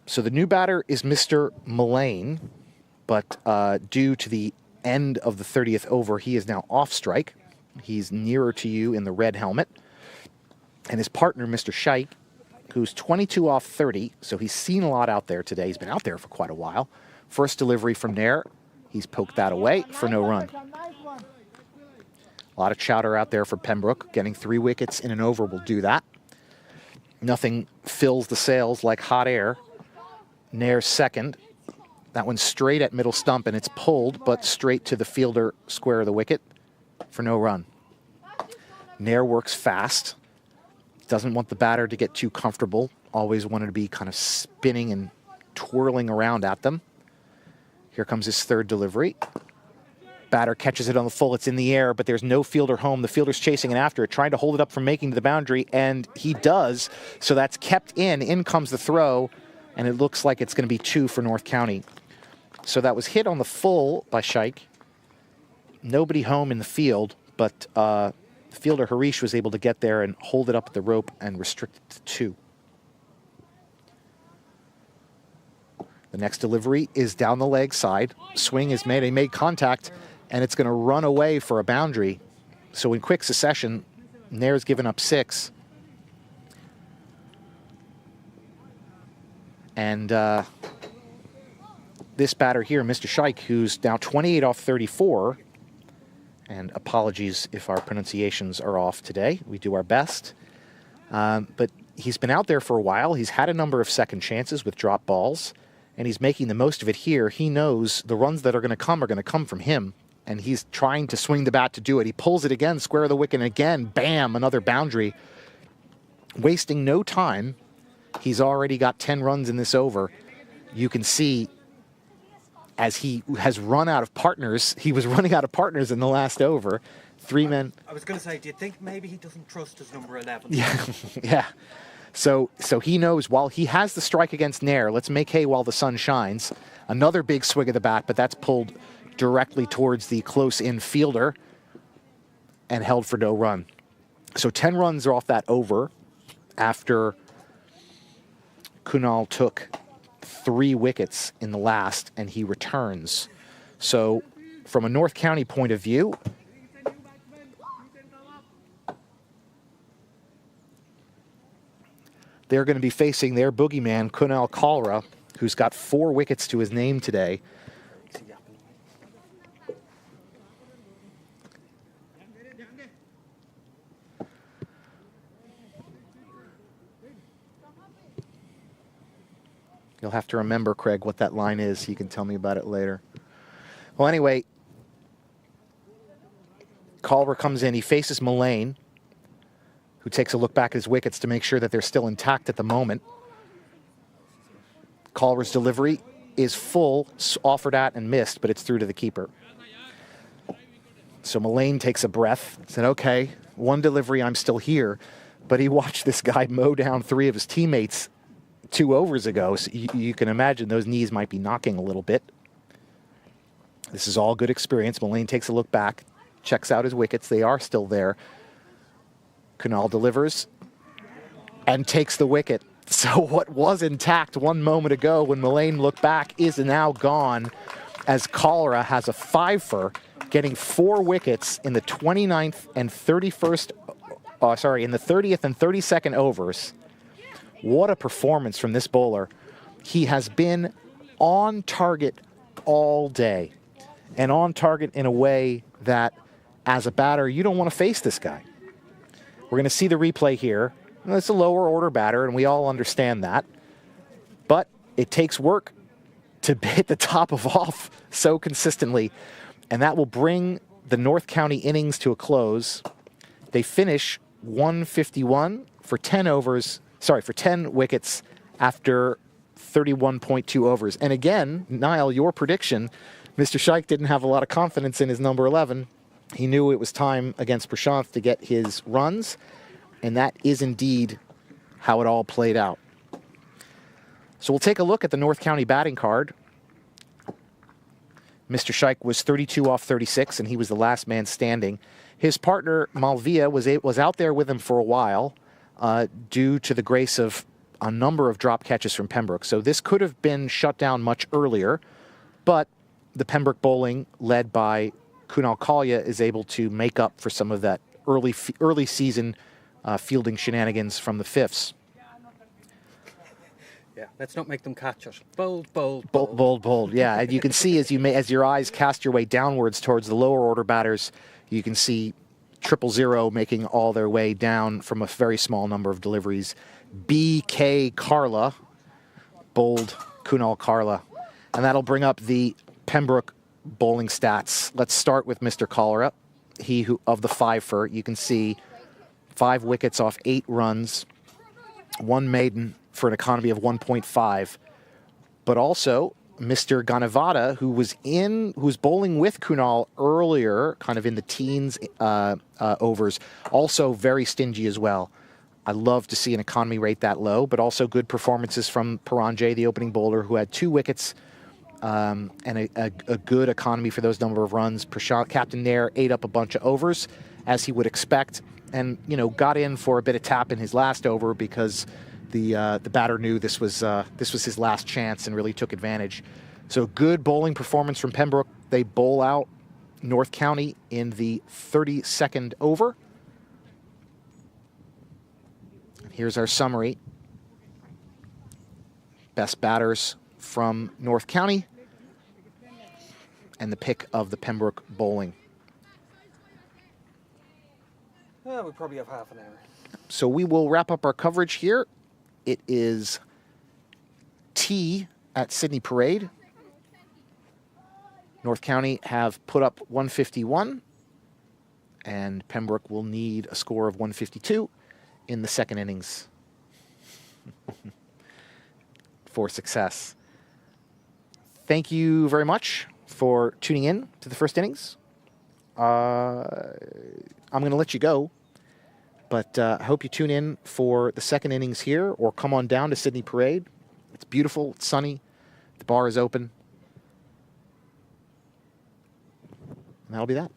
G: So the new batter is Mr. Mullane, but due to the end of the 30th over, he is now off strike. He's nearer to you in the red helmet. And his partner, Mr. Shaikh, who's 22 off 30, so he's seen a lot out there today. He's been out there for quite a while. First delivery from Nair. He's poked that away for no run. A lot of chowder out there for Pembroke. Getting 3 wickets in an over will do that. Nothing fills the sails like hot air. Nair's second. That one's straight at middle stump, and it's pulled, but straight to the fielder square of the wicket for no run. Nair works fast. Doesn't want the batter to get too comfortable. Always wanted to be kind of spinning and twirling around at them. Here comes his third delivery. Batter catches it on the full. It's in the air, but there's no fielder home. The fielder's chasing it after it, trying to hold it up from making to the boundary, and he does. So that's kept in. In comes the throw, and it looks like it's going to be 2 for North County. So that was hit on the full by Shaikh. Nobody home in the field, but fielder Harish was able to get there and hold it up at the rope and restrict it to 2. The next delivery is down the leg side. Swing is made. He made contact, and it's going to run away for a boundary. So in quick succession, Nair's given up 6. And this batter here, Mr. Shaikh, who's now 28 off 34, and apologies if our pronunciations are off today. We do our best. But he's been out there for a while. He's had a number of second chances with drop balls, and he's making the most of it here. He knows the runs that are going to come from him, and he's trying to swing the bat to do it. He pulls it again, square of the wicket, and again, bam, another boundary. Wasting no time. He's already got 10 runs in this over. You can see as he has run out of partners, he was running out of partners in the last over. 3 men.
H: I was going to say, do you think maybe he doesn't trust his number 11?
G: Yeah, yeah. So he knows while he has the strike against Nair, let's make hay while the sun shines. Another big swing of the bat, but that's pulled directly towards the close-in fielder and held for no run. So 10 runs are off that over after Kunal took 3 wickets in the last, and he returns. So from a North County point of view, they're going to be facing their boogeyman, Kunal Kalra, who's got 4 wickets to his name today. You'll have to remember, Craig, what that line is. You can tell me about it later. Well, anyway, Kalra comes in. He faces Mullane, who takes a look back at his wickets to make sure that they're still intact at the moment. Kalra's delivery is full, offered at and missed, but it's through to the keeper. So Mullane takes a breath, said, okay, 1 delivery, I'm still here. But he watched this guy mow down 3 of his teammates 2 overs ago, so you can imagine those knees might be knocking a little bit. This is all good experience. Mullane takes a look back, checks out his wickets. They are still there. Kunal delivers and takes the wicket. So what was intact 1 moment ago when Mullane looked back is now gone, as Cholera has a fiver, getting 4 wickets in the 29th and 31st, in the 30th and 32nd overs. What a performance from this bowler. He has been on target all day, and on target in a way that, as a batter, you don't want to face this guy. We're going to see the replay here. It's a lower order batter, and we all understand that. But it takes work to hit the top of off so consistently, and that will bring the North County innings to a close. They finish 151 for 10 wickets after 31.2 overs. And again, Niall, your prediction, Mr. Shaikh didn't have a lot of confidence in his number 11. He knew it was time against Prashanth to get his runs, and that is indeed how it all played out. So we'll take a look at the North County batting card. Mr. Shaikh was 32 off 36, and he was the last man standing. His partner, Malvia, was out there with him for a while due to the grace of a number of drop catches from Pembroke. So this could have been shut down much earlier, but the Pembroke bowling, led by Kunal Kalia, is able to make up for some of that early season fielding shenanigans from the fifths.
H: Yeah, let's not make them catch it. Bold, bold,
G: bold. Yeah, and you can see as your eyes cast your way downwards towards the lower order batters, you can see 000 making all their way down from a very small number of deliveries. B.K. Carla, bold Kunal Carla, and that'll bring up the Pembroke bowling stats. Let's start with Mr. Cholera, he who of the fiver. You can see 5 wickets off 8 runs, 1 maiden for an economy of 1.5. But also Mr. Ganavada, who was bowling with Kunal earlier, kind of in the teens overs, also very stingy as well. I love to see an economy rate that low, but also good performances from Paranjay, the opening bowler, who had 2 wickets and a good economy for those number of runs. Prashant, Captain Nair, ate up a bunch of overs, as he would expect, and got in for a bit of tap in his last over because the batter knew this was his last chance and really took advantage. So good bowling performance from Pembroke. They bowl out North County in the 32nd over. Here's our summary. Best batters from North County and the pick of the Pembroke bowling.
H: Yeah, we probably have half an hour.
G: So we will wrap up our coverage here. It is tea at Sydney Parade. North County have put up 151, and Pembroke will need a score of 152 in the second innings for success. Thank you very much for tuning in to the first innings. I'm going to let you go, but I hope you tune in for the second innings here, or come on down to Sydney Parade. It's beautiful, it's sunny, the bar is open. And that'll be that.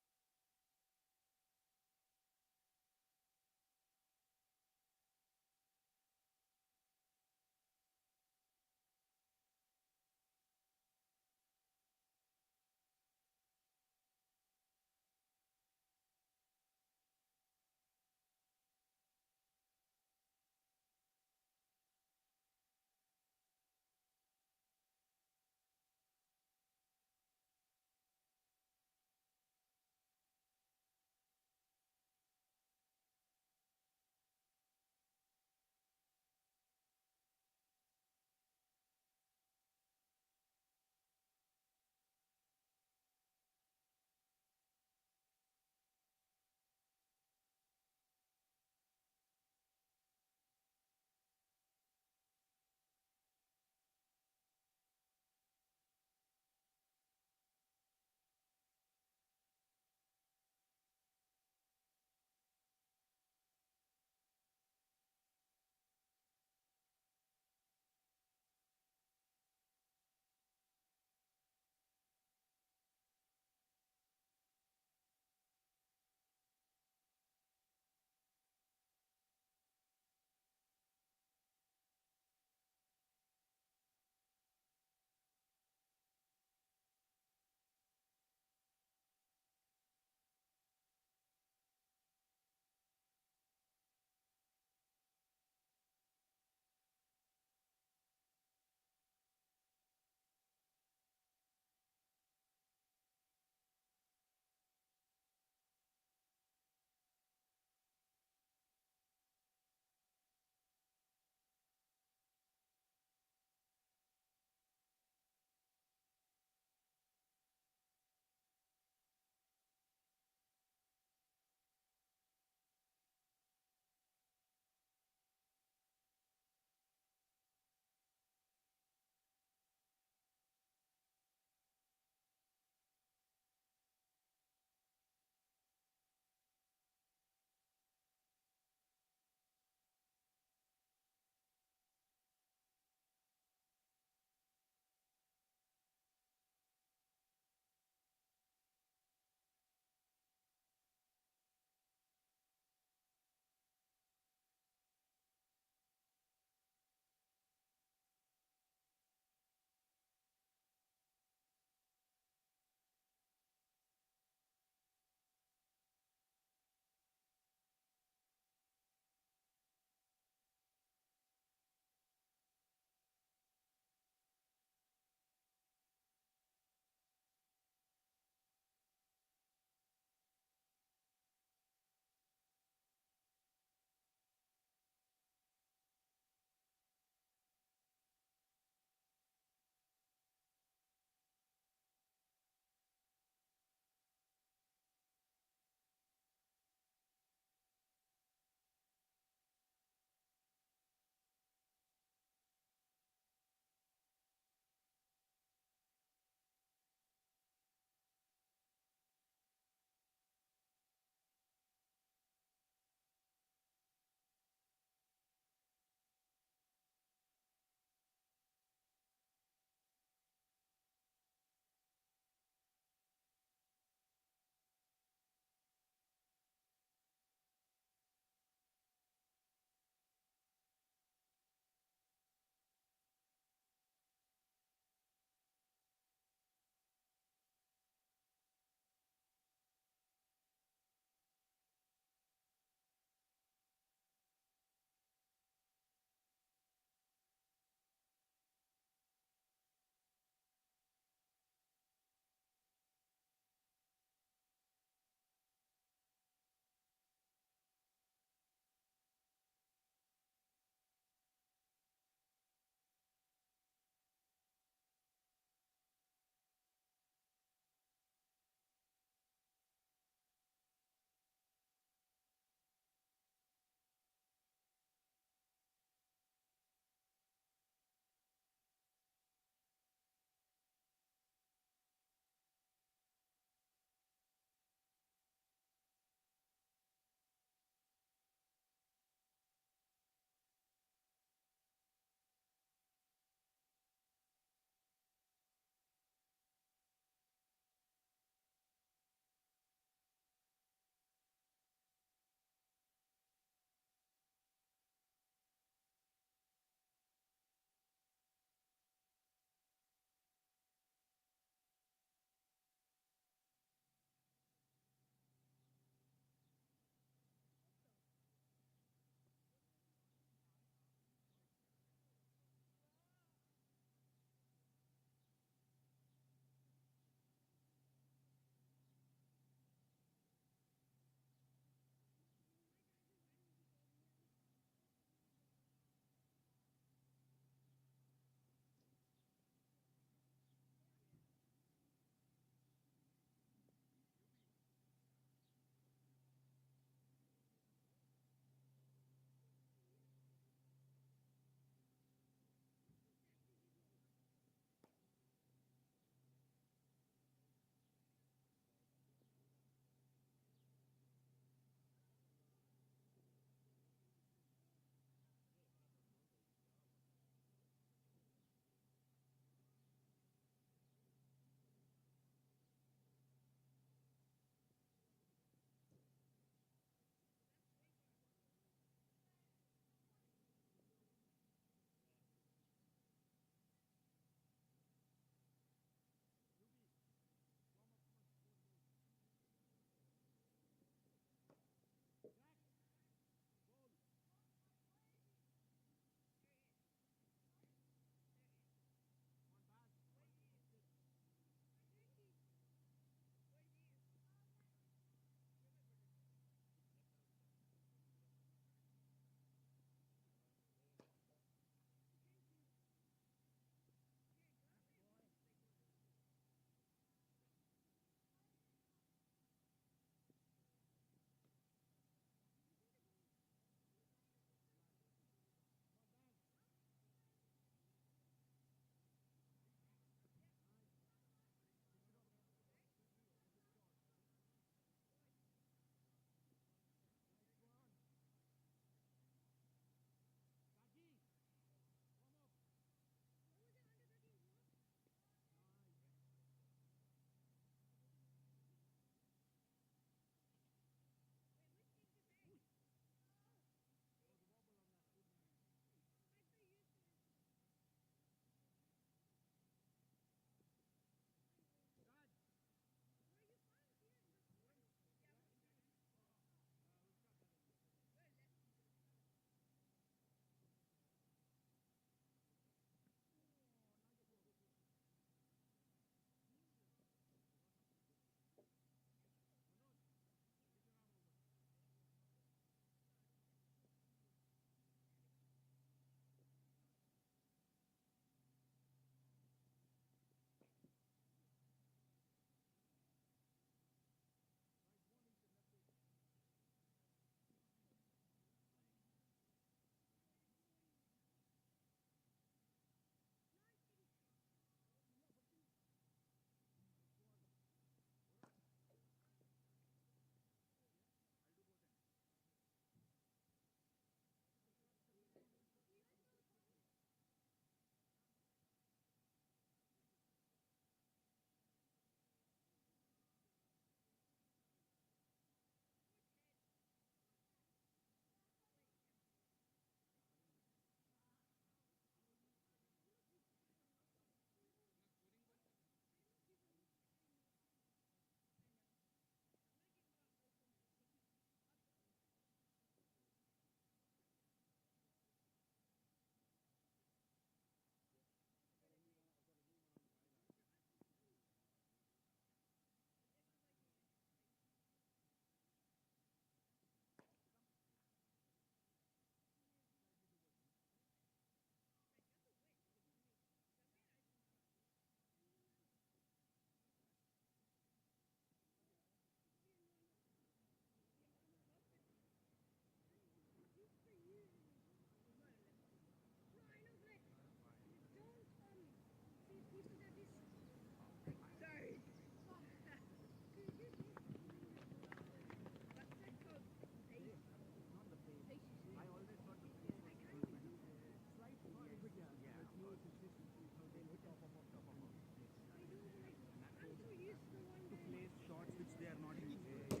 C: shots which they are not used to. He'll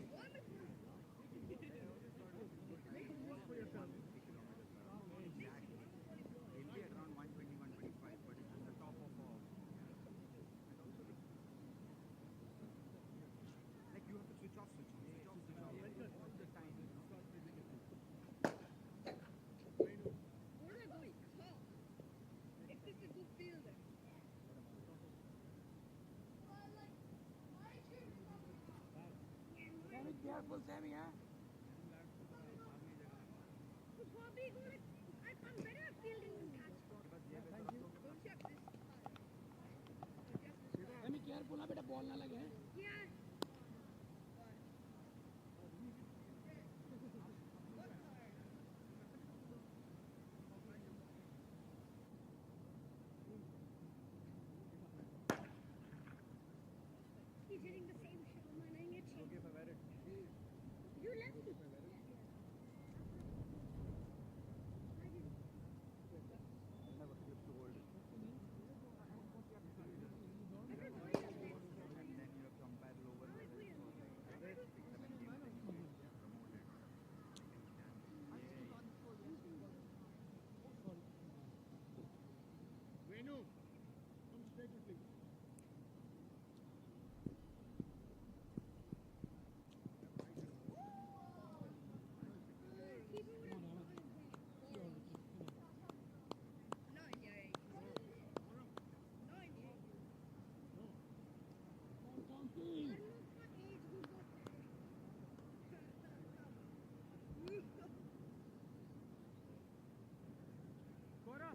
C: be at around 120, 125, but it's at the top of all. Like you have to switch off, switch on, switch off, switch off. All the time.
A: Where are those calls? If this is a good fielder.
C: Sammy, careful, Sammy, huh?
A: I'm better at fielding than catch.
C: Sammy, careful, ना बेटा ball ना लगे हैं.
A: Yeah. He's hitting the same shot, man. I need to. You left it.
C: Venu, come straight with me. Cora.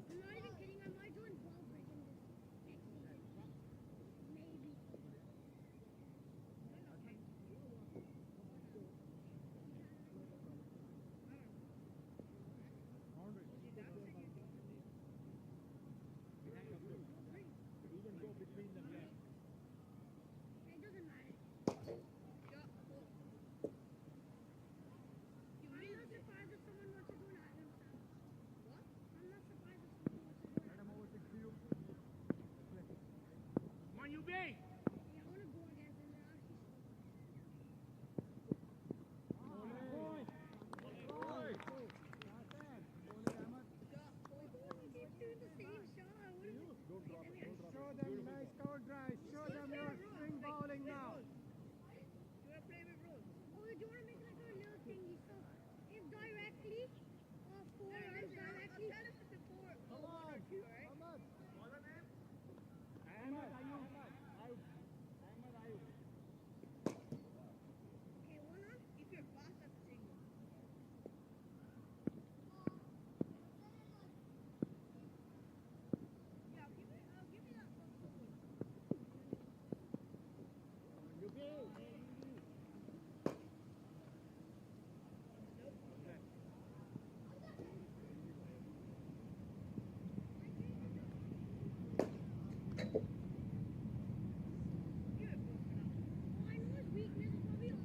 A: I'm not even kidding. I might join ball breaking this next season. Maybe. It doesn't matter. I'm not surprised if someone wants to do an Adam style. What? I'm not surprised if someone wants to do an Adam.
C: Come on, you be.
A: Yeah, I want to go against them. They're actually keep doing the same shot. I wouldn't.
C: Show them nice cover drive. Show them your swing bowling now.
A: Oh, do you want to make like a little thingy? So if directly, four runs directly.
C: Come on. Ahmad. Ahmad, Ayub.
A: Okay, one run. If you're fast, that's a single. Yeah, give me that.
C: You be.
A: I know his weakness is probably off.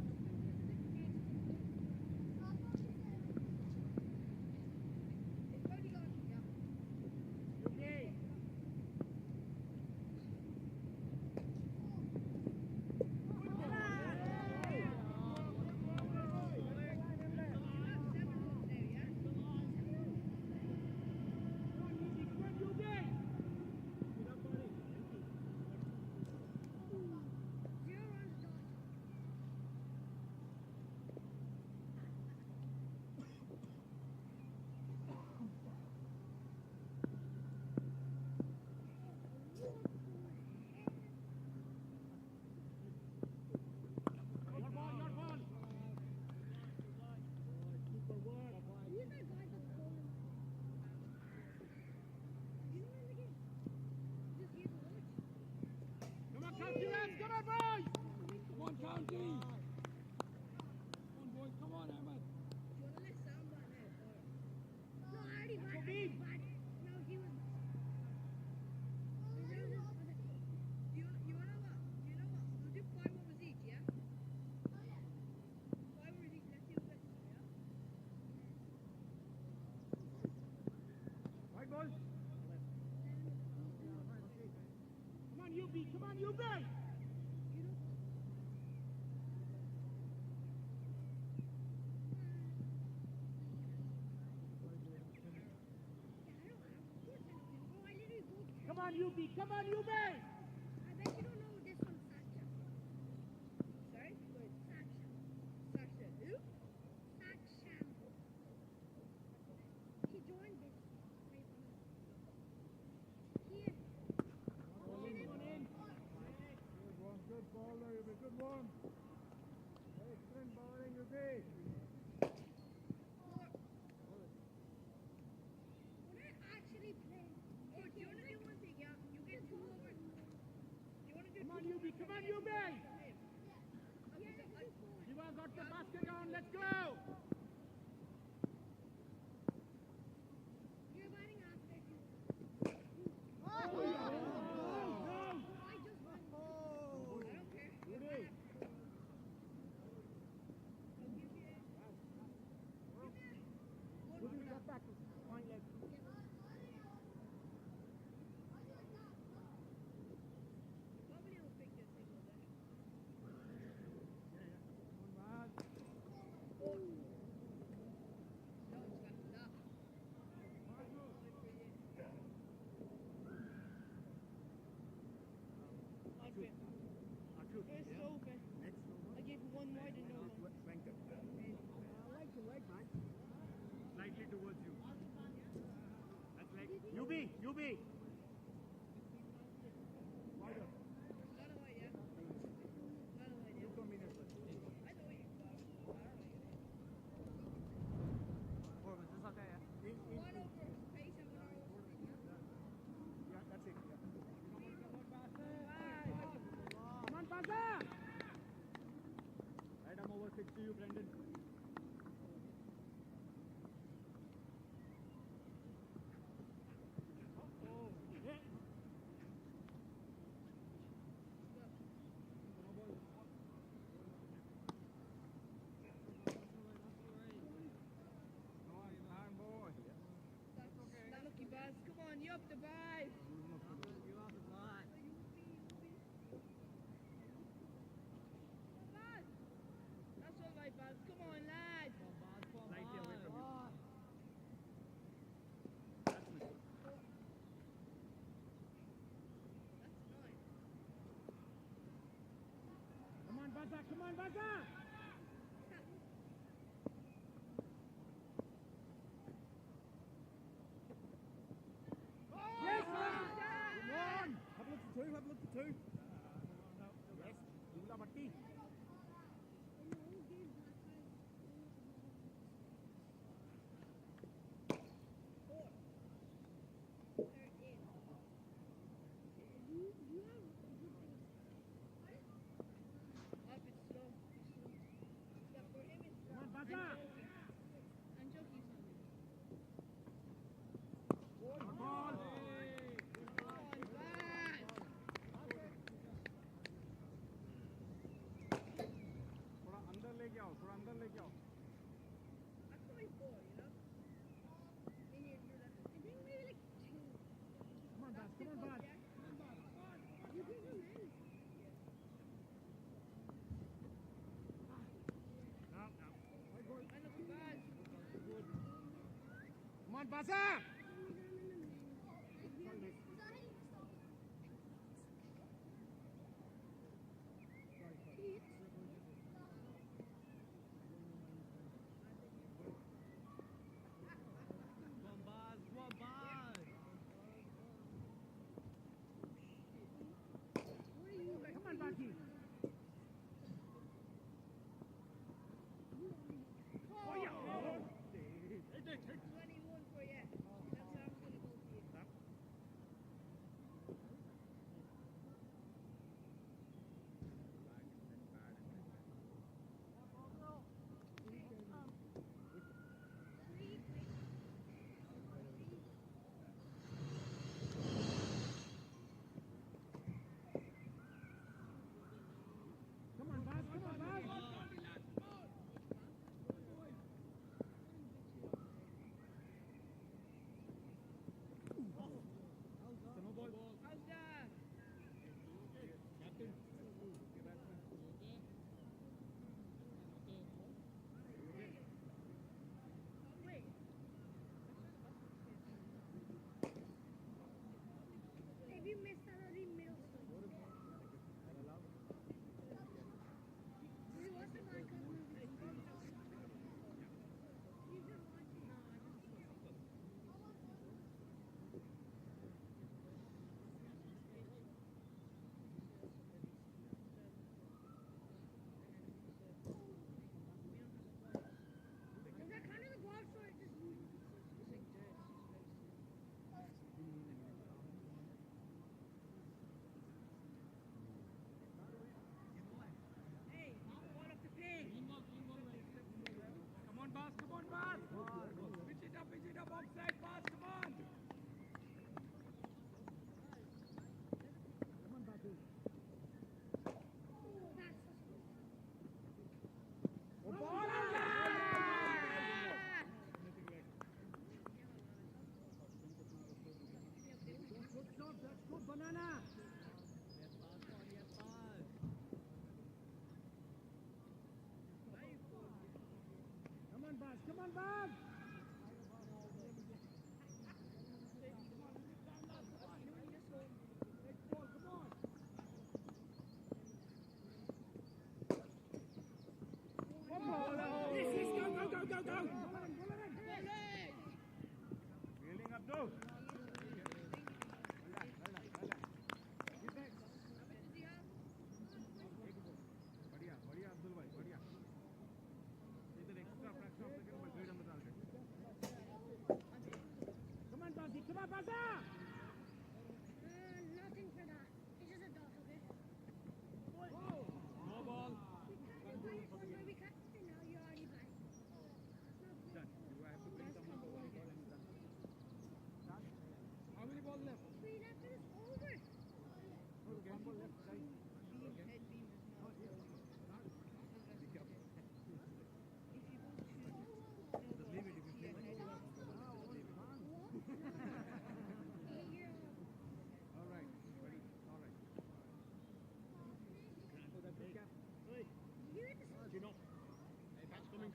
A: It's already gone. Yeah.
C: You be.
A: Zero runs dot.
C: Your ball.
A: Who's that guy that's bowling? You know in the game? Just here to watch.
C: Come on, County lads. Come on, boys. Come on, County. Come on, boys. Come on, Ahmad.
A: Do you want to let Sam run it? No, I already
C: That's
A: got
C: for me.
A: No, he was. You wanna what? You know what? We'll do 5 overs each, yeah? 5 overs each. Let's see who gets it, yeah?
C: Right, boys. Come on, you be. Come on, you be.
A: You know?
C: on, UB! Come on, UB!
A: I bet you don't know this one, Saksha. Sorry? Wait, Saksha. Saksha. Who? Saksha. He joined this. Wait, here.
C: Good one, good ball there, UB, good one. Excellent bowling, UB.
A: When I actually play, oh, do you want to do one thing? Yeah, you get 2 overs. Do you want to do
C: Come on,
A: 2
C: UB,
A: overs?
C: come on, UB! Shiva got the basket on, let's go!
A: You're batting after you.
C: No!
A: I just won. I don't care. You're
C: Rudy.
A: back. I'll give you a-
C: Rudy, get back. Point leg.
A: Nobody will pick this thing up there.
C: One man.
A: No, it's got to stop. It's so open. I gave one more than no one.
C: I like the leg, man. Slightly towards you. That's leg. UB, UB. Wider.
A: Not a way, yeah. Not a way, yeah.
C: You come in as well.
A: I know what you're talking about. I don't know.
C: In,
A: One over pace and one over speed, yeah.
C: yeah, that's it. Yeah.
A: Bye.
C: Come on, Baza! Right, I'm over 6 to you, Brendan. Yeah.
A: Not lucky, Buzz. Come on, you up the vibe. Buzz. That's all right, Buzz. Come on, lad.
C: Slightly away from you.
A: That's nice.
C: Come on, Baza! Come on, Baza! Yes, man! Good one! Have a look for 2, have a look for 2. Yes, you will have a tea. Come on, Baza! Good ball! थोड़ा अंदर लेके आओ, थोड़ा अंदर लेके आओ. Come on, Baz, come on, Baz. No, no. Come on, Baza! Come on, Baki. Oh, yeah.
A: 21 for you.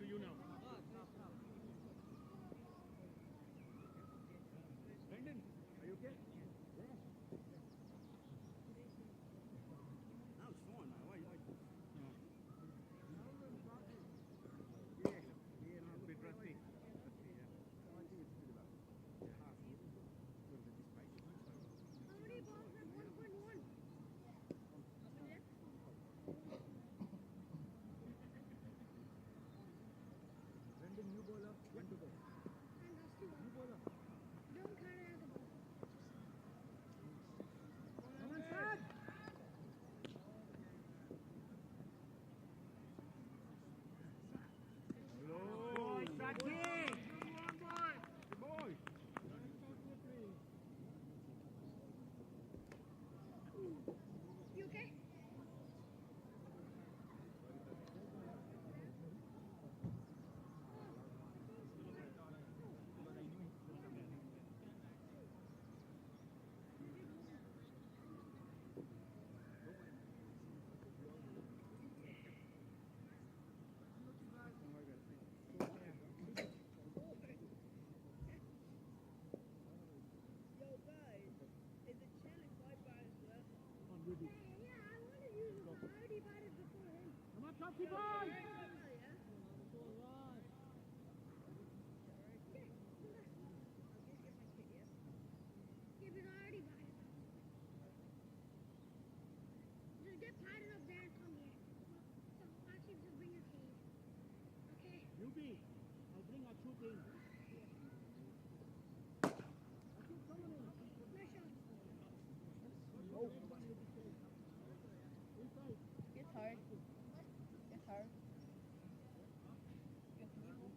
A: to you now. Brendan, are you okay? Yeah. That was fun. Why? Yeah, no, a bit rusty.
F: How many balls have 1.1?
A: Brendan, new bowler, one to go.
F: And that's two.
A: New bowler.
F: Don't carry out the ball.
A: Come on, Sad. Hello. Sadie. Good boy. Good boy.
F: You okay? Yo guys, is it chilling 5 bars left? Yeah, I want to use the 30 bars before him.
A: Come on, Chelsea boy.
F: Yeah, but I already bought it. Just get padded up there and come here. So actually just bring your cage. Okay?
A: Newbie, I'll bring our troop in.
F: Nice shot.
I: Get hard. Get hard. Get evil.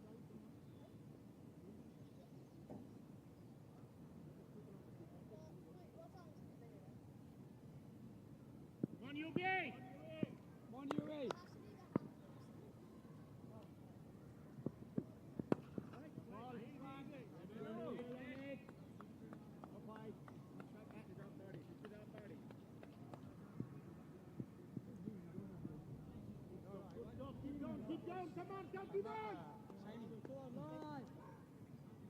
A: Come on, UB! Come on, UB! Keep going, come on, Chelsea boy!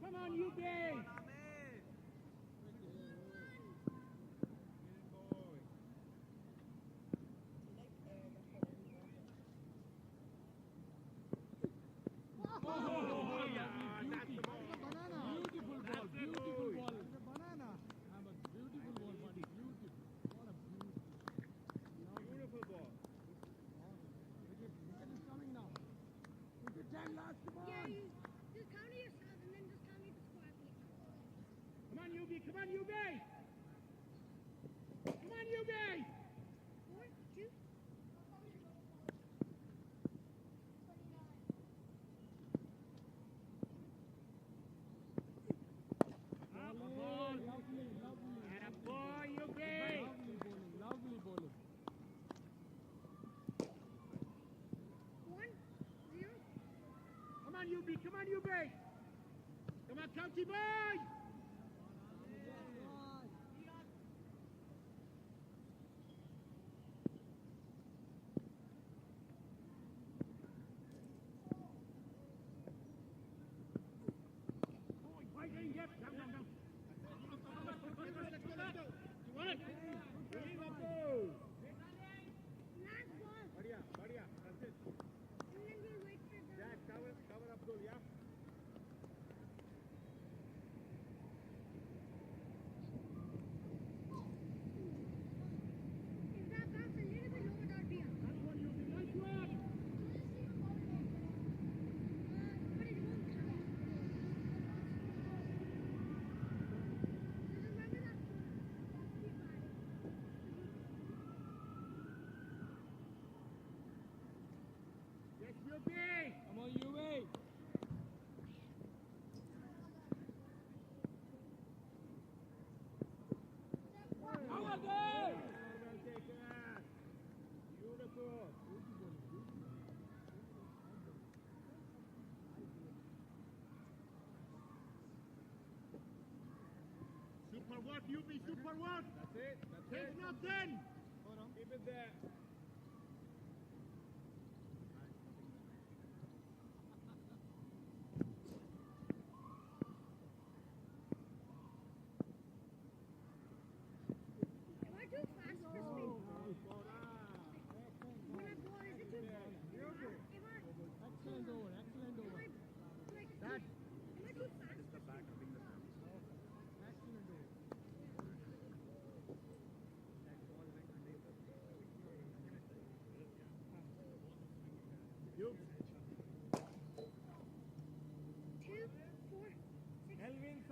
A: Come on, UB!
F: Yeah, you just counter yourself and then just tell me the score at the end.
A: Come on, UB! Come on, UB! Come on, UB!
F: 4, 2.
A: Boy, UB! Lovely bowling.
F: 1, 0.
A: Come on, UB! Come on, UB! Come on, County boy! Yep, down. Let's go. You want it?
F: Last ball.
A: Badhiya. That's it.
F: And then we'll wait for the...
A: Jack, cover Abdul, yeah?
F: If that bounce a little bit lower, that would be out.
A: Nice one, UB. Nice one!
F: But it won't count. Just remember that. Keep on.
A: Yes, UB! Come on, UB! Come on, there! Well taken. Beautiful. Super what, UB? Super what? That's it. Take nothing. Keep it there.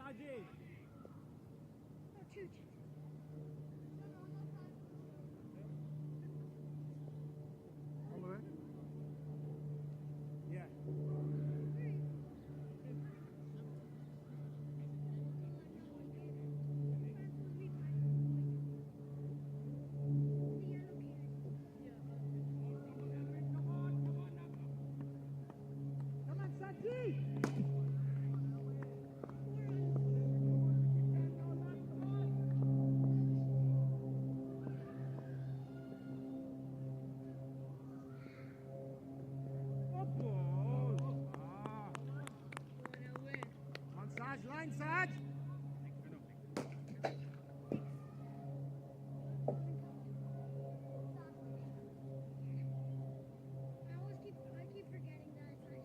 A: Saji.
F: Oh, shoot.
A: All the way. Yeah. Come on, Saji. On Saj, line Saj.
F: I keep forgetting that it's actually.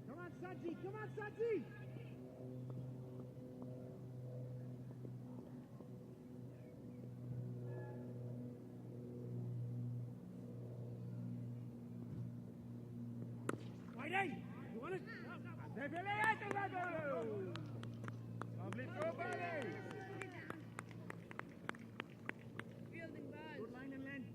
A: Come on, Saji. Come on, Saji. Whitey, you want it? Lovely throw, buddy.
F: Fielding ball.
A: Good line and length.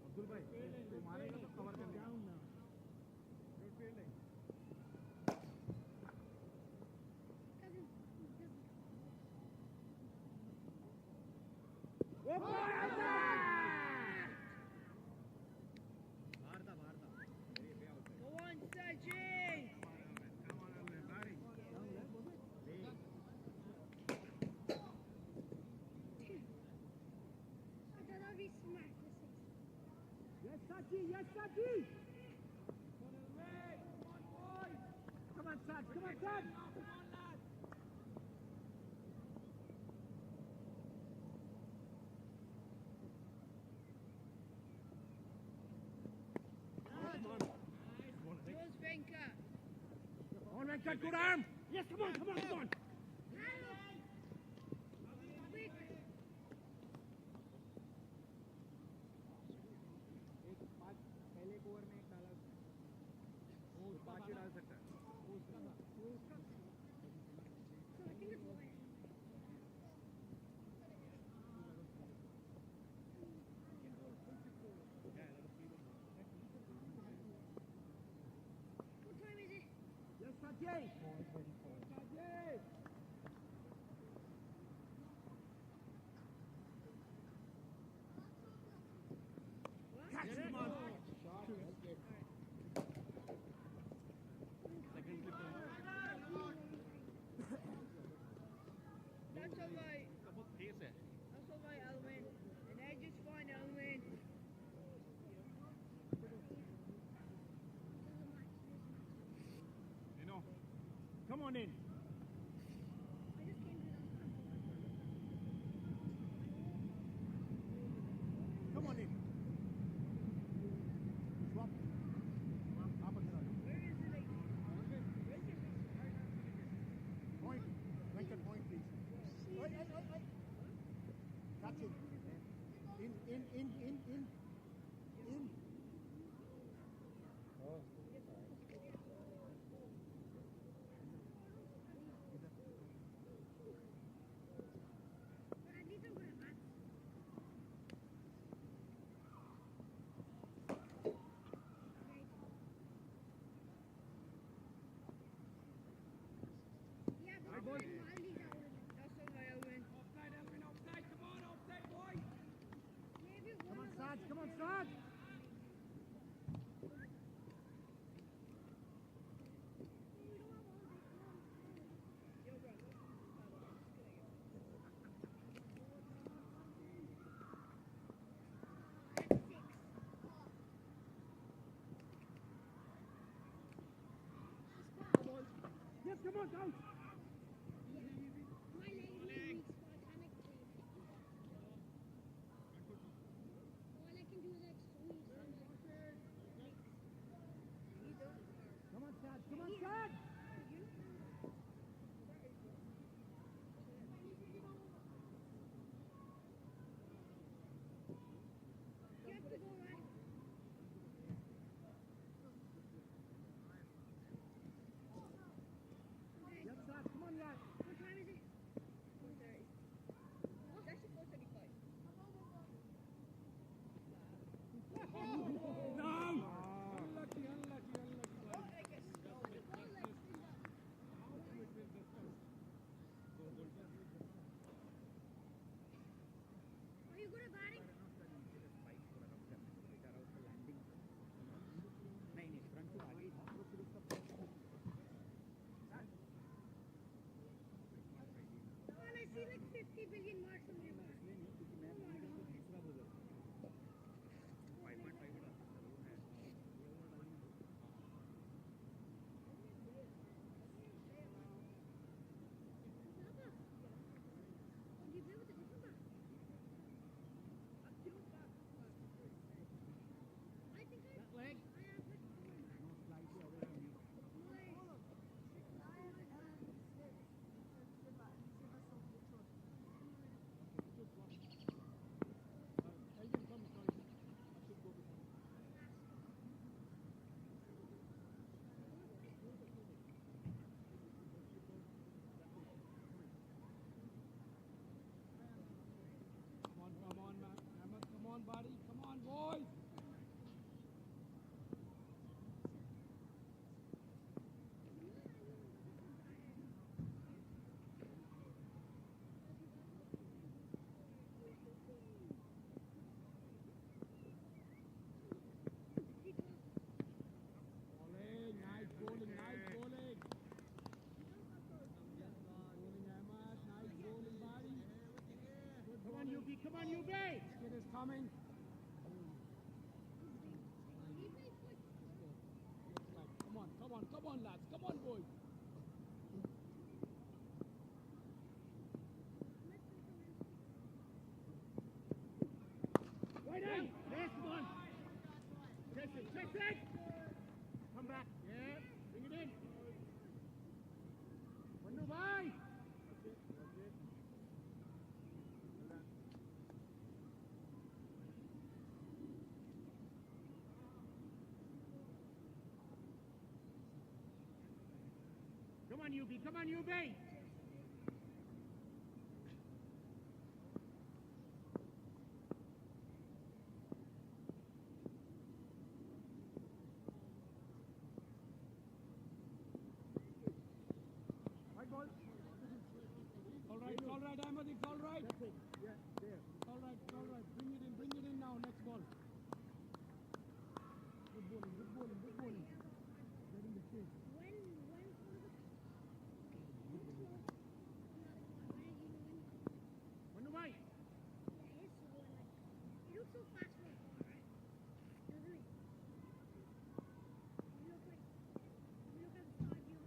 A: Abdul bhai, tu मारेगा तो cover कर लेगा. Good fielding. Oh,
F: Go on, Saji. I thought I'd be smart for six.
A: yes, Saji. Yes, Saji. Come on, Saj. Come on, Saj.
F: Goes Venka.
A: On, Venkat, good arm. Yes, come on, come on, come on.
F: Quick.
A: पहले over में एक डाला वो पांच ही डाल सकता है
F: So I think it's over. What time is it?
A: yes Sajay Sajay catch him on
F: That's all right. That's all right, I'll win. And I just fine, I'll win.
A: you know come on in
F: I just came to that.
A: come on in swap
F: Where is the lady?
A: point Venkat point please catch him in
F: But at least I'm good at maths. Right. Yeah, but
A: Right, boy.
F: Mali that would.
H: That's all right, Owen.
F: Maybe
A: come
F: one
A: on
F: of
A: Saj
F: us
A: come on
F: would
A: Saj yes come on out
F: My leg is weak, so I cannot play. All I can do is like squeeze and like.
A: come on Saj come on Saj
F: 50 billion marks on your back.
A: Buddy, come on, boys! Bowling, nice bowling, nice bowling. Bowling, Ahmad, nice bowling, buddy. Good
C: Come on,
A: bowling.
C: UB. Come on, UB.
A: Kid is coming. Come on, lads. Come on, boys.
C: Right on. Yes, come on. Chase it. Chase it. Come back. Yeah. Bring it in. One no bye. Come on, UB. Come on, UB. Right ball.
A: All right, Ahmad, it's all right.
C: That's it. Yeah, there.
A: All right. Bring it in now, next ball. Good bowling. Getting the chase.
C: One no bye.
F: He looks so fast, man. Doesn't he? You look at the side view.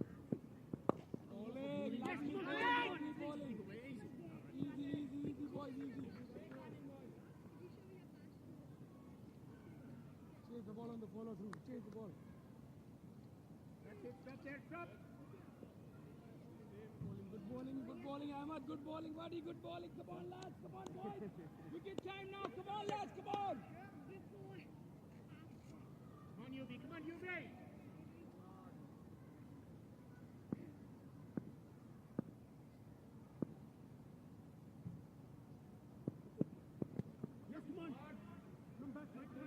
A: Bowling, lovely bowling. Easy, boys, easy. Chase the ball on the follow through. Chase the ball.
C: That's it. Stop there. Stop.
A: Good bowling, Ahmad. Good bowling, buddy. Good bowling. Come on, lads. Come on, boys. Wicket time now. Come on, lads. Come on.
F: Good boy.
C: Come on, UB. Come on, UB. Yes, come on. Come back. Come back.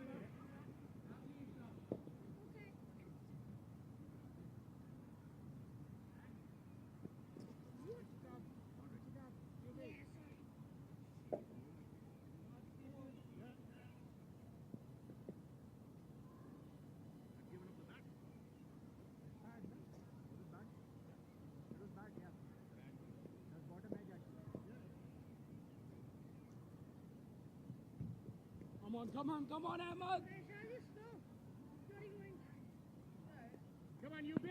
A: Come on, Ahmad.
C: Come on, UB.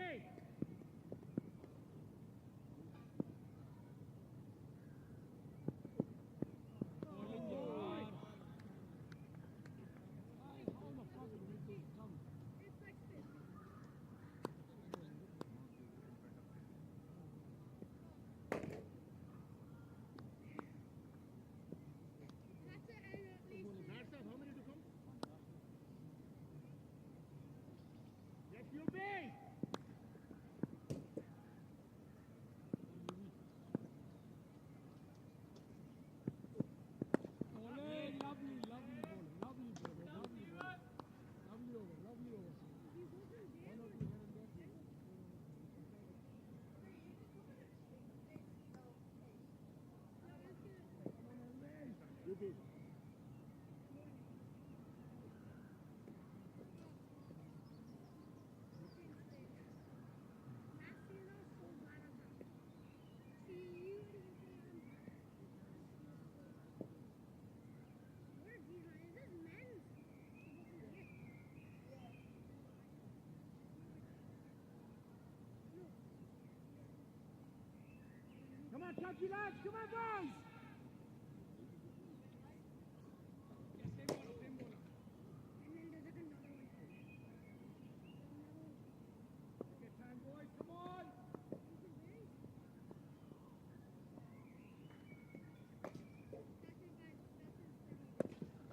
A: Chucky, lads! Come on, boys!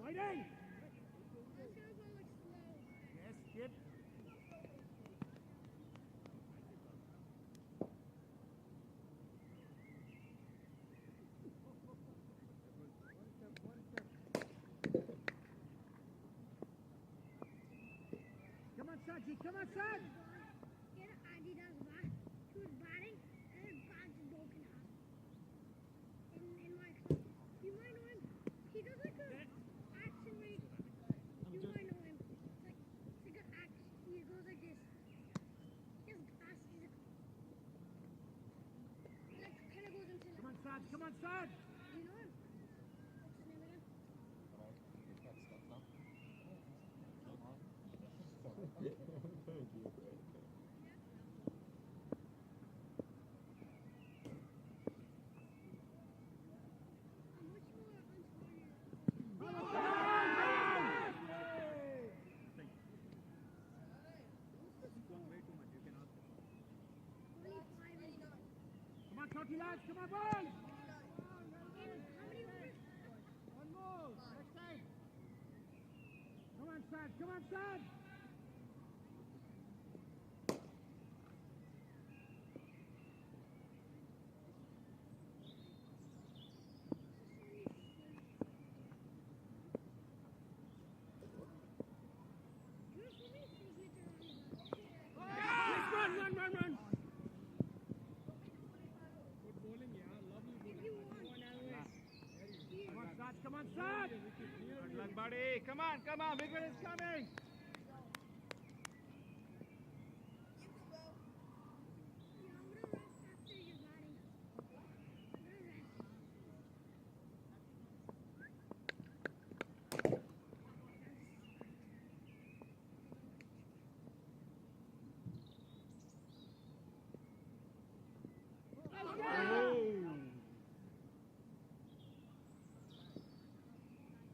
A: Fighting! Yes, skip. Come on, Saji, come on, son! Come on, son! Come on, son!
F: You know him? What's his name again?
A: Come on, Chucky, lads! Come on, boys! One more! Next time! Come on, son! Come on, son! Run! Good bowling, yeah. Lovely bowling. Come on, Saj. Come on, Saj. Good luck, buddy. Come on. Wicket is coming.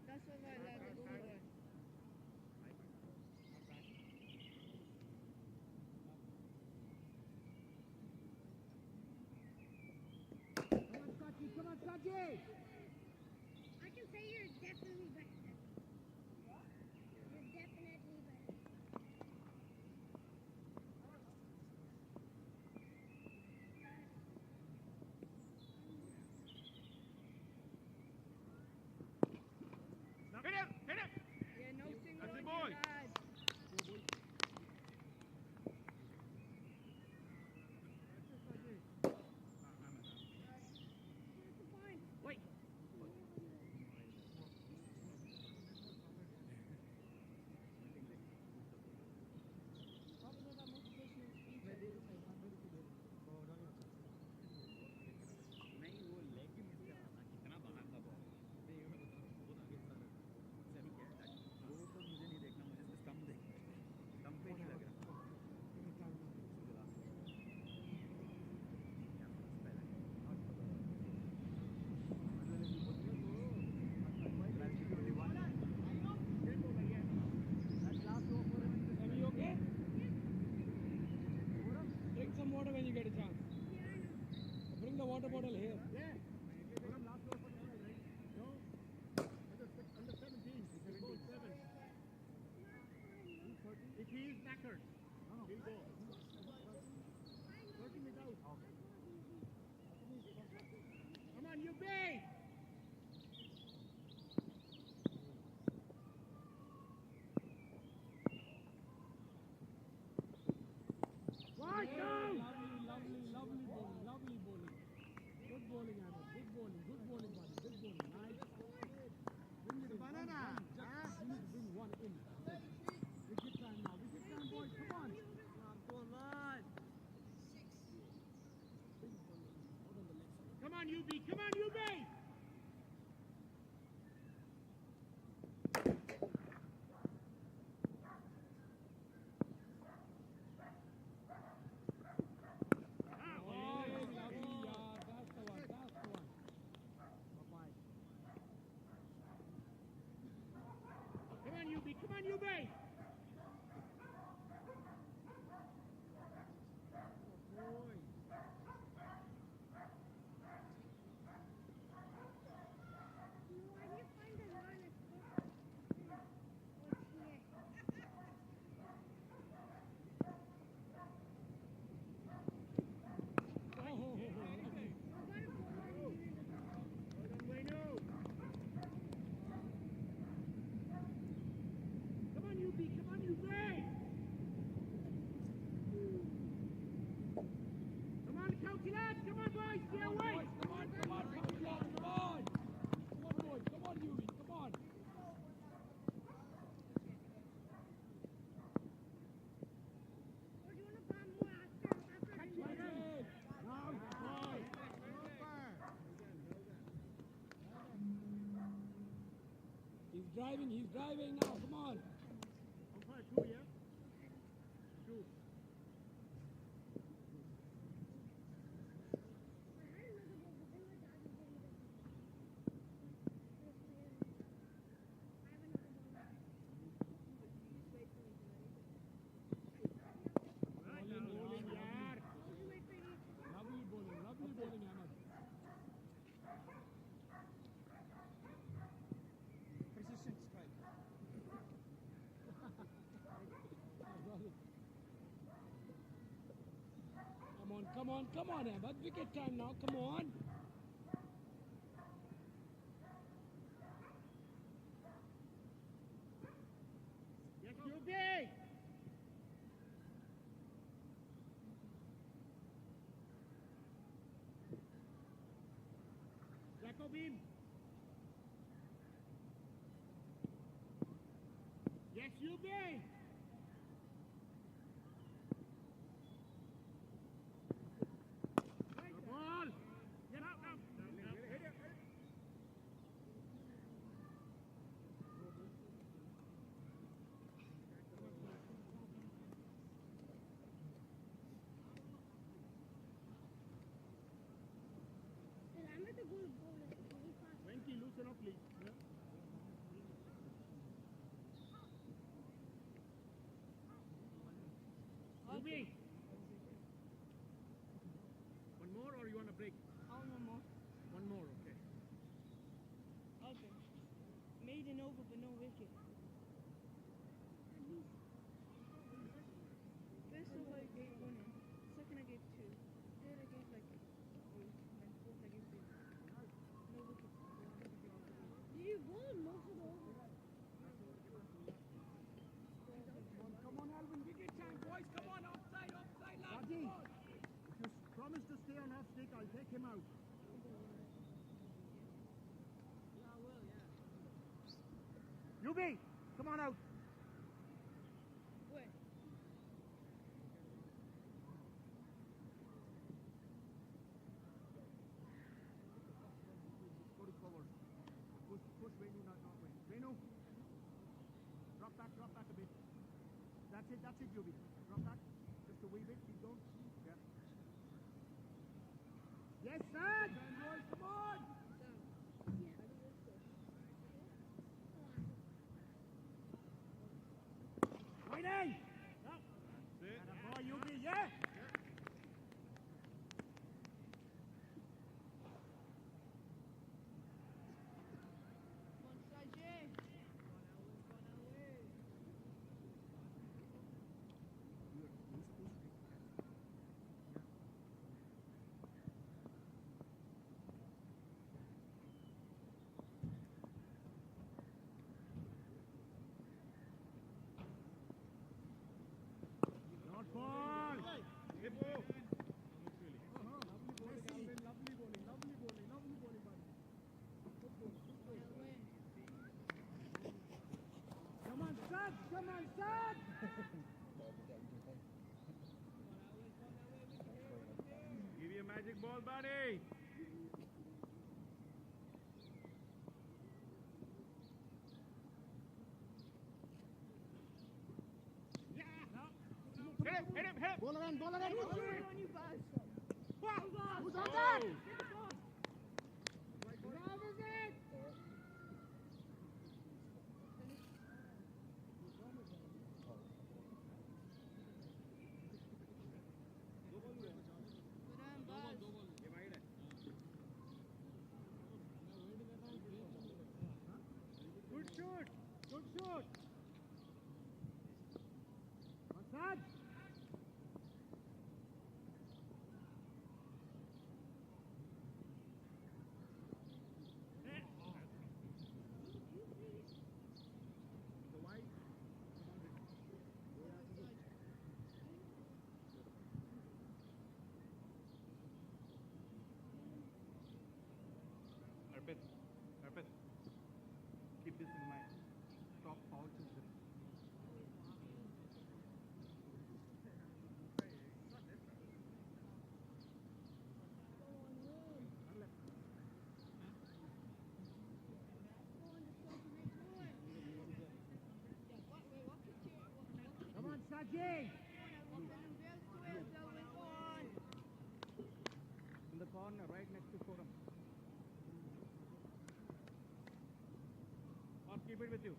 F: That's what my lad is doing.
A: Come on, Saji.
F: I can say you're definitely better than me. You're definitely better.
A: Hit him!
F: Yeah, no single.
A: That's the boy. Wait. Drink some water when you get a chance. Bring the water bottle here. Yeah. Under 17. He'll go 7. If he is knackered, he'll go. 13 is out. Come on, you big! Right, go! Lovely bowling. Good bowling, Ahmed. Good bowling, buddy. Good bowling. Nice. Bring it in. Banana. You need to bring one in. Wicket time now. Wicket time, boys. Come on. Come on, UB. Come on, UB. Bouncy lads, come on boys, stay away! Come on, come on, bouncy lads, come on! Come on boys, come on Yuri, come on!
F: Or do you want to ban more after this?
A: Now, boys! He's driving now, come on! Umpire, 2, yeah? 2. Come on, Ahmed. Wicket time now. Come on. Yes, Yubi. Jacobin. Yes, Yubi. Loosen up, please. Yeah. Yubi. One more, or you want a break?
F: Oh, one more.
A: One more, okay.
F: Okay. Maiden over, but no wicket. First over I gave 1 in. Second I gave 2. Third I gave like 3. And fourth I gave 3. No wickets. You won most of the over.
A: Come on, Alvin, wicket time, boys. Come on, offside, lads.
C: Raji,
A: Come on.
C: if you promise to stay on off stick, I'll take him out. Yubi, come on out.
F: Where?
C: Go to cover. Push Venu, not Venu. Venu, drop back a bit. That's it, Yubi. Drop back. Just a wee bit, keep going. Yeah. Yes, sir!
A: Boys, come on.
C: Waiting!
A: That's it.
C: And a boy, Yubi, yeah!
F: One side, Jay.
C: Not ball!
A: Hey, Bo.
C: Lovely bowling, buddy. Come on, Sad!
A: Give you a magic ball, buddy. Hit him.
C: Ball around.
F: On you, guys.
C: Who's on that?
A: Good shoot.
C: Sad! Arpit, keep this in mind. Stop foul children.
A: Come on, Saji!
C: In the corner, right next to Forum. Or keep it with you.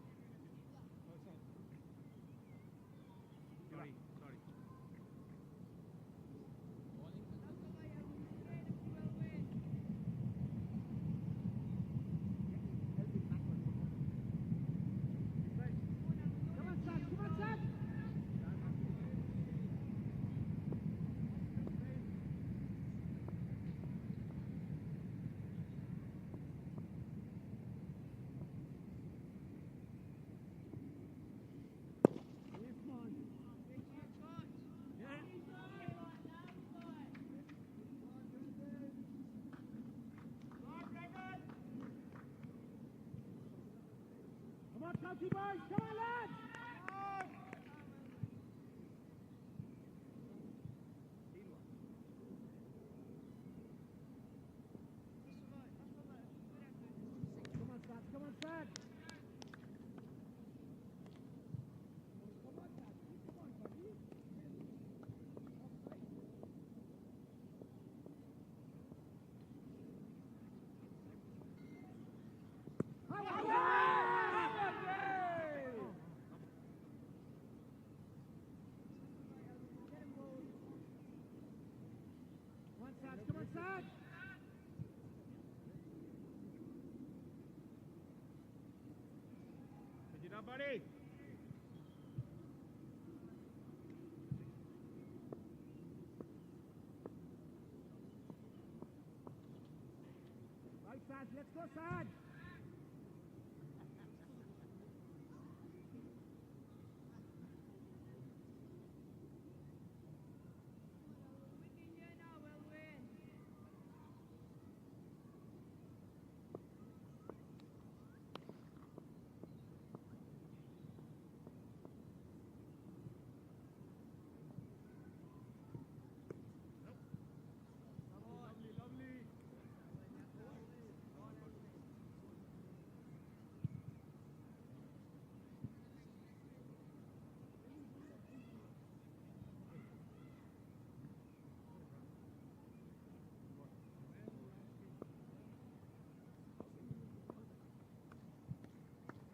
C: Sorry.
A: Come on, Saj! Come on, Saj! Come on, County boys! Come on, lads! Come on, Saj! Come on, Saj! Come on, Saj!
C: Pick it up, buddy.
A: Right, Saj, let's go, Saj!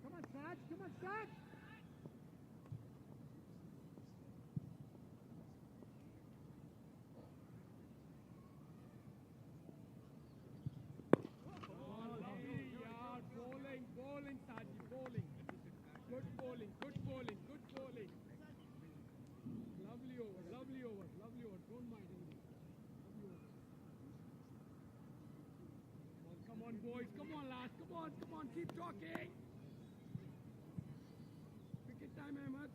A: Come on, Saj! Come on, Saj!
C: Bowling, Saji, bowling. Good bowling. Lovely over. Don't mind anything. Lovely over. Come on, boys. Come on, lads. Come on. Keep talking. Wicket time, Ahmed.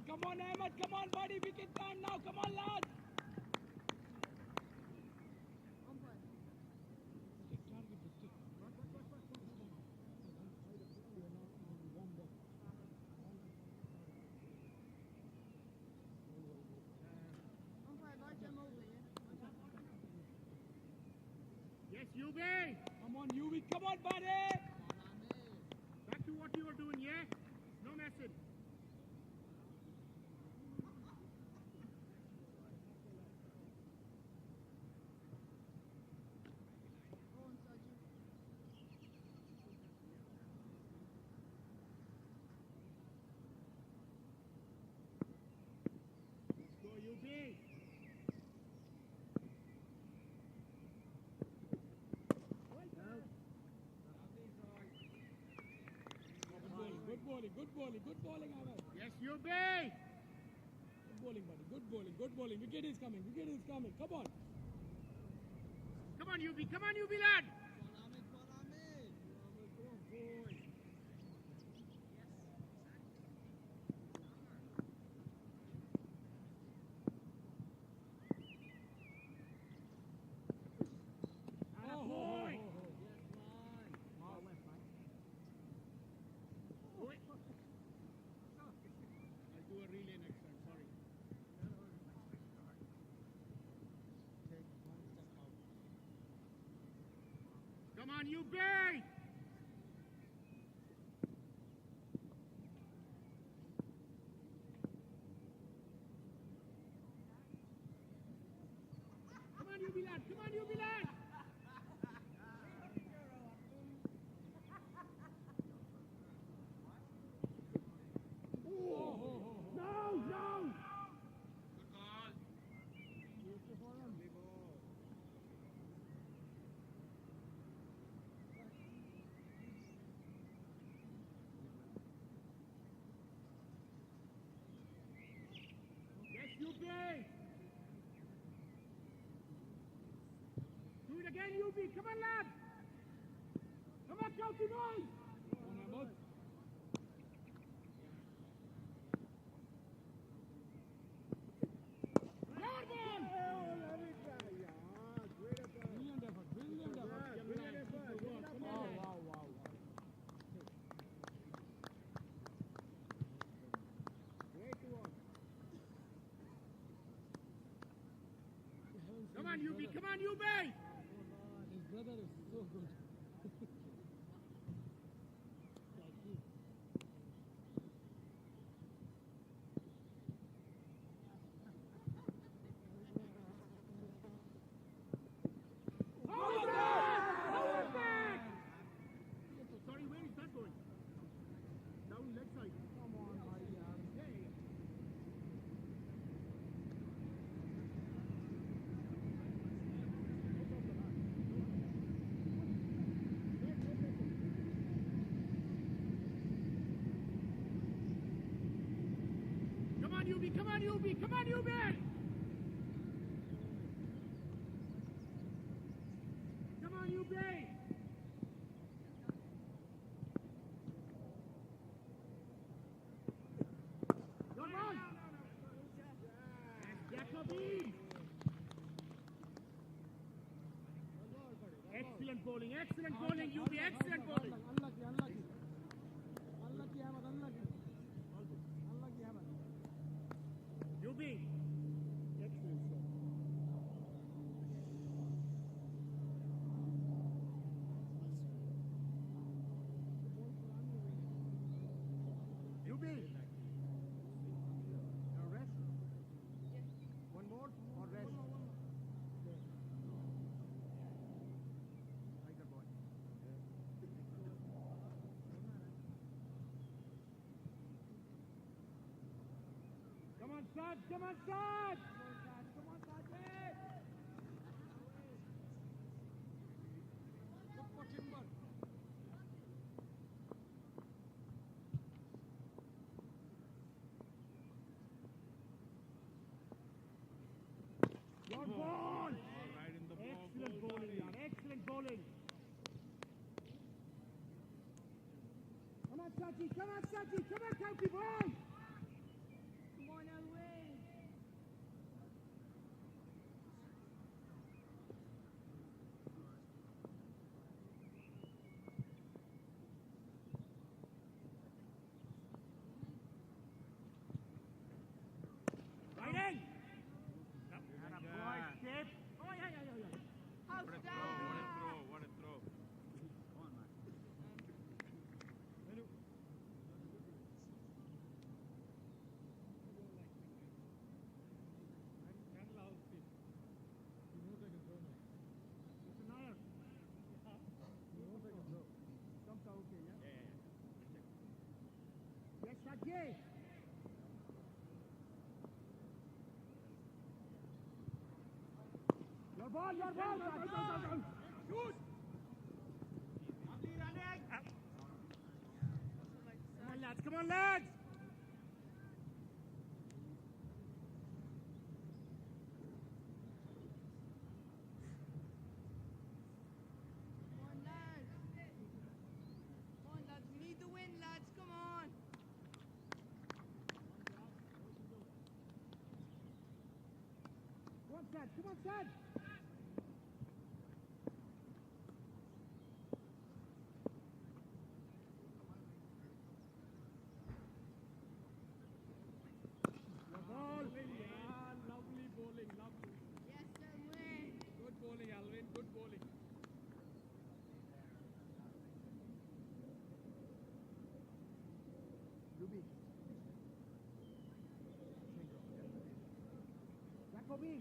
C: Come on, Ahmed. Come on, buddy. Wicket time now. Come on, lads.
A: Yes, UB!
C: Come on, UV. Come on, buddy.
A: Back to what you were doing, yeah? No messing. Go, UB! Well done. Good bowling, Ahmed. Yes, you be. Good bowling, buddy. Good bowling. Wicket is coming. Come on. Come on, UB. Come on, UB, lad. Come on, you bay! Come on, you be lad! Come on, you be lad! No! UB! Do it again, UB! Come on, lad! Come on, County boys! Come on, UB! His brother is so good. Sorry, where is that going? Down leg side. Come on, my Come on, UB! Come on, UB! Come on, UB! Come on, UB! Come on! Jacobin! Excellent bowling, UB, excellent bowling! Unlucky, Ahmed, unlucky. UB! Excellent shot. UB! Now rest? One more or rest? Tiger boy. Come on, Sad! Come on, Sad! Come on, Sad! Look for timber. Your ball! Excellent bowling, Jan. Excellent bowling. Come on, Saji. Come on, County ball! Come on, away. Riding! And a boy step. Oh, yeah. House down! What a throw. Come on, man. Yes, Sajay. Your ball. Shoot. Come on,
C: lads. Come on, lads.
I: Come on, lads. Come on, lads. We need the win, lads. Come on.
C: Come on, Sad. Come on, Sad. Ball. Lovely bowling, lovely.
I: Yes, sir, win.
C: Good bowling, Alvin. Good bowling. Ruby. Jacobi.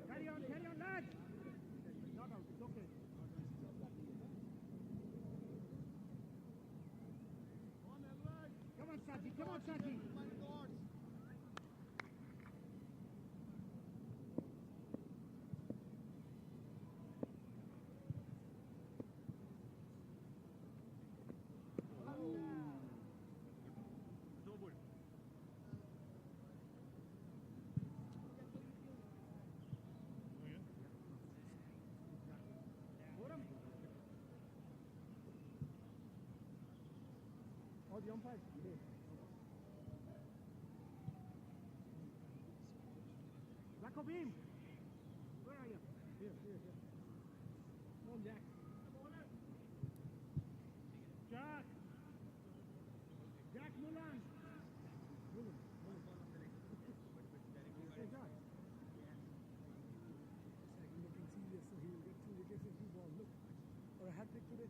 C: Carry on, lads. Not out, it's okay. Come on, Saji, come on, Saji. Oh, the umpire. Okay. Jacobin! Where are you? Here. Come on, Jack. Jack Mulan. Hey, Jack. Looking serious, so he will get 2 wickets in 2 balls. Look. Or a hat trick today.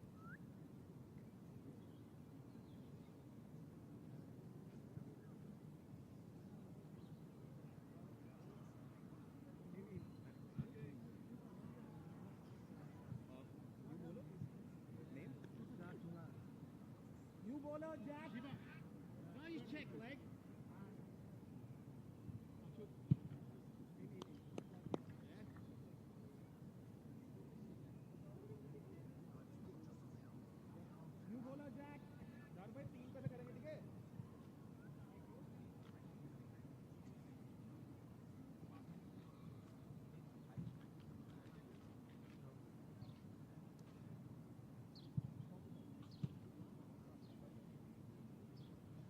C: You bowler, Jack. Nice check, leg. You bowler, Jack. 4 by 3 पे से करेंगे, ठीक है?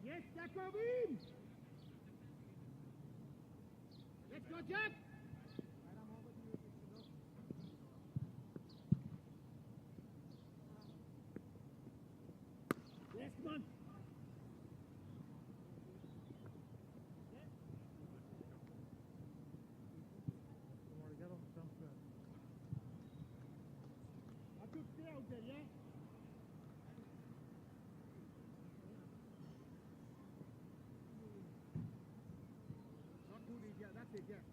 C: Yes, Jacobin! Let's go, Jack! Yes, come on! I could stay out there, yeah? Not too deep, yeah, that's it, yeah.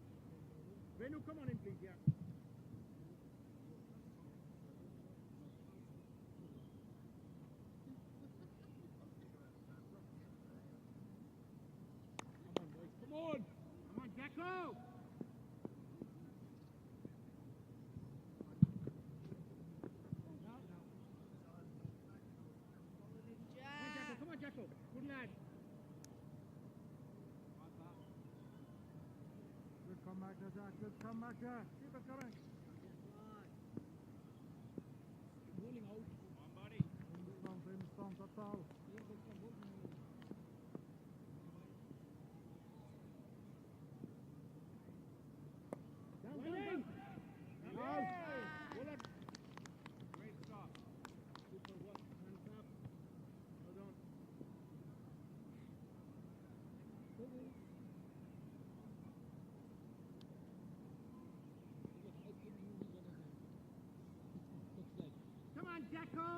C: Venu, come on in, please, yeah. Come on, boys, come on! Come on, Jacko!
I: Jack.
C: Come on, Jacko. Good lad. Good comeback there, Jack. Good comeback there. Keep it coming. Bowling out. Come on, buddy. Strong, that's all. Down. Out. Bowler. Great stop. Super work. Hands up. Hold on. Come on, Jacko!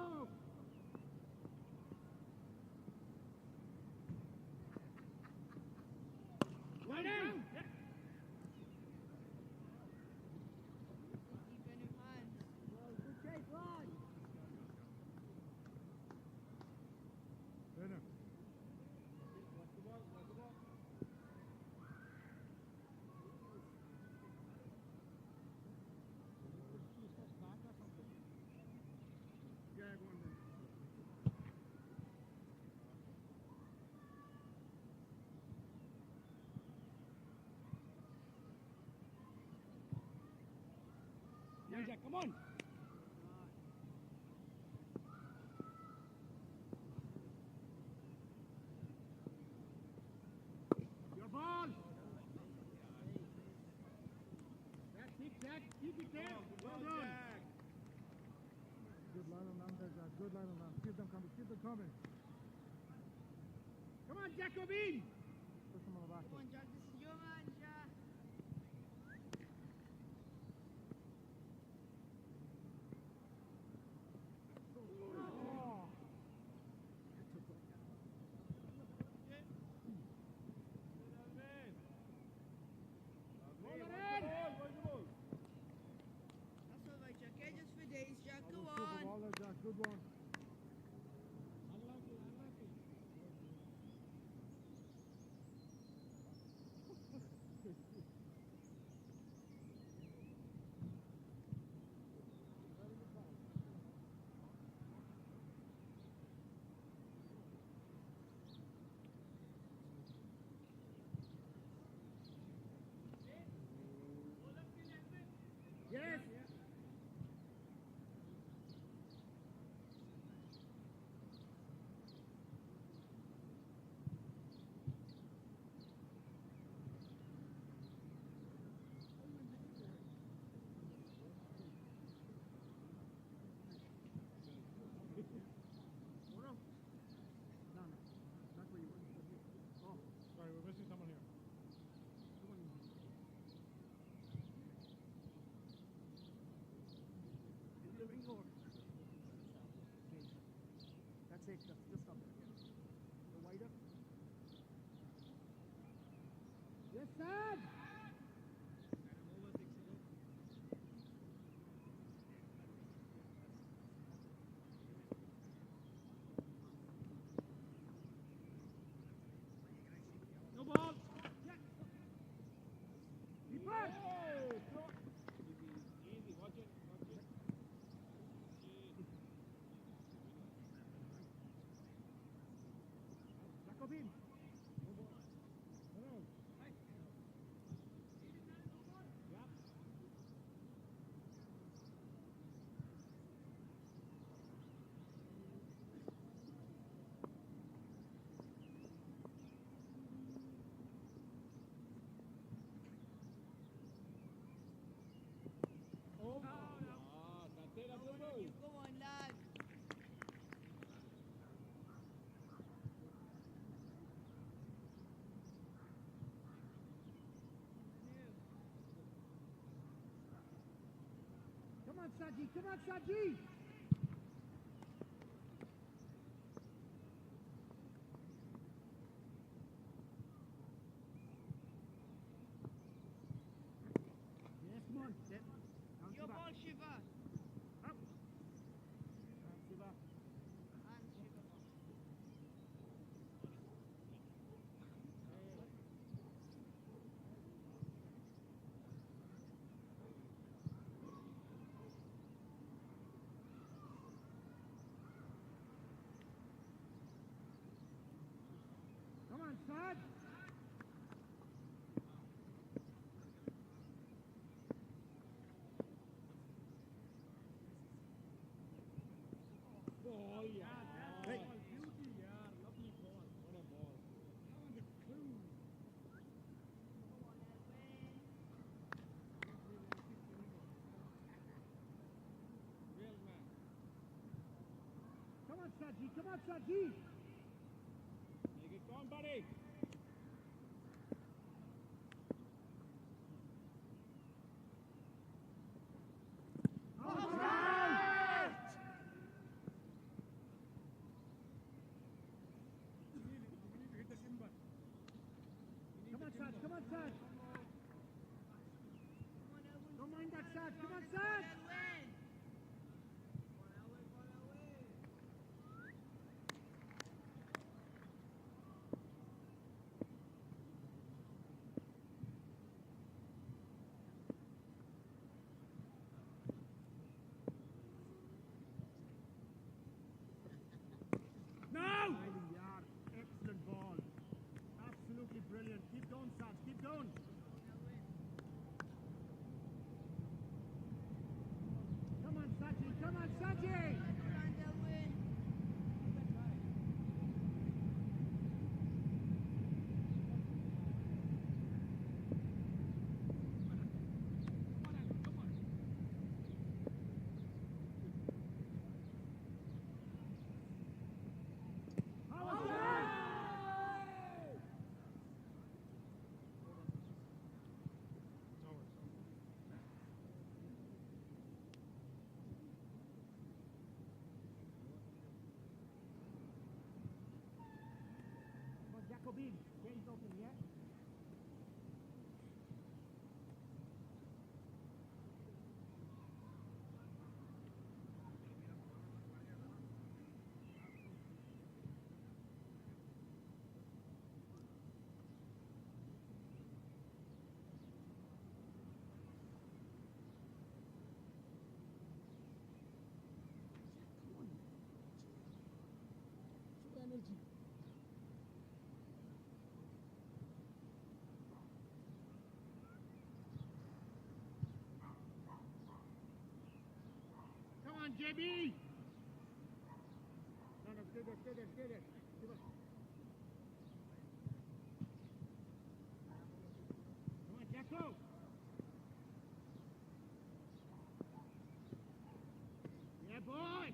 C: Right in!
I: Keep in your hands.
C: Good shape, Rod!
A: on, Jack, come on. Your ball. That's it, Jack. Keep it there. Well done. Good line on them there, Jack. Good line on them. Keep them coming. Keep them coming. Come on, Jacobin. Push them on the back.
I: Come on, Jack. This is your man, Jack. That's all right, Jack. Hey, just for days, Jack. Go on.
A: Jack. Good one. Yes. Oh, sorry, we're missing someone here. That's it. Just stop there. Go wider. Yes, Sad. No ball. Yeah. Keep it. Easy. Watch it. Jacobin.
I: Go on, lad.
A: Come on, Saji. Come on, Saji. Yes, come on. Step. Down,
I: Your
A: Shiva.
I: ball, Shiva.
A: Up. Down, Shiva.
I: And Shiva.
A: Come on, Sad. Ball, yeah. Hey. Beauty, yeah. Lovely ball. What a ball. That was a clue. Real man. Come on, Saji. Come on, Saji. Make it go on, buddy. Come on, Saj. Come on, Saj. Don't mind that, Saj. Come on, Saj. No! Excellent ball. Absolutely brilliant. Keep going, Saj. Keep going. Bean. Game's open, yeah? Energy. Come on, JB! No, stay there. Give us. Come on, Jacko! Yeah, boy!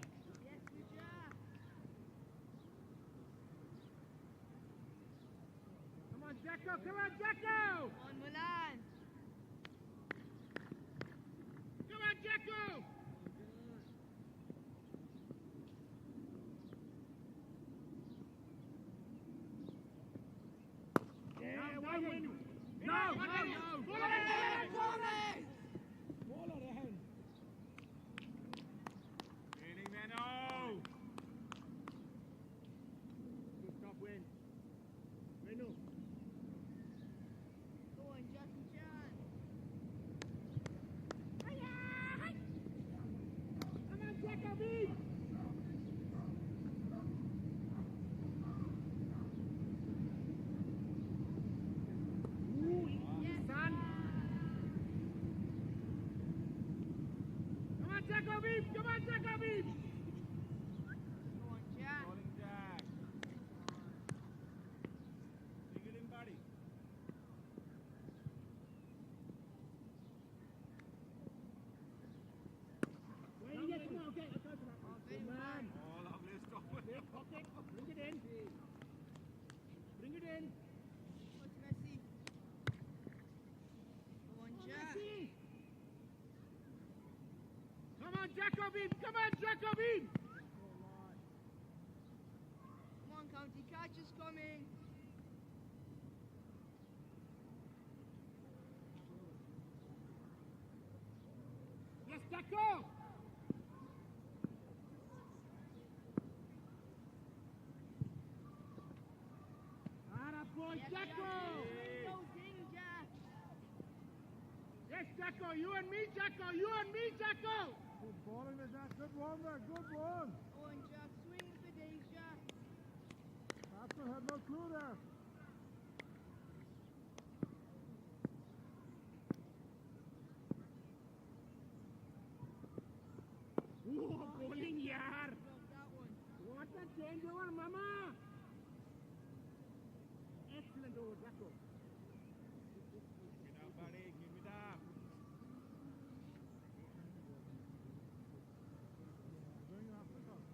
I: Yes, good job.
A: Come on, Jacko!
I: On Milan.
A: Come on, Jacko! Yeah, why win? No! Ball on the hand. Training man, oh! Good stop, win. Menu.
I: Go on, Jackie Chan.
A: Come on, Jacko, beat!
I: Yes.
A: Son! Come on, Jacko, beat!
I: Go on, Jack.
A: Jack. Bring it in, buddy. Where you get? Come on, okay. Let's go to that. Good man. Oh, lovely stop. Okay, bring it in. Bring it in.
I: What's Messi? Go on, Jack.
A: Come on, Jacobin! Come on, Jacobin!
I: Come on, County Catch is coming.
A: Yes, Jacko! Atta boy,
I: Yes,
A: Jacko!
I: Go, ding, Jack.
A: Yes, Jacko, you and me, Jacko! You and me, Jacko!
C: Good bowling is that. Good one there. Good one.
I: Go on, Jack. Swing for days, Jack.
C: After had no clue there.
A: Oh, bowling, yaar!
I: Drop that one.
A: What a changeover, mama! Excellent over, Jacko. Give it up, buddy. Give it up.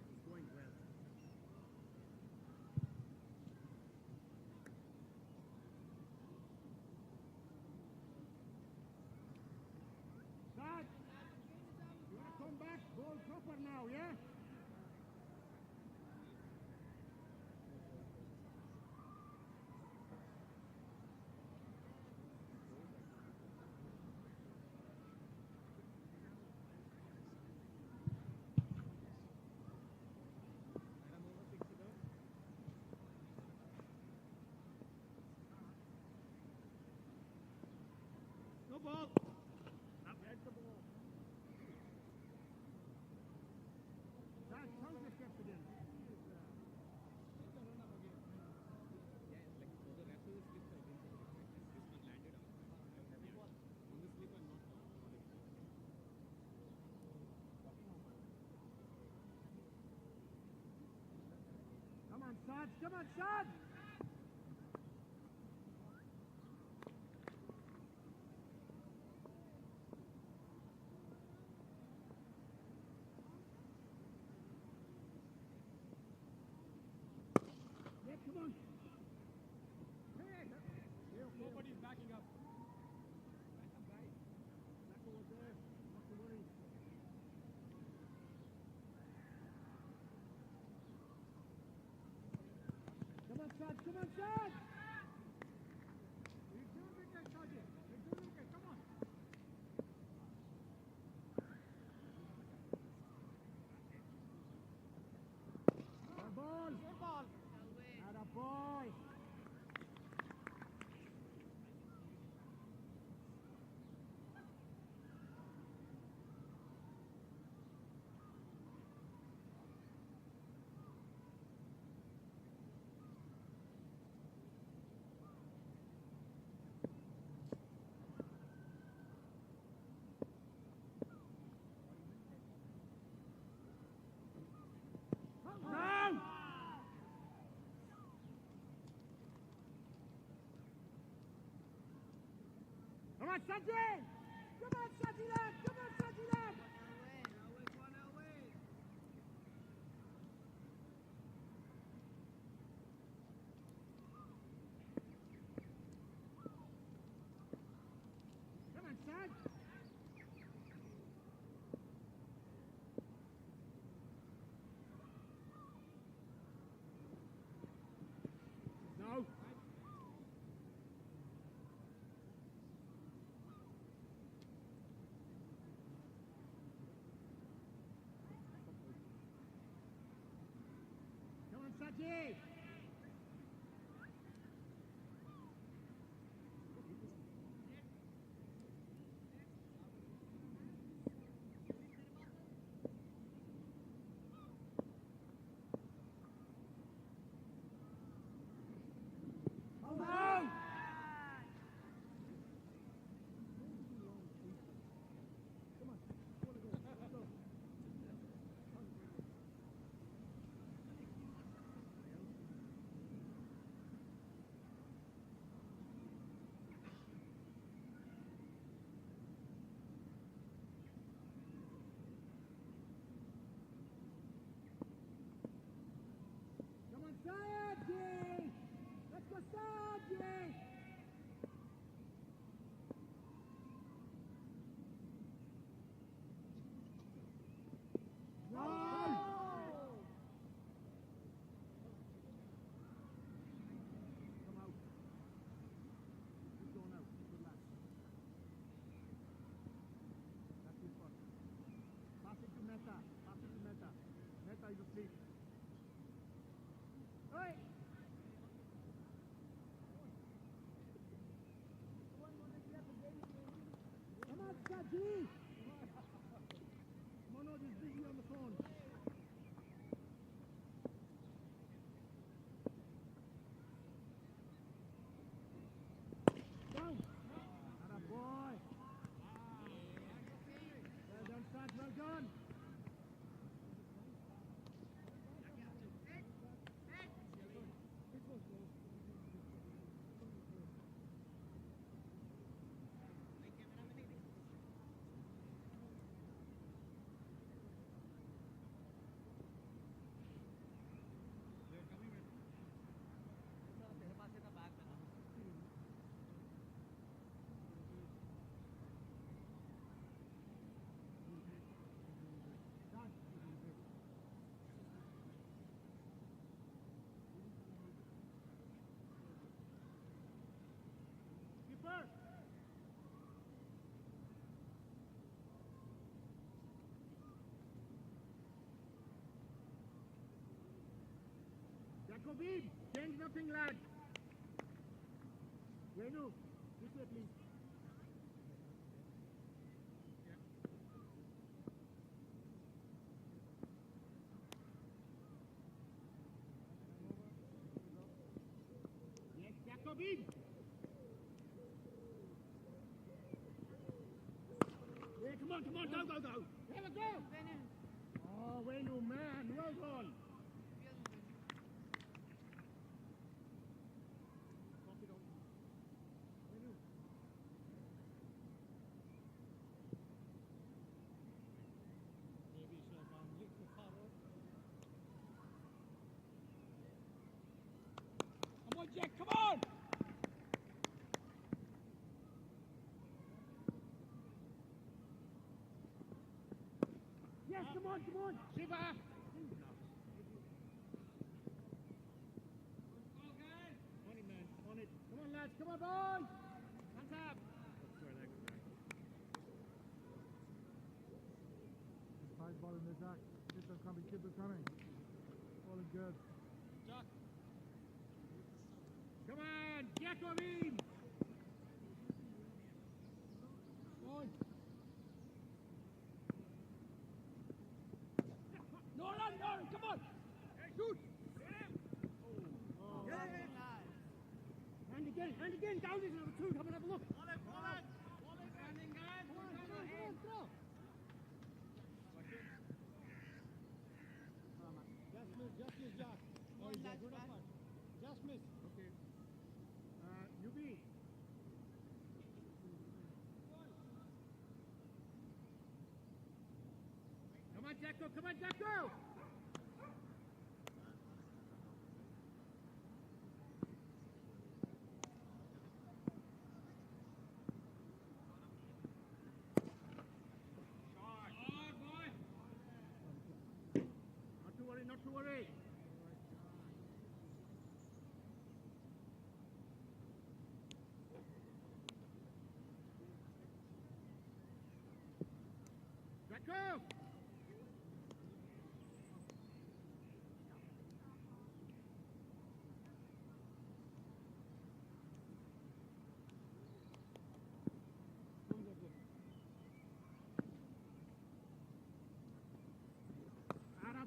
A: It's going well. Dad, you want to come back? Ball proper now, yeah? No ball. Not read the ball. Dad, how's this kept it in? Come on, Sad! Come on, Sad! Yeah, come on. Hey, nobody's backing up. Back up, guys. Back over there. Not to worry. Come on, Sad. Come on, Sad.
C: on, Sanjay! Come on, Sanjay lad! Come on, Sanjay lad! Come on, Sanj! No. Come on, Saji! No! Come on, Saji! Let's go, Saji! No! Come out. Keep going out. Good lad. That's his spot. Pass it to Meta. Pass it to Meta. Meta is asleep. Hey! Come on, Saji! Manoj is busy on the phone. Down! Atta boy! Well done, Saj, well done! Keeper! Jacobin, change nothing, lad. Venu, this way, please. Yes, Jacobin. Yeah, come on, go. Have a go. Oh, Venu, man, well done. Come on, Jack, come on! Yes, come on! Shiva! On it, man, on it. Come on, lads, come on, boys! Hands up! High ball in the attack. Keep them coming. All is good. Jack. Come on, Jacobin! On. No, come on! Hey, shoot! Oh. And again, down is number 2, come and have a look. Standing guard. Come on, throw. Just miss, Jack. Oh, he's good up. Just miss. Okay. UB.
A: Jacko, come on, Jacko! Not to worry. Jacko!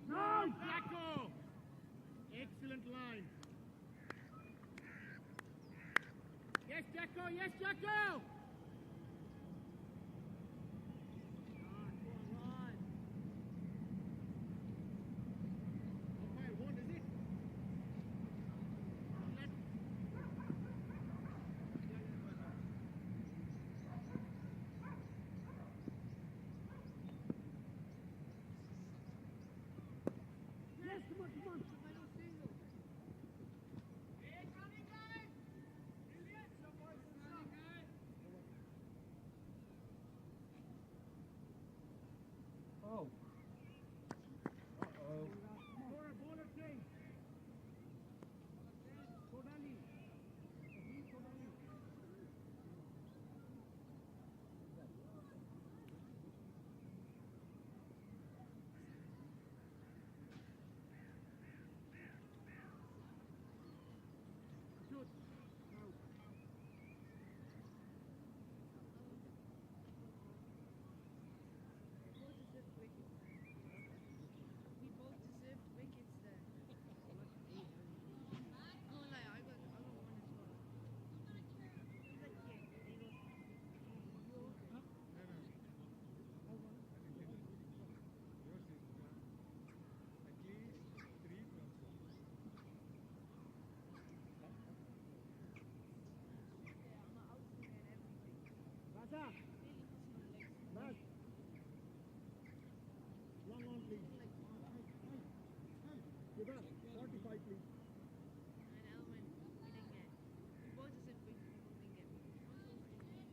A: No, Jacko! Excellent line. Yes, Jacko! Yes, Jacko! Yes, come on, come on.
H: Oh. Uh-oh.
A: Bowler change. Totally. Shoot. No.
I: We both deserved wickets there. No lie, I got one as well.
A: Raja. Bas. Long on, please. Give us 45, please.
I: And Elwin, we didn't get. We both deserved wickets, we didn't get.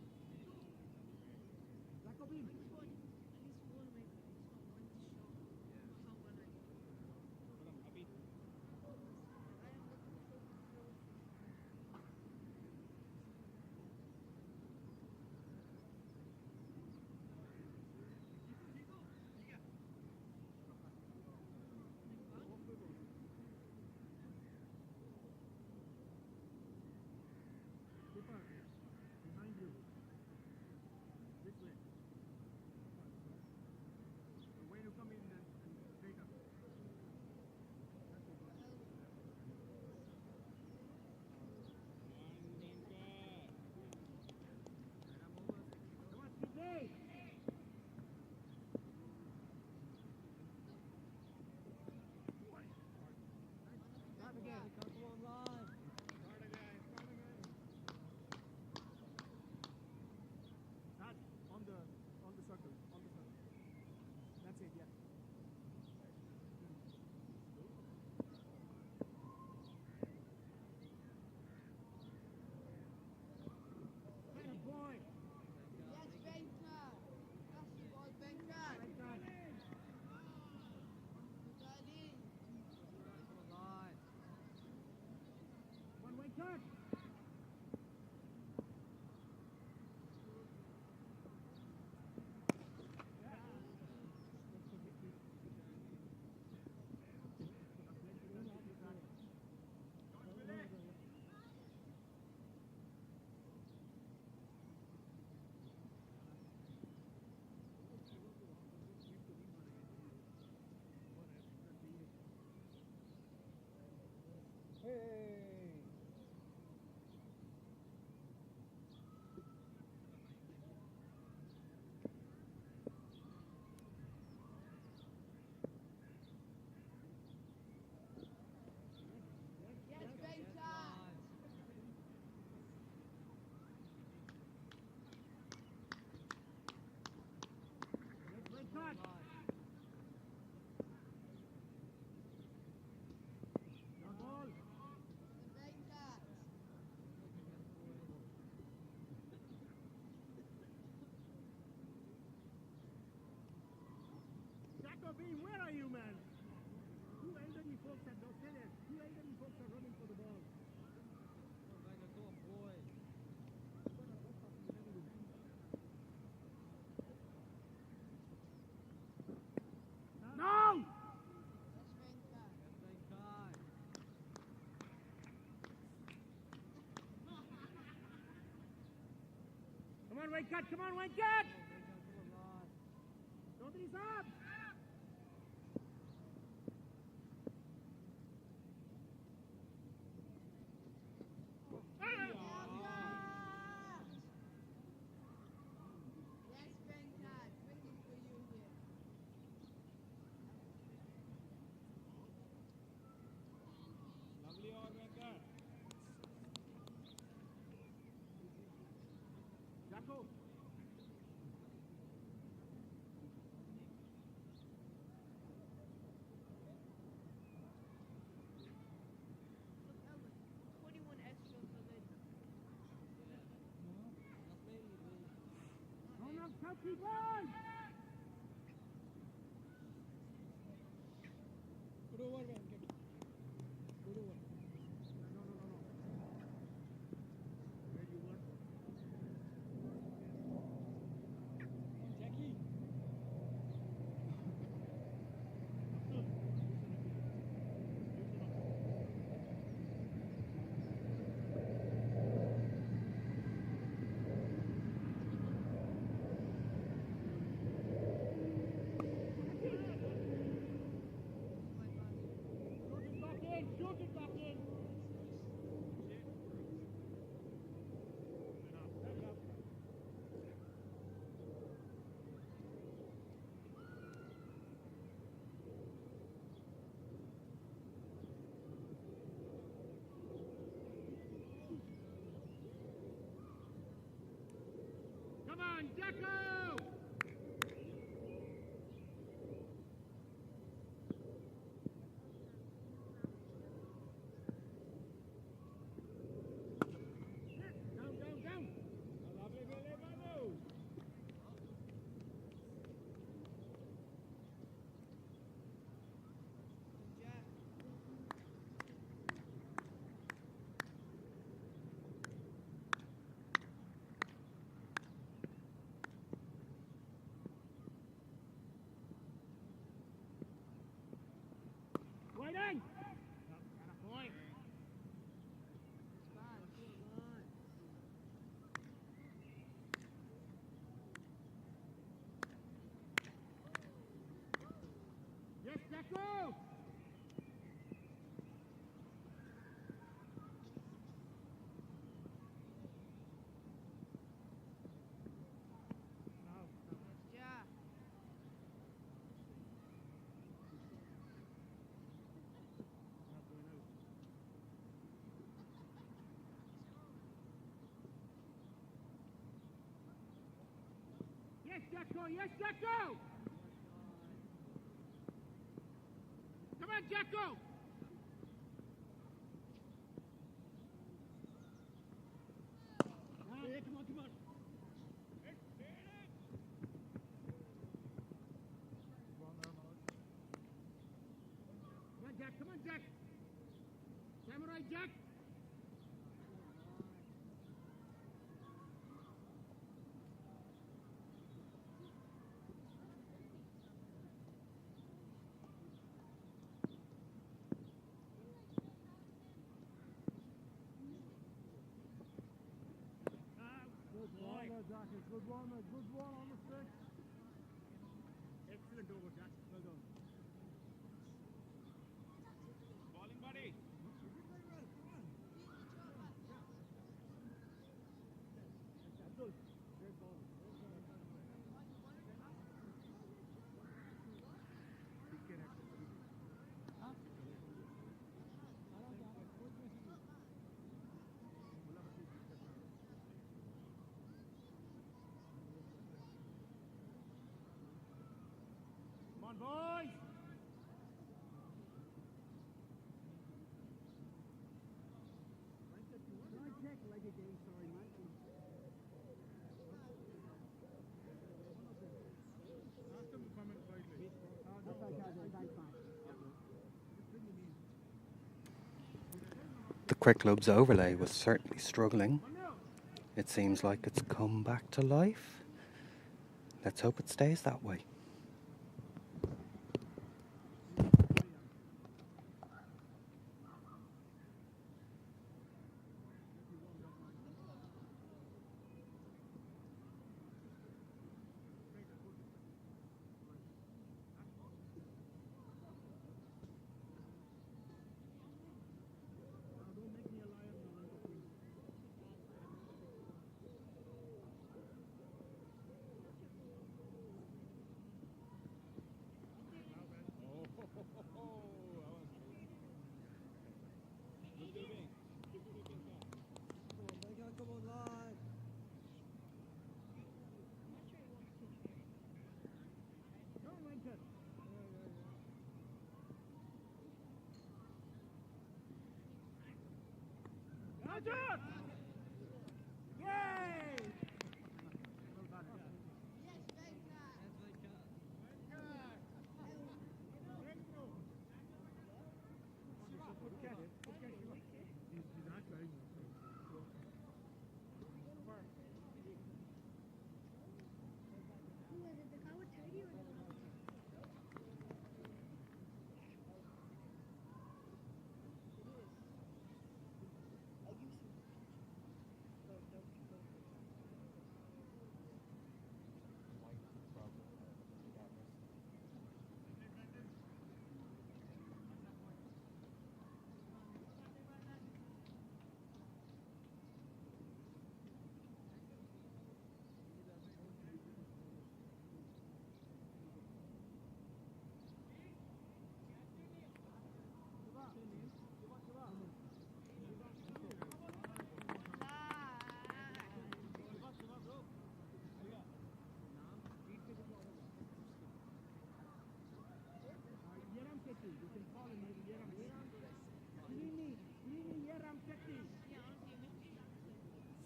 A: Jacobin.
I: At least one way, it's not one to show. How well I go. I am looking for the trophy.
A: Keeper. Behind you. This way. When you come in, then straight up. Come on, Sydney! Start again. Start again. Start on the circle. On the circle. That's it, yeah. Good boy.
I: Yes, Benka. That's the ball, Benka.
A: Right side.
I: Daddy.
A: One way touch. Jacko, Bean, where are you, man? Two elderly folks are not there. Two elderly folks are running for the ball. No! Come on, Wayne Cut! Come on, Wayne Cut! Nobody's up!
I: Yes, Venkat. Waiting for you here.
A: Lovely all right there. Jacko!
F: Look, Elvis, 21 extras already.
A: No, no, Chelsea, run! Good over, man. Good over. No. Where you were? Jackie. Shoot it back in! Come on, Jacko! Down!
I: Jack.
A: Waiting! Got a point. Yes, Jacko!
I: Jack.
A: Yes, Jacko! Yes, Jacko! Come on, Jacko! Hey, come on. Come on, Jack! Samurai Jack! Good one on the stick. Excellent over, Jack. Well done. Balling, buddy. Abdul, great ball. Come on, boys! Check like again, sorry, mate. Ask them to come in quietly.
H: Crick Club's overlay was certainly struggling. It seems like it's come back to life. Let's hope it stays that way.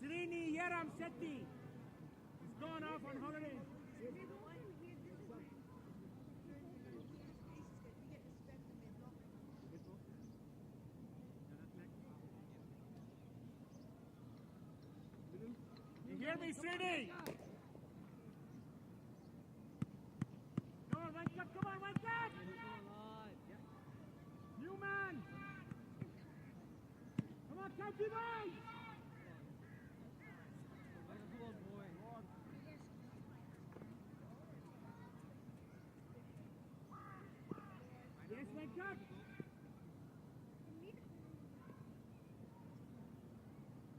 C: Srini Yaram Setti. He's gone off on holiday. You hear me, Srini? Come on, wake up, come on, wake up! New man! Come on, catch him out! Yes, wake up!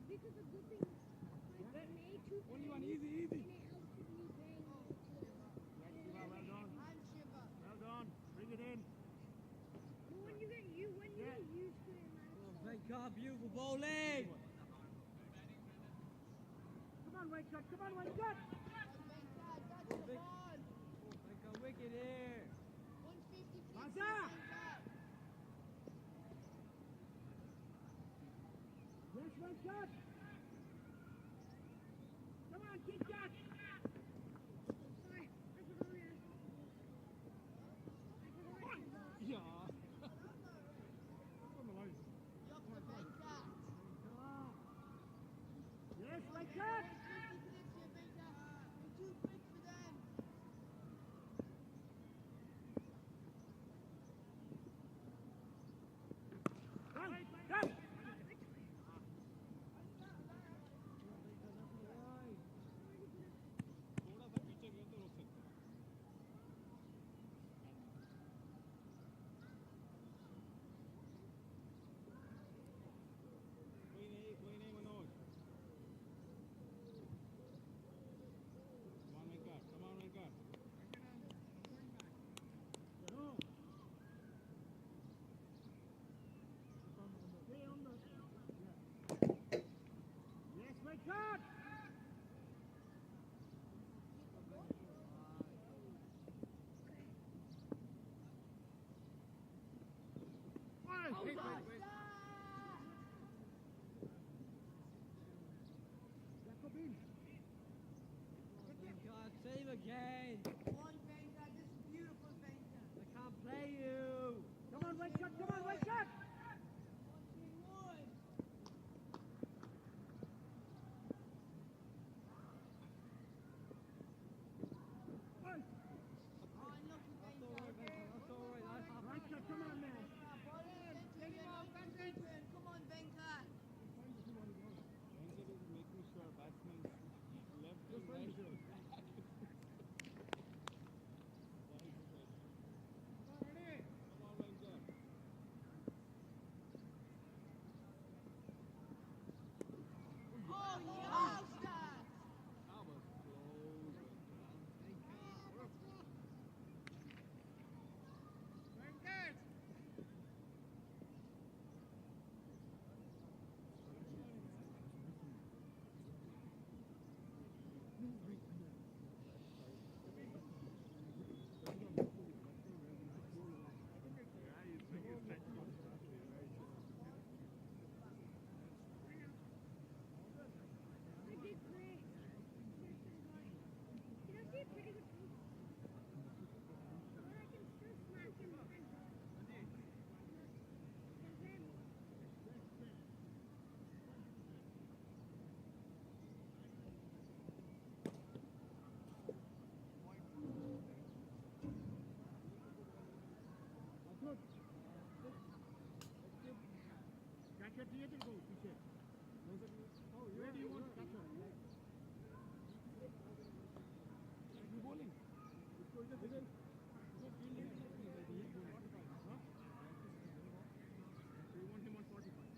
F: This is a good thing.
C: Only one, easy, easy.
F: Well done.
C: Well done. Bring it in.
F: When you get used to it, man.
A: Thank God, beautiful bowling.
C: Come on, wake up, come on, wake up!
A: Thank God, wicket here.
C: Maza! Yes, wake up! Come on, kick that!
F: Sorry, I forgot we had.
C: Yeah. Yes, wake up! Come, come! Yes, wake up! Jacobin!
A: Thank God, save again. I can't play you.
C: Come on, wake up, come on, wake up!
A: Catcher दिए थे को पीछे where do you want catcher you bowling इसको इधर से इसको field नहीं करनी है ये 45 हाँ so you want him on 45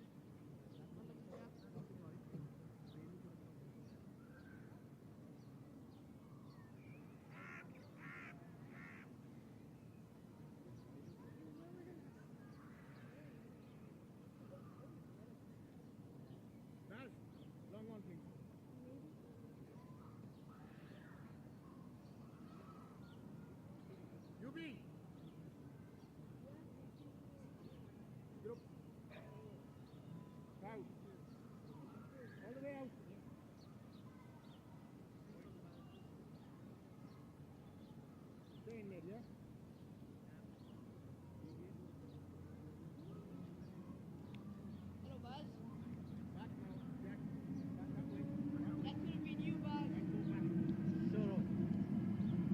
A: long one please UB group out all the way out stay in there yeah
I: Hello, Buzz.
A: back now back that way
I: That could have been you, Buzz.
A: and go back sure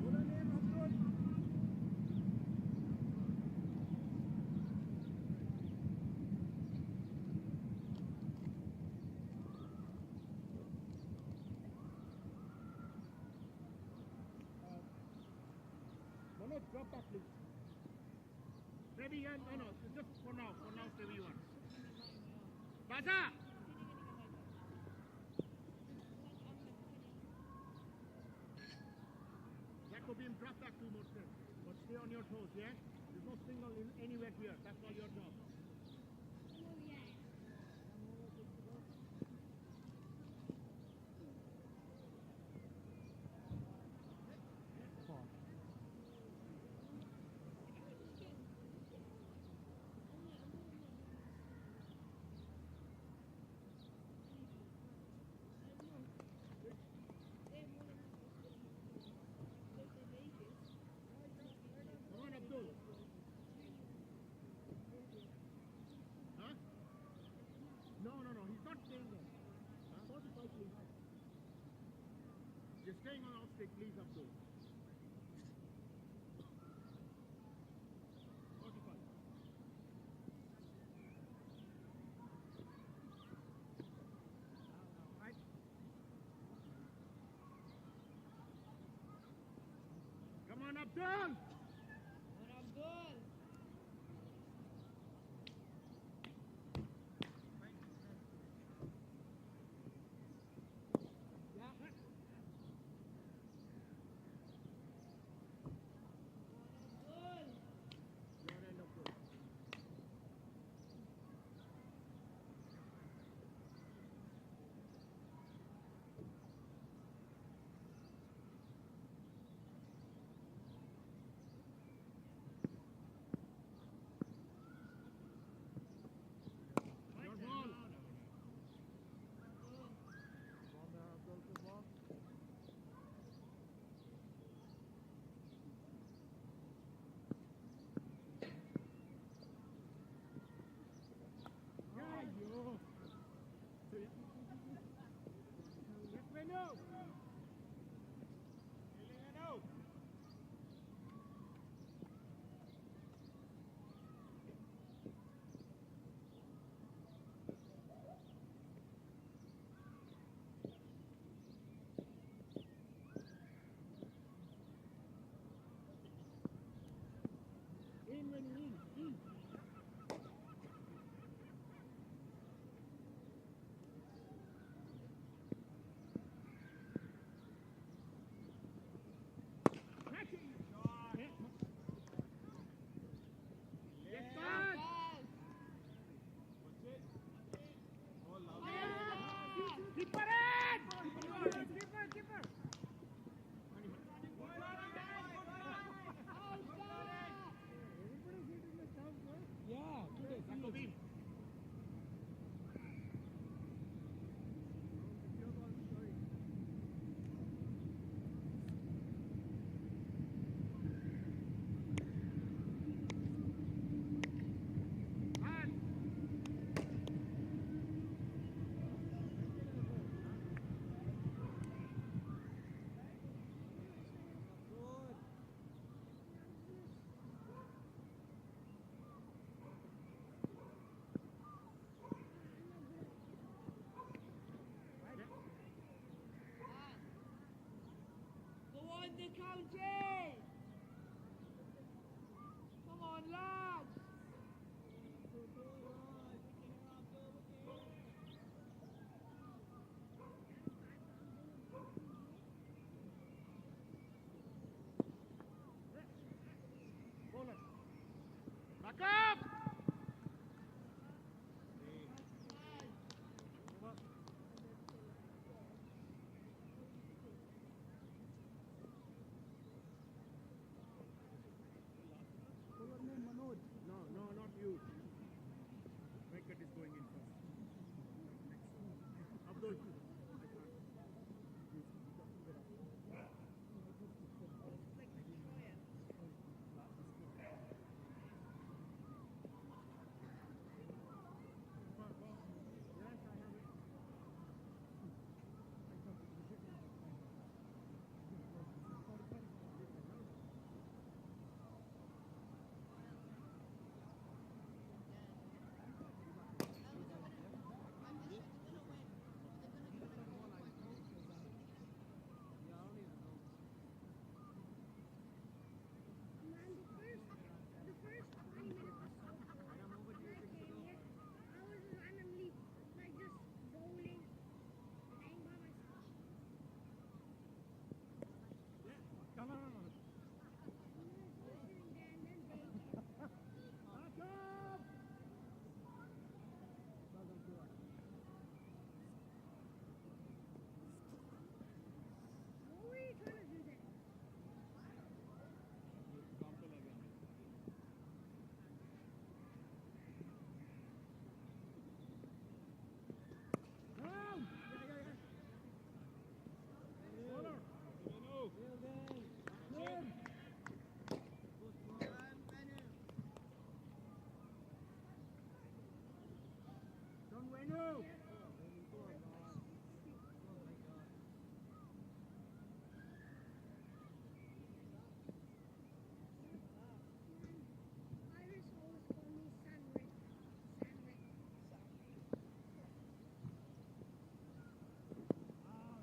A: hold on in Abdul Manoj, drop back please. Maybe, yeah, no, just for now stay where you are. Baza! That could be him, drop back 2 more steps. But stay on your toes, yeah? There's no signal in anywhere here. That's all your job. Come on, Abdul. Huh? No, he's not staying there. 45, please. You're staying on off stick, please, Abdul. 45. Right? Come on, Abdul!
I: What I'm good.
A: Yeah.
I: Good.
A: Your end, Abdul.
I: the county! Come on, lads!
C: Back up! No, no, not you. Venkat is going in first. Abdul.
F: Man, the first 20 minutes or so, when I came here, I was randomly like just bowling, playing by myself.
C: Come on.
F: And then I was sitting there and then they came.
C: Back up!
F: What were you trying to do there?
C: Down! Bowler. Good. Don't Wenu.
F: Iris always called me Sandwich. Sandwich.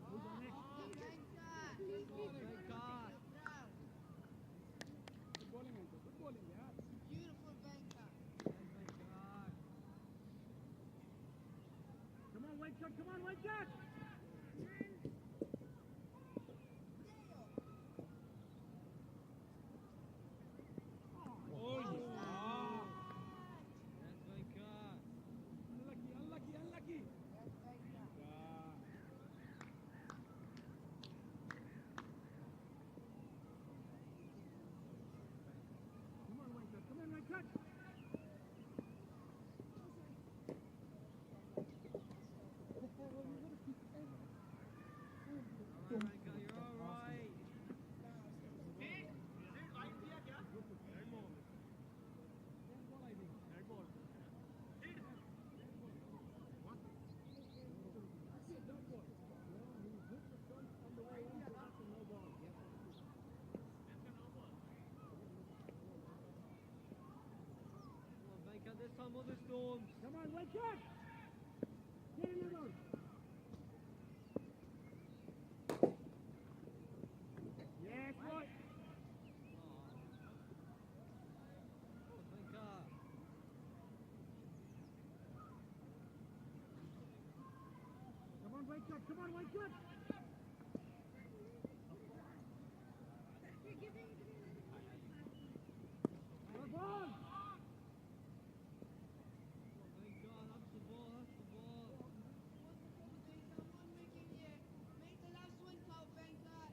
C: Who's on next?
F: Completely forgot about
C: Good bowling, Uncle. Good bowling, yeah.
I: Beautiful banker.
C: Come on, Venkat. Come on, Venkat. Unlucky. Come on, Venkat. Come on, Venkat. Get another. Yes, right. Come on, Venkat. Come on, Venkat. Good ball.
I: Make the last one count, banker.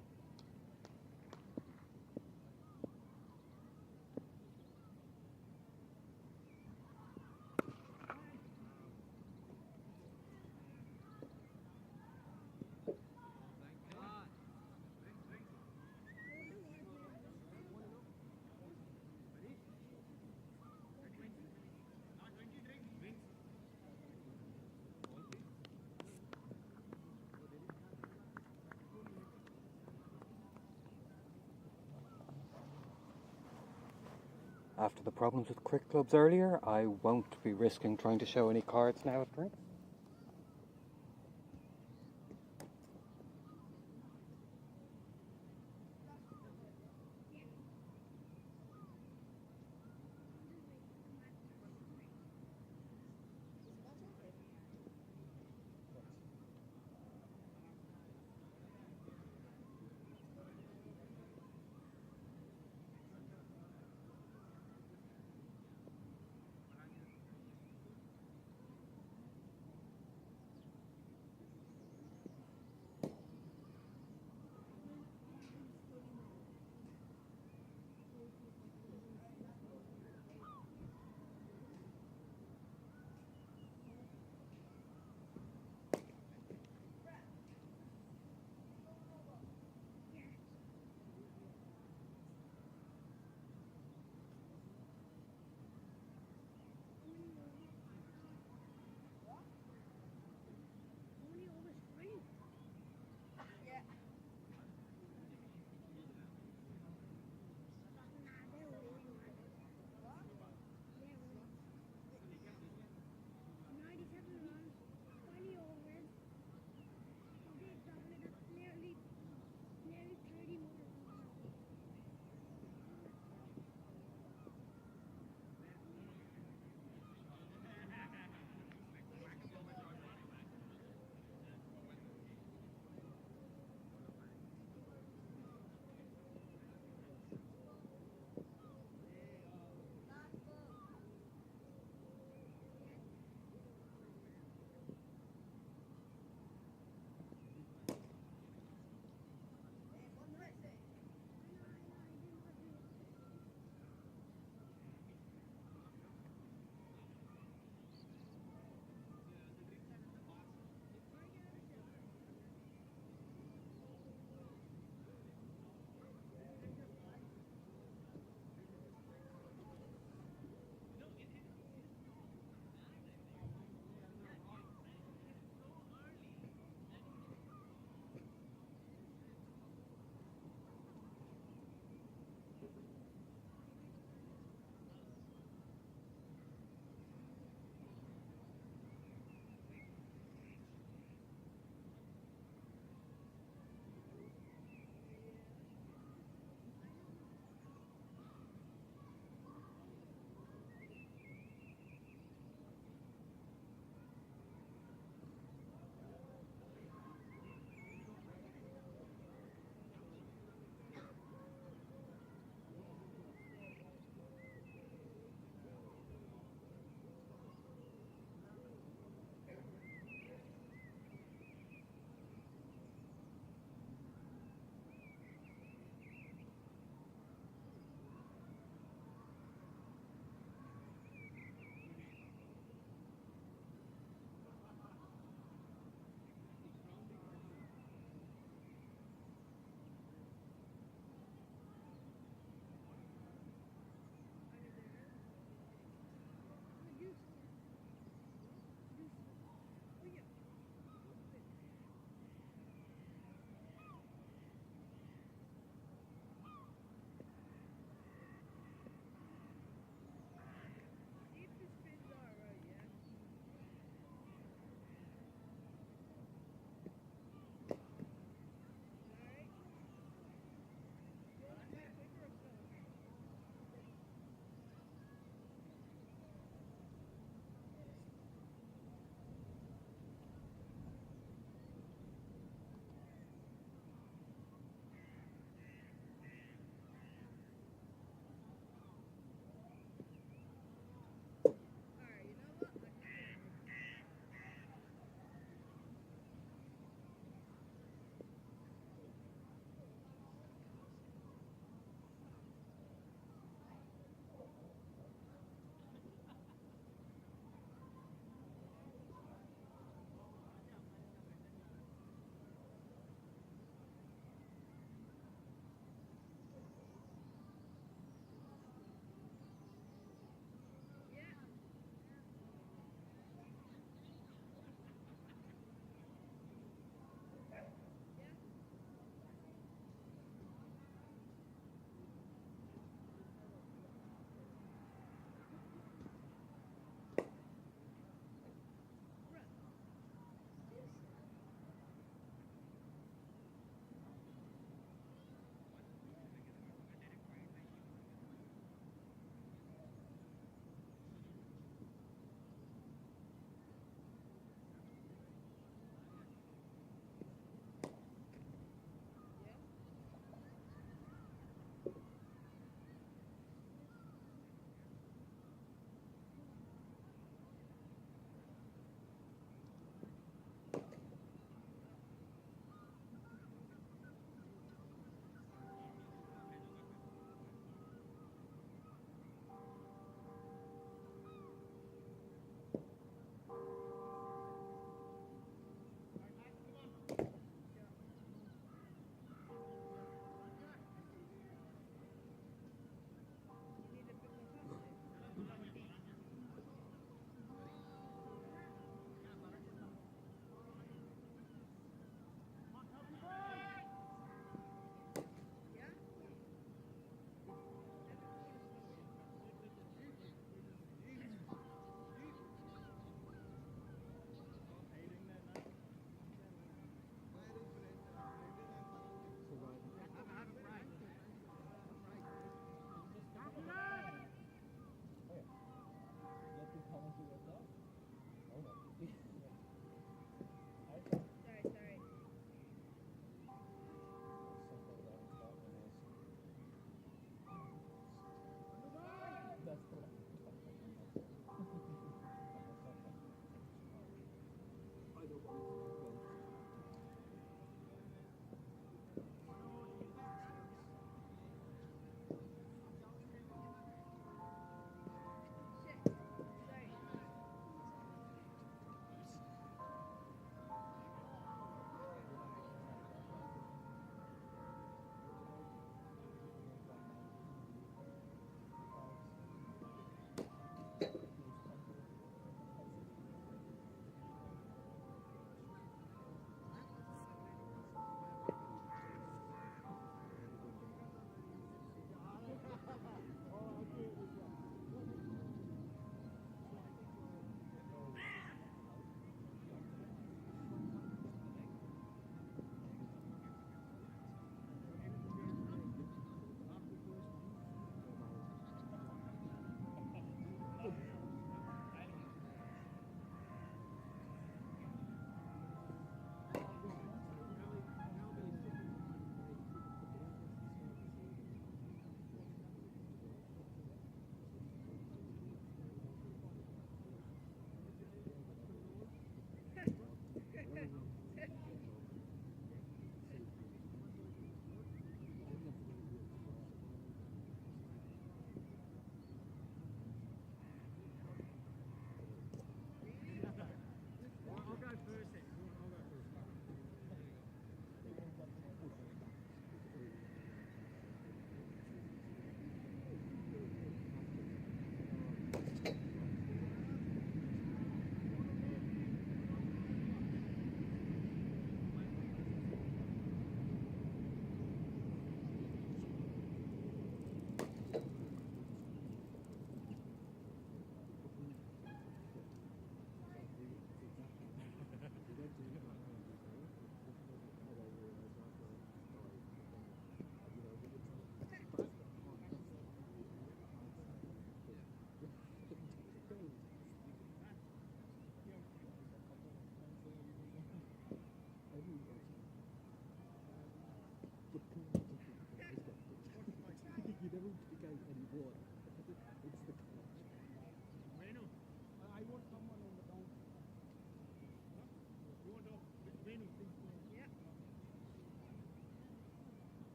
H: After the problems with cricket clubs earlier, I won't be risking trying to show any cards now at drinks.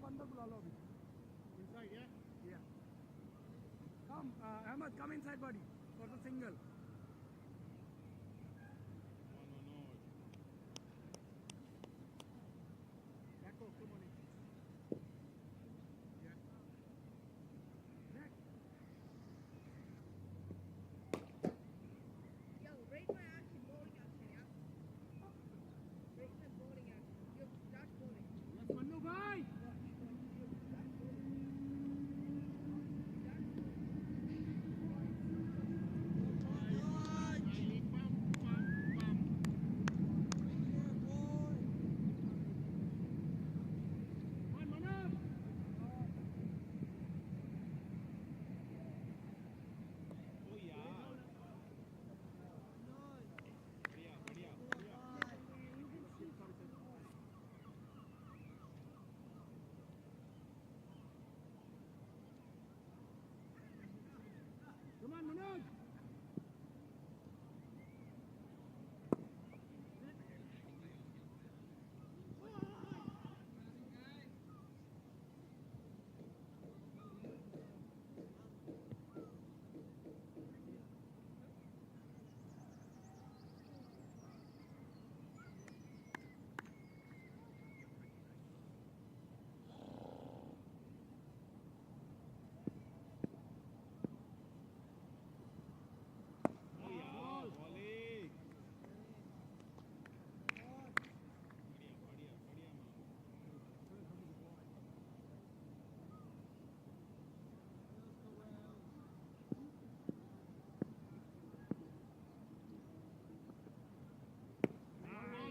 A: Inside, yeah?
C: Yeah. Come, Ahmed, come inside, buddy, for the single.
A: Jacko, come on in. Yeah. Next.
I: Yo, rate my action bowling action, yeah? Rate my bowling action. Yo, dash bowling.
A: Yes, Manu bhai. Come on, Manoj.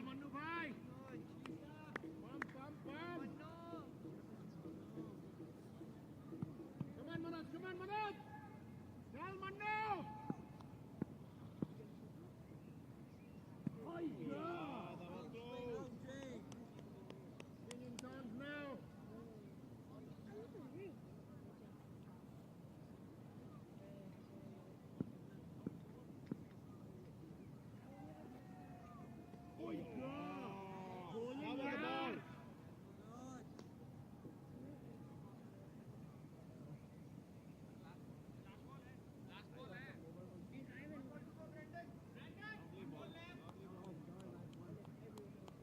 A: Manu bhai. Pump. Come on, Manoj. Tell Manu. Oh, yeah. That was close. Swinging times now. Oh, yeah. That was the ball.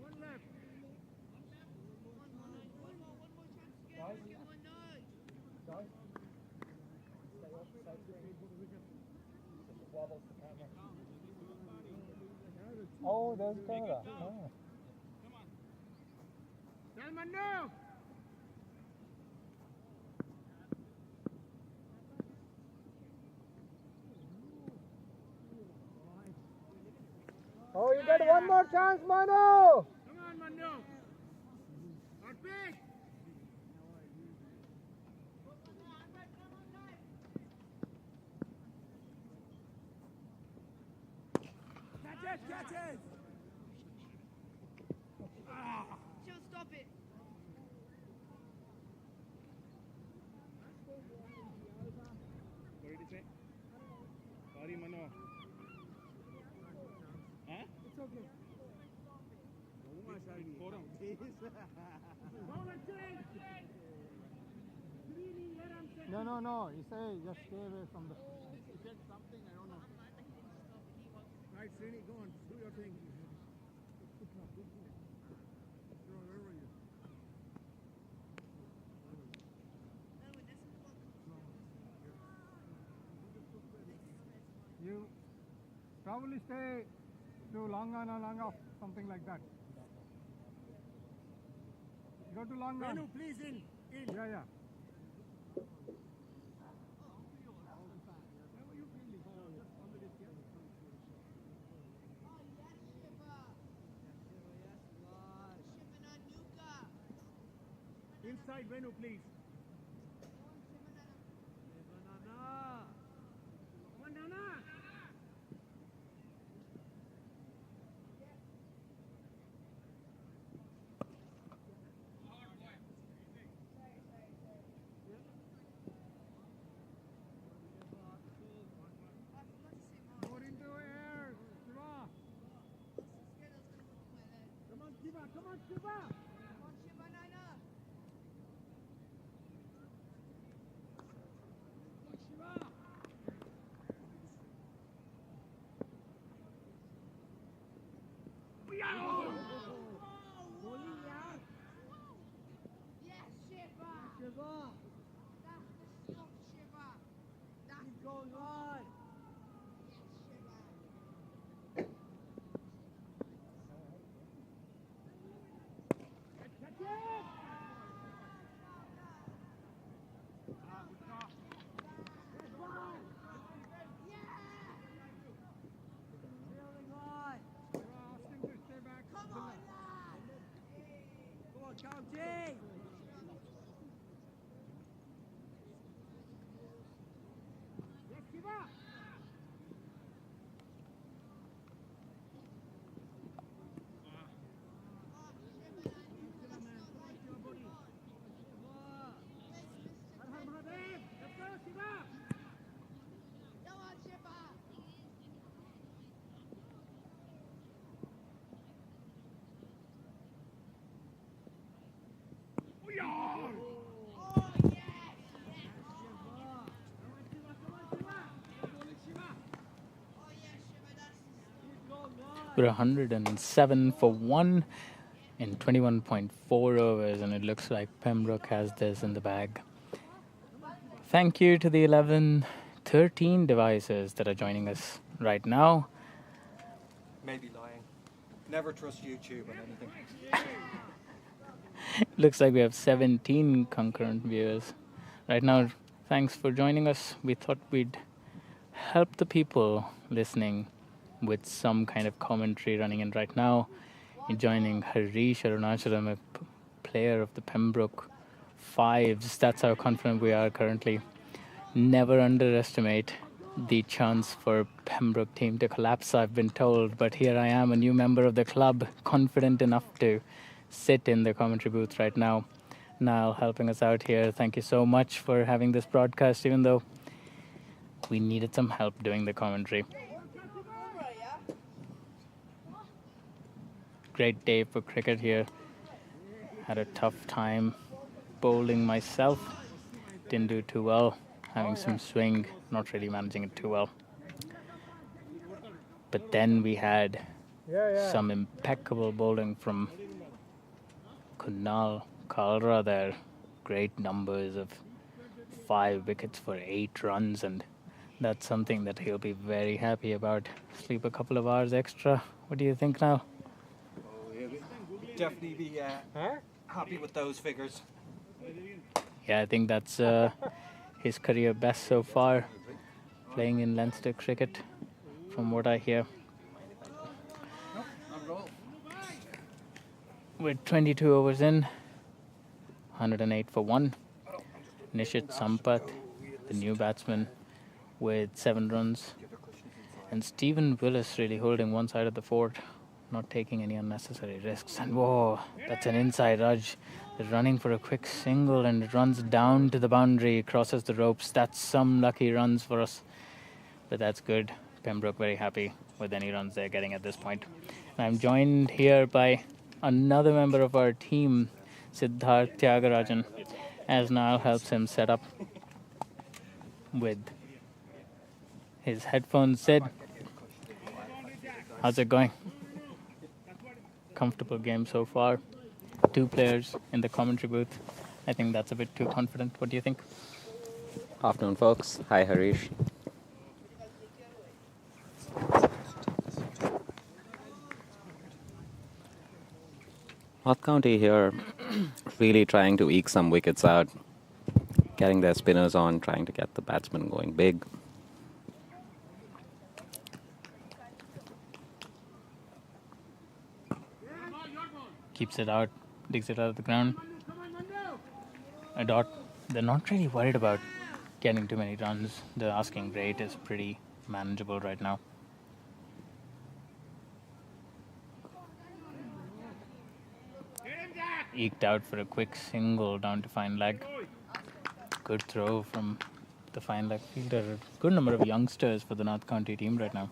A: One left.
C: Oh, there's the camera. Oh.
A: Tell Manu.
C: Oh, you get one more chance, Manu.
A: Come on, Manu. Not big. Catch it.
I: Chill, stop it.
A: What did he say? Sorry, Manu. Huh?
C: It's okay.
A: Forum.
C: No. You say just stay away from the.
A: He said something, I don't know. Right, Srini, go on. Do your thing. Where were you?
C: You probably stay to long on or long off, something like that. Go to long on.
A: Manu, please in.
C: Yeah.
A: Inside, Venu, please.
I: Come on, Shibanana. ball. Stop, Shiva. That's going on. County! Yes, give up!
J: We're 107 for 1 in 21.4 overs, and it looks like Pembroke has this in the bag. Thank you to the 13 devices that are joining us right now.
H: Maybe lying. Never trust YouTube on anything.
J: Looks like we have 17 concurrent viewers right now. Thanks for joining us. We thought we'd help the people listening with some kind of commentary running in right now. You're joining Harish Arunachalam, a player of the Pembroke Fives. That's how confident we are currently. Never underestimate the chance for Pembroke team to collapse, I've been told. But here I am, a new member of the club, confident enough to sit in the commentary booth right now. Niall helping us out here. Thank you so much for having this broadcast, even though we needed some help doing the commentary. Great day for cricket here. Had a tough time bowling myself. Didn't do too well. Having some swing, not really managing it too well. But then we had some impeccable bowling from Kunal Kalra there. Great numbers of 5 wickets for 8 runs, and that's something that he'll be very happy about. Sleep a couple of hours extra. What do you think now?
H: Definitely be happy with those figures.
J: Yeah, I think that's his career best so far, playing in Leinster cricket, from what I hear. We're 22 overs in, 108 for 1. Nishit Sampath, the new batsman, with 7 runs. And Stephen Willis really holding one side of the fort, not taking any unnecessary risks. And whoa, that's an inside Raj. They're running for a quick single, and it runs down to the boundary, crosses the ropes. That's some lucky runs for us. But that's good. Pembroke very happy with any runs they're getting at this point. And I'm joined here by another member of our team, Siddharth Tyagarajan, as Niall helps him set up with his headphones. Sid, how's it going? Comfortable game so far. 2 players in the commentary booth. I think that's a bit too confident. What do you think?
K: Afternoon, folks. Hi, Harish. North County here really trying to eke some wickets out, getting their spinners on, trying to get the batsmen going big.
J: Keeps it out, digs it out of the ground. A dot. They're not really worried about getting too many runs. The asking rate is pretty manageable right now. Eked out for a quick single down to fine leg. Good throw from the fine leg fielder. Good number of youngsters for the North County team right now.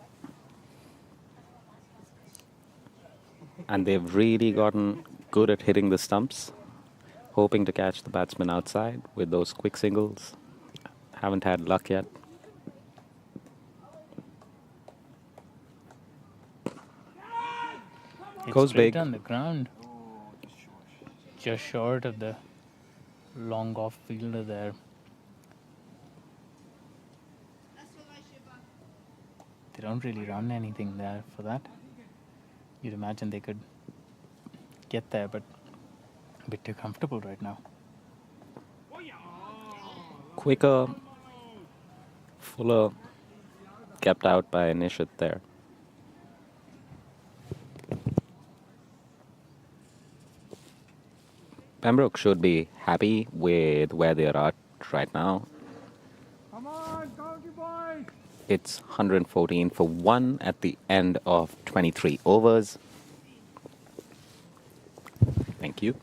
K: And they've really gotten good at hitting the stumps, hoping to catch the batsman outside with those quick singles. Haven't had luck yet.
J: It's
K: Goes
J: straight
K: big.
J: on the ground. Just short of the long off fielder there. They don't really run anything there for that. You'd imagine they could get there, but a bit too comfortable right now.
K: Quicker, Fuller kept out by Nishit there. Pembroke should be happy with where they are at right now.
C: Come on, country boys!
K: It's 114 for 1 at the end of 23 overs. Thank you.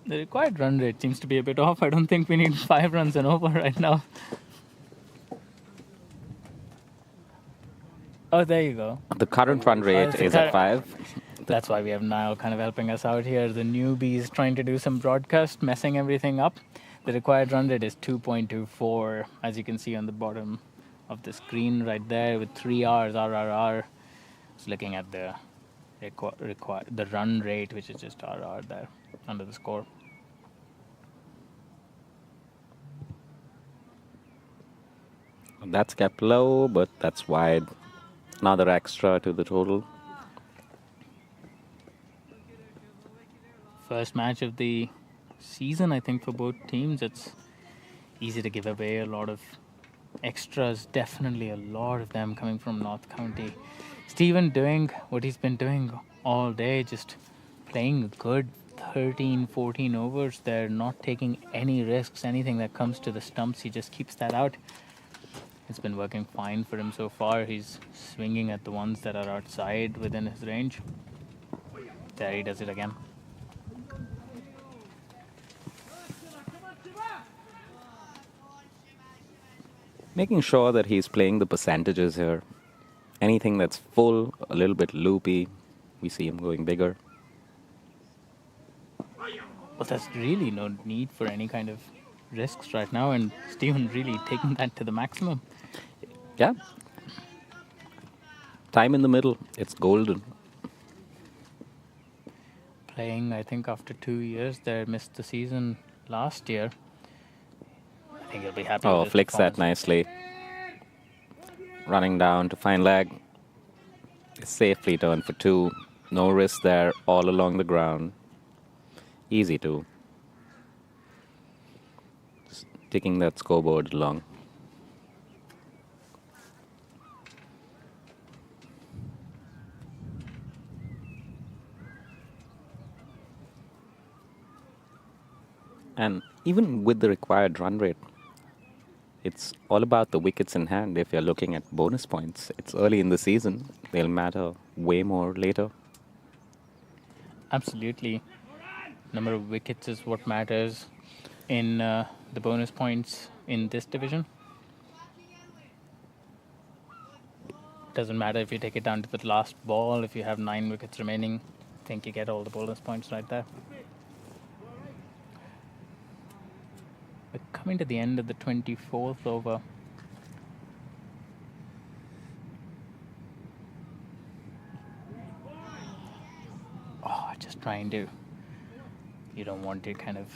J: The required run rate seems to be a bit off. I don't think we need 5 runs and over right now. Oh, there you go.
K: The current run rate is at 5.
J: That's why we have Niall kind of helping us out here. The newbies trying to do some broadcast, messing everything up. The required run rate is 2.24, as you can see on the bottom of the screen right there with 3 R's, RRR. It's looking at the the run rate, which is just RR there under the score.
K: That's kept low, but that's wide. Another extra to the total.
J: First match of the season, I think, for both teams. It's easy to give away a lot of extras. Definitely a lot of them coming from North County. Stephen doing what he's been doing all day, just playing a good 13, 14 overs there, not taking any risks, anything that comes to the stumps. He just keeps that out. It's been working fine for him so far. He's swinging at the ones that are outside within his range. There he does it again.
K: Making sure that he's playing the percentages here. Anything that's full, a little bit loopy, we see him going bigger.
J: Well, there's really no need for any kind of risks right now, and Stephen really taking that to the maximum.
K: Yeah. Time in the middle, it's golden.
J: Playing, I think, after 2 years there, missed the season last year. I think he'll be happy with his
K: Flicks that
J: performance.
K: nicely. Running down to fine leg. Safely turned for 2. No risk there, all along the ground. Easy to. Just ticking that scoreboard along. And even with the required run rate, it's all about the wickets in hand. If you're looking at bonus points, it's early in the season. They'll matter way more later.
J: Absolutely. Number of wickets is what matters in the bonus points in this division. Doesn't matter if you take it down to the last ball. If you have 9 wickets remaining, I think you get all the bonus points right there. We're coming to the end of the 24th over. Just trying to. You don't want to kind of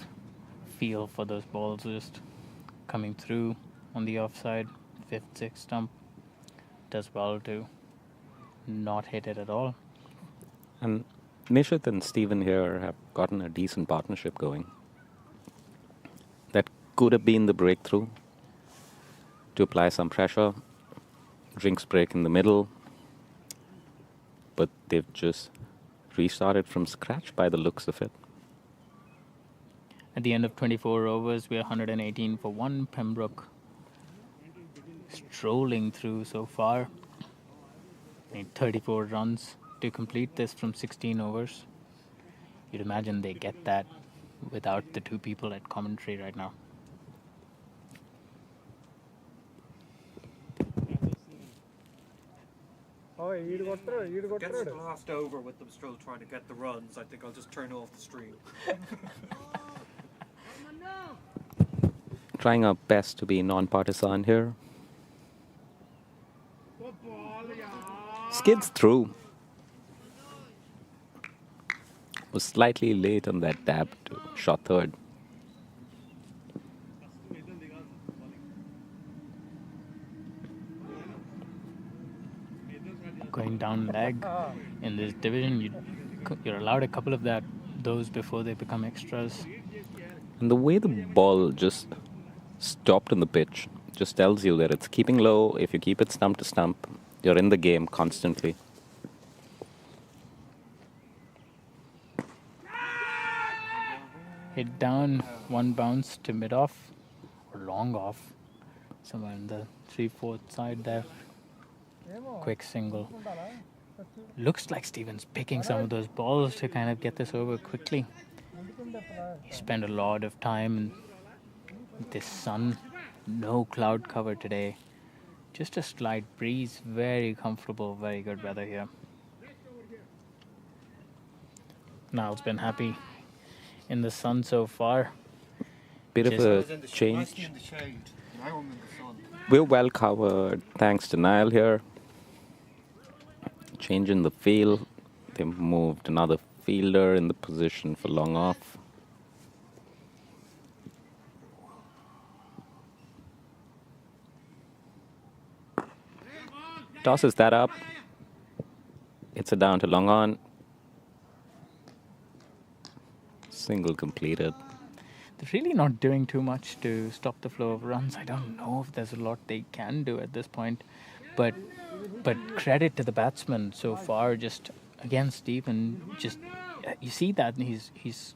J: feel for those balls just coming through on the offside. 5th, 6th stump. Does well to not hit it at all.
K: And Nishit and Stephen here have gotten a decent partnership going. That could have been the breakthrough to apply some pressure. Drinks break in the middle. But they've just restarted from scratch by the looks of it.
J: At the end of 24 overs, we are 118 for 1. Pembroke strolling through so far. Need 34 runs to complete this from 16 overs. You'd imagine they get that without the 2 people at commentary right now.
A: Gets glassed over with them still trying to get the runs. I think I'll just turn off the stream.
K: Trying our best to be non-partisan here. Skids through. Was slightly late on that dab to shot third.
J: Going down leg in this division, you're allowed a couple of those before they become extras.
K: And the way the ball just stopped on the pitch just tells you that it's keeping low. If you keep it stump to stump, you're in the game constantly.
J: Hit down, one bounce to mid-off or long off, somewhere in the 3/4 side there. Quick single. Looks like Steven's picking some of those balls to kind of get this over quickly. He spent a lot of time with this sun, no cloud cover today. Just a slight breeze, very comfortable, very good weather here. Niall's been happy in the sun so far.
K: Bit of a change. We're well covered, thanks to Niall here. Change in the field. They moved another fielder in the position for long off. Tosses that up. It's a down to long on. Single completed.
J: They're really not doing too much to stop the flow of runs. I don't know if there's a lot they can do at this point. But credit to the batsman so far. Just again, Stephen. Just you see that he's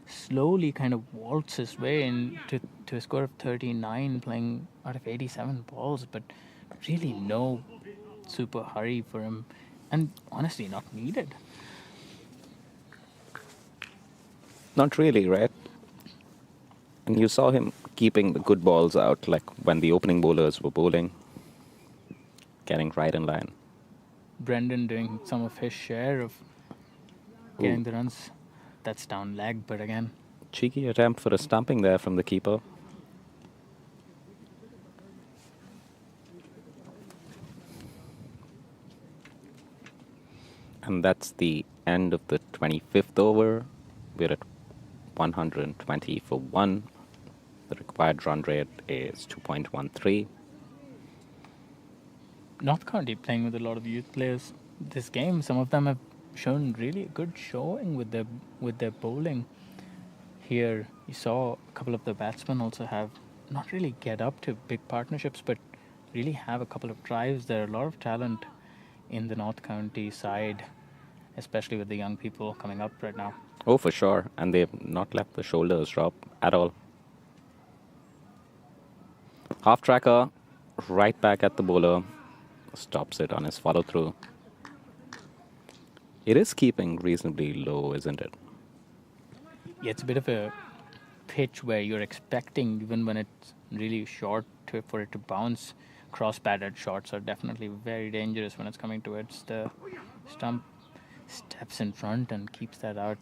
J: slowly kind of waltzed his way into a score of 39, playing out of 87 balls. But really no super hurry for him, and honestly not needed.
K: Not really, right? And you saw him keeping the good balls out, like when the opening bowlers were bowling, getting right in line.
J: Brendan doing some of his share of getting the runs. That's down leg, but again.
K: Cheeky attempt for a stumping there from the keeper. And that's the end of the 25th over. We're at 120 for 1. The required run rate is 2.13.
J: North County playing with a lot of youth players this game. Some of them have shown really good showing with their bowling. Here you saw a couple of the batsmen also have not really get up to big partnerships, but really have a couple of drives. There are a lot of talent in the North County side, especially with the young people coming up right now.
K: Oh, for sure. And they've not let the shoulders drop at all. Half tracker, right back at the bowler. Stops it on his follow through. It is keeping reasonably low, isn't it?
J: Yeah, it's a bit of a pitch where you're expecting, even when it's really short, for it to bounce. Cross-batted shots are definitely very dangerous when it's coming towards the stump. Steps in front and keeps that out.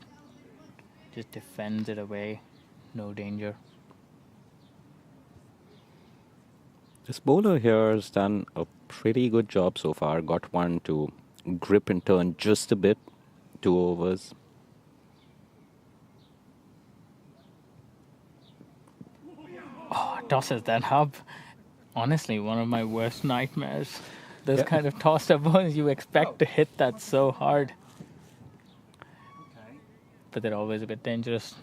J: Just defends it away. No danger.
K: This bowler here has done a pretty good job so far. Got one to grip and turn just a bit. 2 overs.
J: Oh, tosses that hub. Honestly, one of my worst nightmares. Those kind of tossed up balls, you expect to hit that so hard. But they're always a bit dangerous.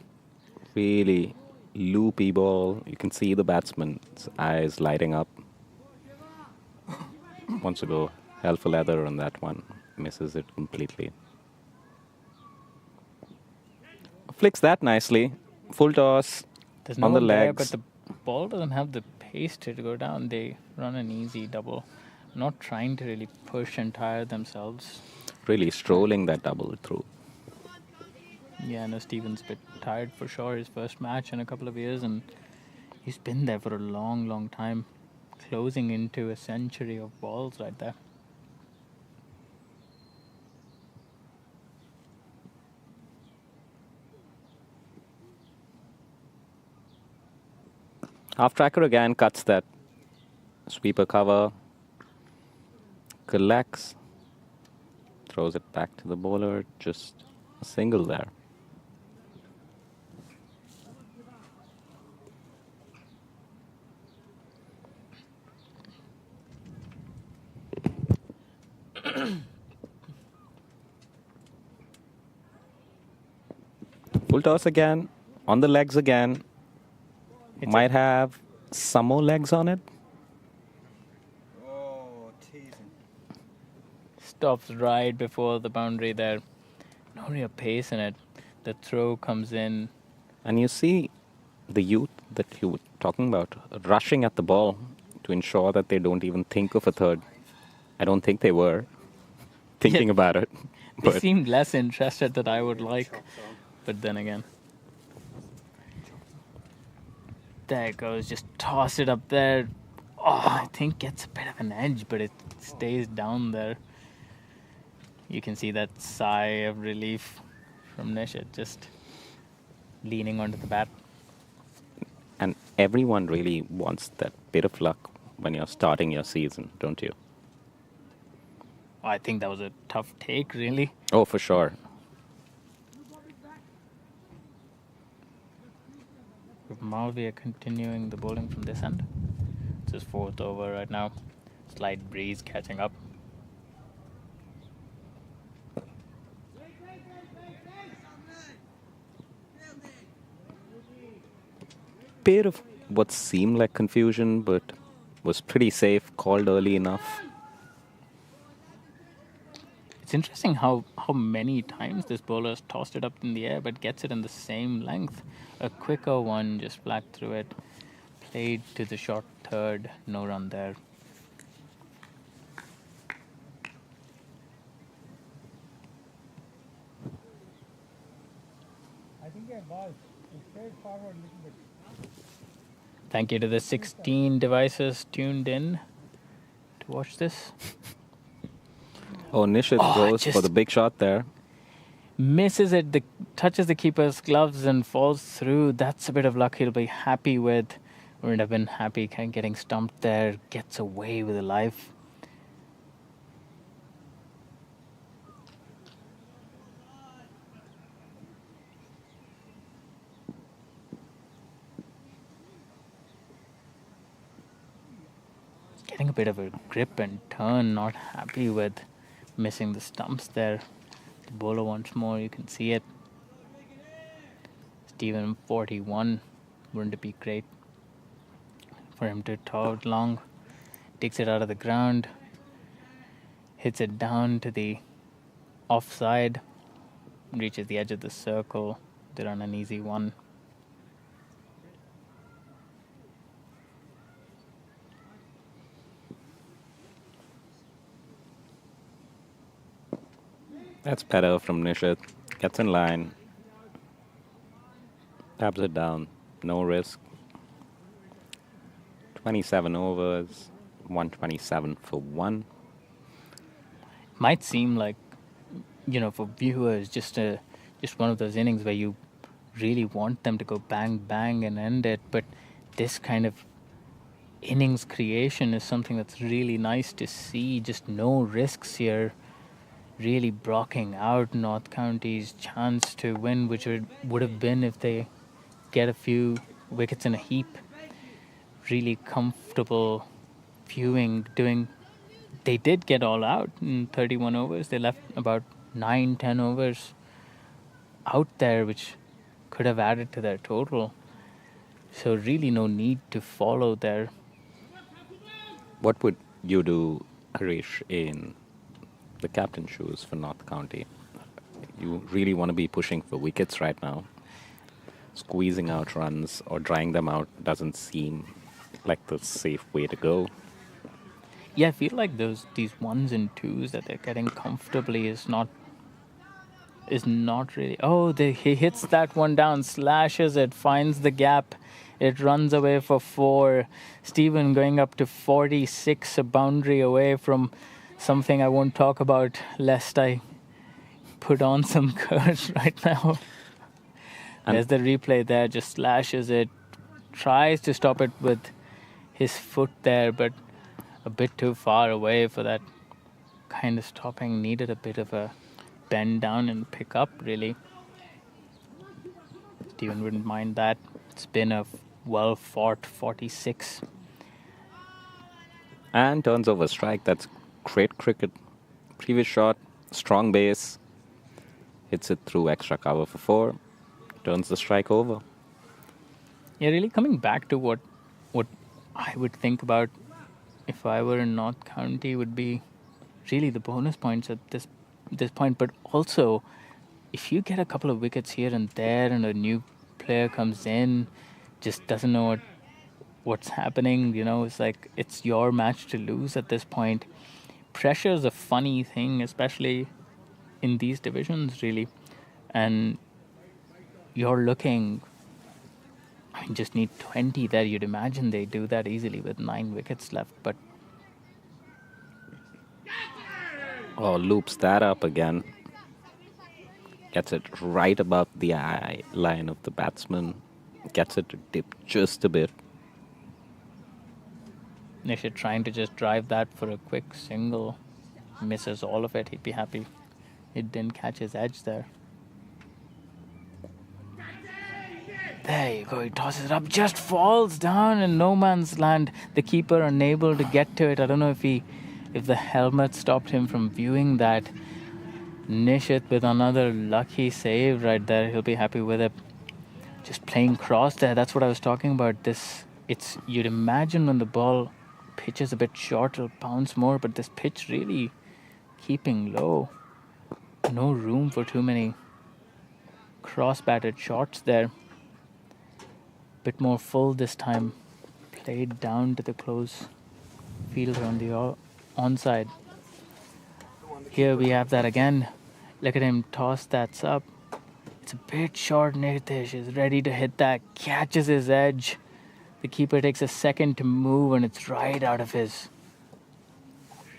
K: Really loopy ball. You can see the batsman's eyes lighting up. Wants to go hell for leather on that one. Misses it completely. Flicks that nicely. Full toss.
J: There's
K: on
J: no
K: the
J: there,
K: legs.
J: but the ball doesn't have the pace to go down. They run an easy double. Not trying to really push and tire themselves.
K: Really strolling that double through.
J: Yeah, no, Stephen's a bit tired for sure. His first match in a couple of years, and he's been there for a long, long time. Closing into a century of balls right there.
K: Half tracker again cuts that sweeper cover. Collects. Throws it back to the bowler. Just a single there. Full toss again. On the legs again.
J: It's
K: Might have some more legs on it.
H: Oh, teasing.
J: Stops right before the boundary there. No real pace in it. The throw comes in.
K: And you see the youth that you were talking about rushing at the ball to ensure that they don't even think of a third. I don't think they were thinking about it.
J: They
K: But
J: seemed less interested than I would like. But then again. There it goes. Just toss it up there. Oh, I think gets a bit of an edge, but it stays down there. You can see that sigh of relief from Nishit, just leaning onto the bat.
K: and everyone really wants that bit of luck when you're starting your season, don't you?
J: I think that was a tough take, really.
K: Oh, for sure.
J: Malviya continuing the bowling from this end. It's his fourth over right now. Slight breeze catching up.
K: Bit of what seemed like confusion, but was pretty safe, called early enough.
J: It's interesting how many times this bowler has tossed it up in the air but gets it in the same length. A quicker one just flagged through it. Played to the short third, no run there.
C: I think I was. It's straight forward a little bit.
J: Thank you to the 16 devices tuned in to watch this.
K: Oh, Nishit goes for the big shot there.
J: Misses it, touches the keeper's gloves and falls through. That's a bit of luck he'll be happy with. Wouldn't have been happy getting stumped there. Gets away with a life. Getting a bit of a grip and turn, not happy with missing the stumps there. The bowler wants more, you can see it. Steven 41, wouldn't it be great for him to tow it long? Takes it out of the ground, hits it down to the offside, reaches the edge of the circle. They're on an easy one.
K: That's better from Nishit. Gets in line. Taps it down. No risk. 27 overs. 127 for 1.
J: Might seem like, for viewers, just one of those innings where you really want them to go bang, bang and end it. But this kind of innings creation is something that's really nice to see. Just no risks here. Really blocking out North County's chance to win, which would have been if they get a few wickets in a heap. Really comfortable viewing, they did get all out in 31 overs. They left about 9-10 overs out there, which could have added to their total. So really no need to follow there.
K: What would you do, Harish, in the captain shoes for North County? You really want to be pushing for wickets right now. Squeezing out runs or drying them out doesn't seem like the safe way to go.
J: Yeah, I feel like these ones and twos that they're getting comfortably is not really. Oh, he hits that one down, slashes it, finds the gap. It runs away for 4. Stephen going up to 46, a boundary away from something I won't talk about lest I put on some curse right now. There's the replay there, just slashes it, tries to stop it with his foot there, but a bit too far away for that kind of stopping. Needed a bit of a bend down and pick up, really. Stephen wouldn't mind that. It's been a well-fought 46.
K: And turns over strike. That's great cricket. Previous shot, strong base. Hits it through extra cover for 4. turns the strike over.
J: Yeah, really coming back to what I would think about if I were in North County would be really the bonus points at this point, but also if you get a couple of wickets here and there and a new player comes in, just doesn't know what's happening, it's like it's your match to lose at this point. Pressure is a funny thing, especially in these divisions, really. And you're looking, just need 20 there. You'd imagine they do that easily with 9 wickets left, but
K: loops that up again. Gets it right above the eye line of the batsman. Gets it to dip just a bit.
J: Nishit trying to just drive that for a quick single. Misses all of it. He'd be happy it didn't catch his edge there. There you go. He tosses it up. Just falls down in no man's land. The keeper unable to get to it. I don't know if the helmet stopped him from viewing that. Nishit with another lucky save right there. He'll be happy with it. Just playing cross there. That's what I was talking about. You'd imagine when the ball pitches a bit short, it'll bounce more, but this pitch really keeping low. No room for too many cross-batted shots there. Bit more full this time. Played down to the close fielder on the onside. Here we have that again. Look at him toss that up. It's a bit short. Nitish is ready to hit that. Catches his edge. The keeper takes a second to move and it's right out of his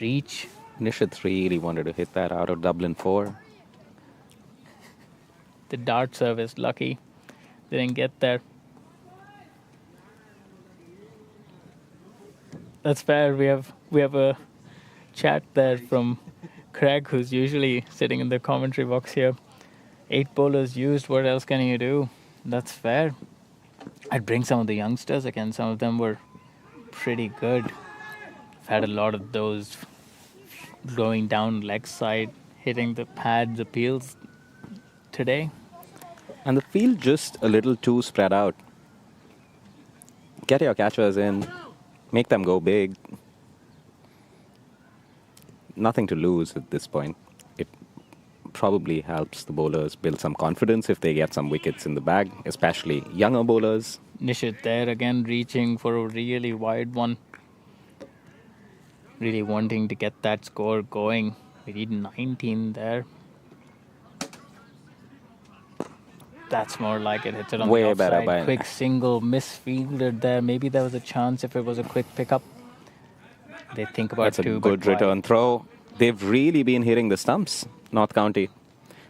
J: reach.
K: Nishit really wanted to hit that out of Dublin 4.
J: The dart service, lucky. Didn't get there. That's fair. We have a chat there from Craig, who's usually sitting in the commentary box here. 8 bowlers used. What else can you do? That's fair. I'd bring some of the youngsters again. Some of them were pretty good. I've had a lot of those going down leg side, hitting the pads appeals today.
K: And the field just a little too spread out. Get your catchers in. Make them go big. Nothing to lose at this point. It probably helps the bowlers build some confidence if they get some wickets in the bag, especially younger bowlers.
J: Nishit there again, reaching for a really wide one. Really wanting to get that score going. We need 19 there. That's more like it. Hits it on
K: Way
J: the
K: better
J: offside.
K: by
J: Quick single, misfielded there. Maybe there was a chance if it was a quick pickup. They think about
K: That's
J: two,
K: a good return throw. They've really been hitting the stumps, North County.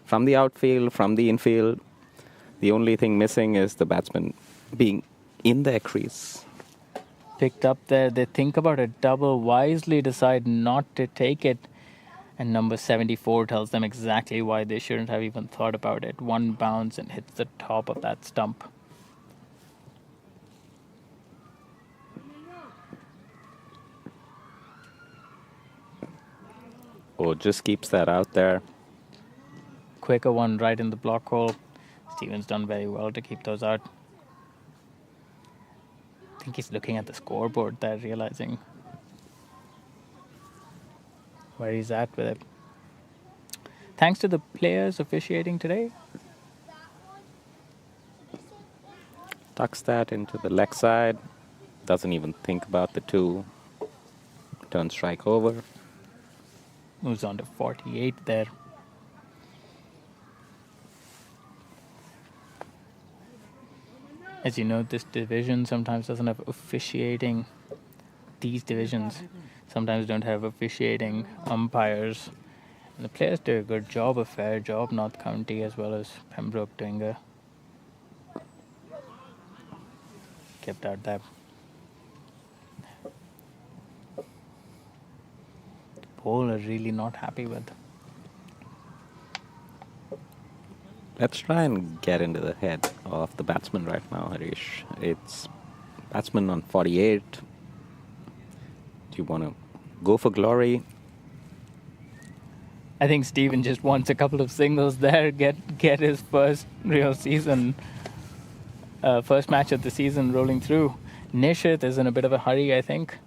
K: From the outfield, from the infield. The only thing missing is the batsman being in their crease.
J: Picked up there. They think about a double, wisely decide not to take it. And number 74 tells them exactly why they shouldn't have even thought about it. One bounce and hits the top of that stump.
K: Oh, just keeps that out there.
J: Quicker one right in the block hole. Steven's done very well to keep those out. I think he's looking at the scoreboard there, realizing where he's at with it. Thanks to the players officiating today.
K: Tucks that into the leg side. Doesn't even think about the 2. Turn strike over.
J: Moves on to 48 there. As you know, this division sometimes doesn't have officiating. These divisions sometimes don't have officiating umpires. And the players do a good job, a fair job, North County as well as Pembroke doing a kept out there. Bowler really not happy with.
K: Let's try and get into the head of the batsman right now, Harish. It's batsman on 48. Do you want to go for glory?
J: I think Stephen just wants a couple of singles there, get his first real season, first match of the season rolling through. Nishit is in a bit of a hurry, I think.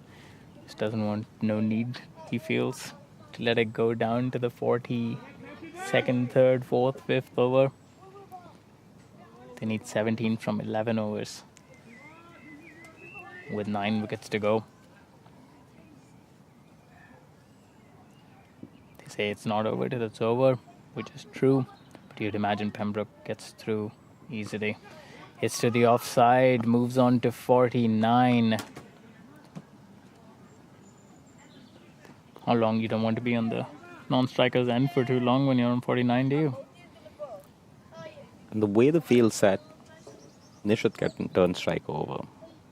J: Just doesn't want, no need, he feels, to let it go down to the 42nd, 3rd, 4th, 5th over. They need 17 from 11 overs with 9 wickets to go. They say it's not over till it's over, which is true, but you'd imagine Pembroke gets through easily. Hits to the offside, moves on to 49. How long? You don't want to be on the non-striker's end for too long when you're on 49, do you?
K: And the way the field's set, Nishit can turn strike over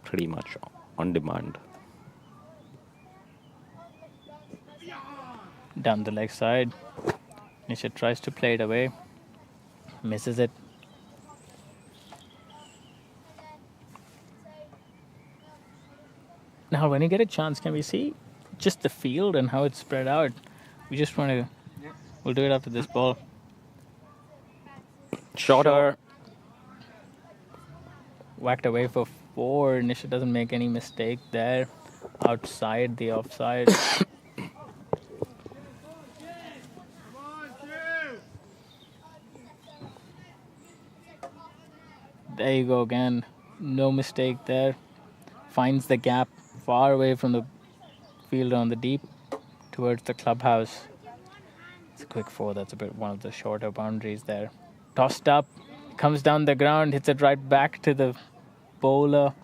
K: pretty much on demand.
J: Down the leg side. Nishit tries to play it away. Misses it. Now, when you get a chance, can we see just the field and how it's spread out? We just want to... We'll do it after this ball.
K: Shorter.
J: Whacked away for 4. Nishit doesn't make any mistake there. Outside the offside. There you go again. No mistake there. Finds the gap far away from the fielder on the deep towards the clubhouse. It's a quick 4. That's a bit one of the shorter boundaries there. Tossed up. Comes down the ground. Hits it right back to the bowler.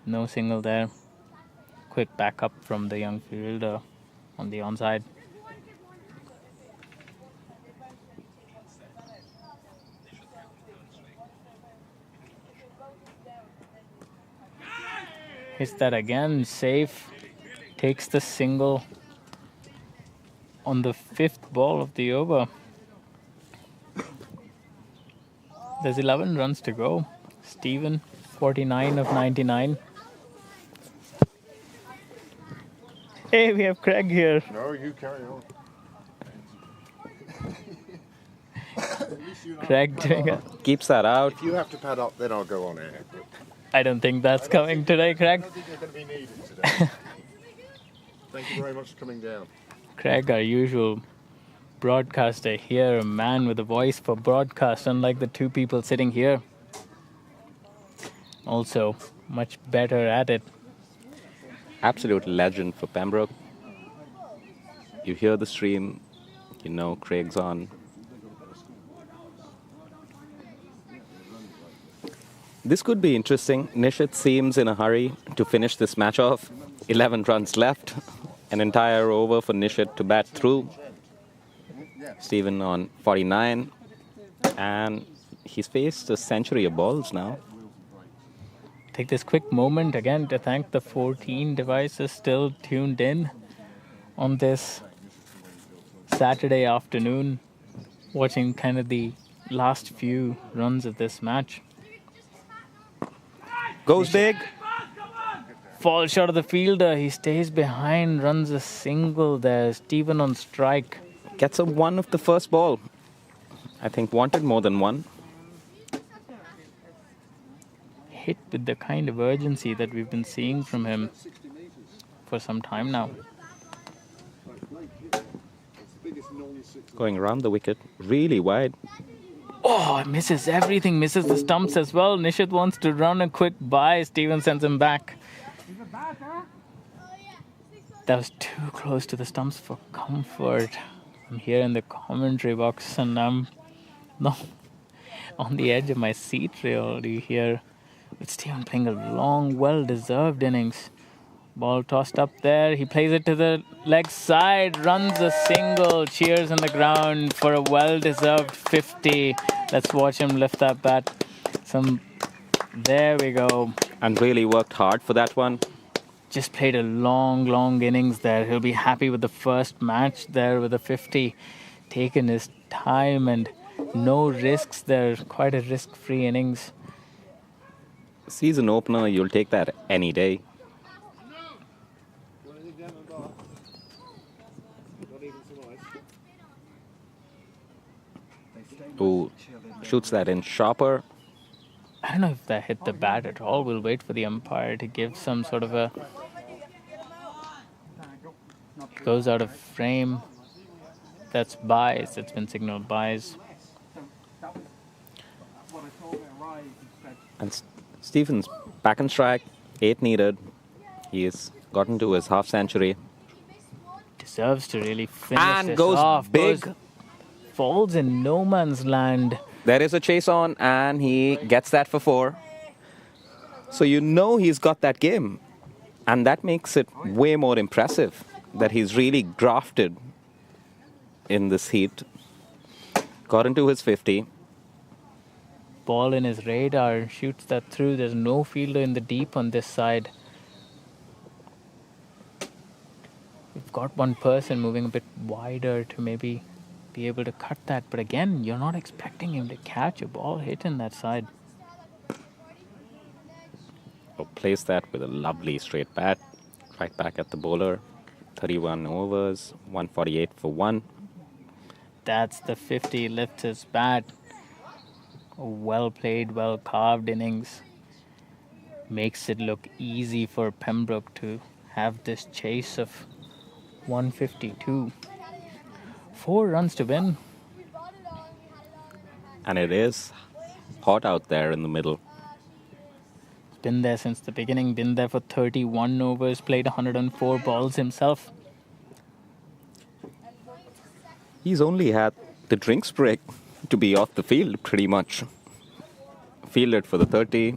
J: No single there. Quick backup from the young fielder on the onside. Hits that again, safe. Takes the single on the 5th ball of the over. There's 11 runs to go. Stephen, 49 of 99. Hey, we have Craig here.
L: No, you carry on.
J: Craig doing it.
K: Keeps that out.
L: If you have to pad up, then I'll go on air.
J: I don't think that's coming today, Craig.
L: I don't think you're going to be needed today. Thank you very much for coming down.
J: Craig, our usual broadcaster here, a man with a voice for broadcast, unlike the 2 people sitting here. Also, much better at it.
K: Absolute legend for Pembroke. You hear the stream, you know Craig's on. This could be interesting. Nishit seems in a hurry to finish this match off. 11 runs left. An entire over for Nishit to bat through. Stephen on 49. And he's faced a century of balls now.
J: Take this quick moment again to thank the 14 devices still tuned in on this Saturday afternoon, watching kind of the last few runs of this match.
K: Goes big.
J: Falls short of the fielder. He stays behind, runs a single there. Stephen on strike.
K: Gets a 1 of the first ball. I think wanted more than 1.
J: Hit with the kind of urgency that we've been seeing from him for some time now.
K: Going around the wicket, really wide.
J: Oh, it misses everything, misses the stumps as well. Nishit wants to run a quick by. Stephen sends him back. That was too close to the stumps for comfort. I'm here in the commentary box and I'm on the edge of my seat really here. With Stephen playing a long, well-deserved innings. Ball tossed up there. He plays it to the leg side. Runs a single. Cheers on the ground for a well-deserved 50. Let's watch him lift that bat. There we go.
K: And really worked hard for that one.
J: Just played a long, long innings there. He'll be happy with the first match there with a 50. Taken his time and no risks there. Quite a risk-free innings.
K: Season opener, you'll take that any day. who shoots that in sharper.
J: I don't know if that hit the bat at all. We'll wait for the umpire to give some sort of a... Goes out of frame. That's buys. It's been signaled buys.
K: And Stevens back on strike, 8 needed. He has gotten to his half century.
J: Deserves to really finish
K: And
J: this
K: goes
J: off.
K: big.
J: Falls in no man's land.
K: There is a chase on, and he gets that for 4. So you know he's got that game. And that makes it way more impressive that he's really grafted in this heat. Got into his 50.
J: Ball in his radar. Shoots that through. There's no fielder in the deep on this side. We've got one person moving a bit wider to maybe be able to cut that. But again, you're not expecting him to catch a ball hit in that side.
K: Oh, plays that with a lovely straight bat. Right back at the bowler. 31 overs, 148 for 1.
J: That's the 50. Lifts his bat. A well played, well carved innings. Makes it look easy for Pembroke to have this chase of 152. 4 runs to win.
K: And it is hot out there in the middle.
J: He's been there since the beginning. Been there for 31 overs. Played 104 balls himself.
K: He's only had the drinks break to be off the field, pretty much. Fielded for the 30.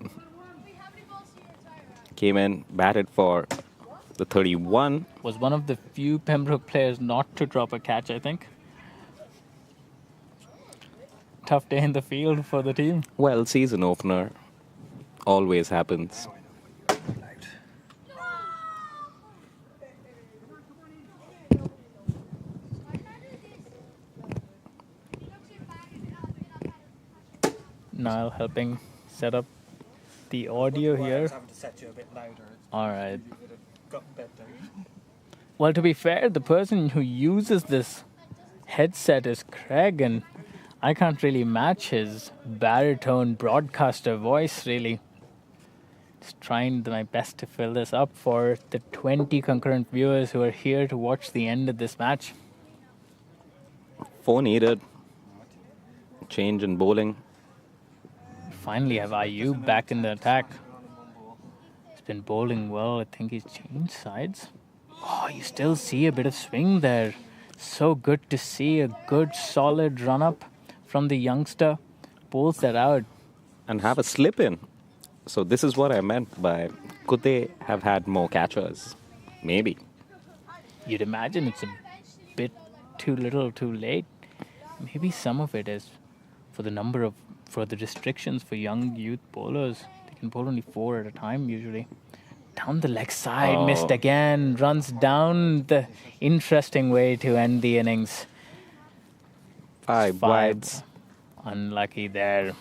K: Came in, batted for the 31.
J: Was one of the few Pembroke players not to drop a catch, I think. Tough day in the field for the team.
K: Well, season opener. Always happens.
J: Niall helping set up the audio here.
C: Having to set you a bit louder.
J: All right.
C: You could have gotten better.
J: Well, to be fair, the person who uses this headset is Craig, and I can't really match his baritone broadcaster voice, really. Just trying my best to fill this up for the 20 concurrent viewers who are here to watch the end of this match.
K: 4 needed. Change in bowling.
J: Finally have Ayub back in the attack. He's been bowling well. I think he's changed sides. Oh, you still see a bit of swing there. So good to see a good solid run-up from the youngster. Pulls that out.
K: And have a slip in. So this is what I meant by, could they have had more catchers? Maybe.
J: You'd imagine it's a bit too little too late. Maybe some of it is for the restrictions for young youth bowlers. They can bowl only 4 at a time usually. Down the leg side, missed again. Runs down the interesting way to end the innings.
K: 5 wides.
J: Unlucky there.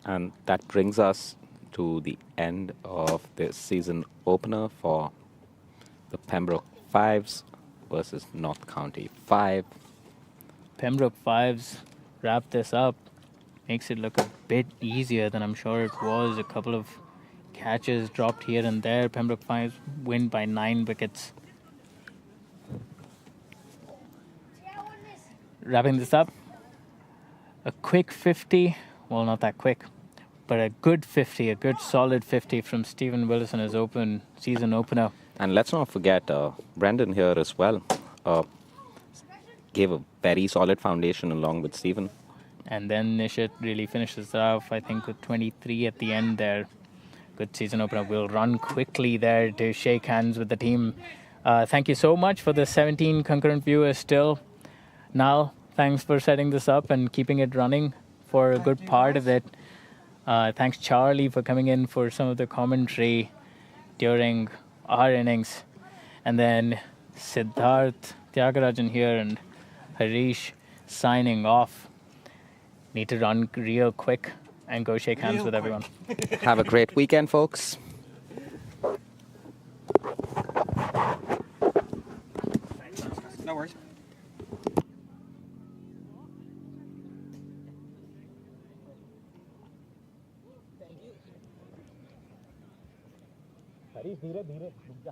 K: And that brings us to the end of this season opener for the Pembroke 5s versus North County 5.
J: Pembroke 5s wrap this up. Makes it look a bit easier than I'm sure it was. A couple of catches dropped here and there. Pembroke 5s win by 9 wickets. Wrapping this up. A quick 50. Well, not that quick. But a good 50. A good solid 50 from Stephen Willis in his season opener.
K: And let's not forget Brendan here as well. Gave a very solid foundation along with Stephen.
J: And then Nishit really finishes off, I think, with 23 at the end there. Good season opener. We'll run quickly there to shake hands with the team. Thank you so much for the 17 concurrent viewers still. Niall, thanks for setting this up and keeping it running for a good part of it. Thanks, Charlie, for coming in for some of the commentary during our innings. And then Siddharth Tyagarajan here and Harish signing off. Need to run real quick and go shake hands with everyone.
K: Have a great weekend, folks.
C: No worries. Harish धीरे धीरे रुक जा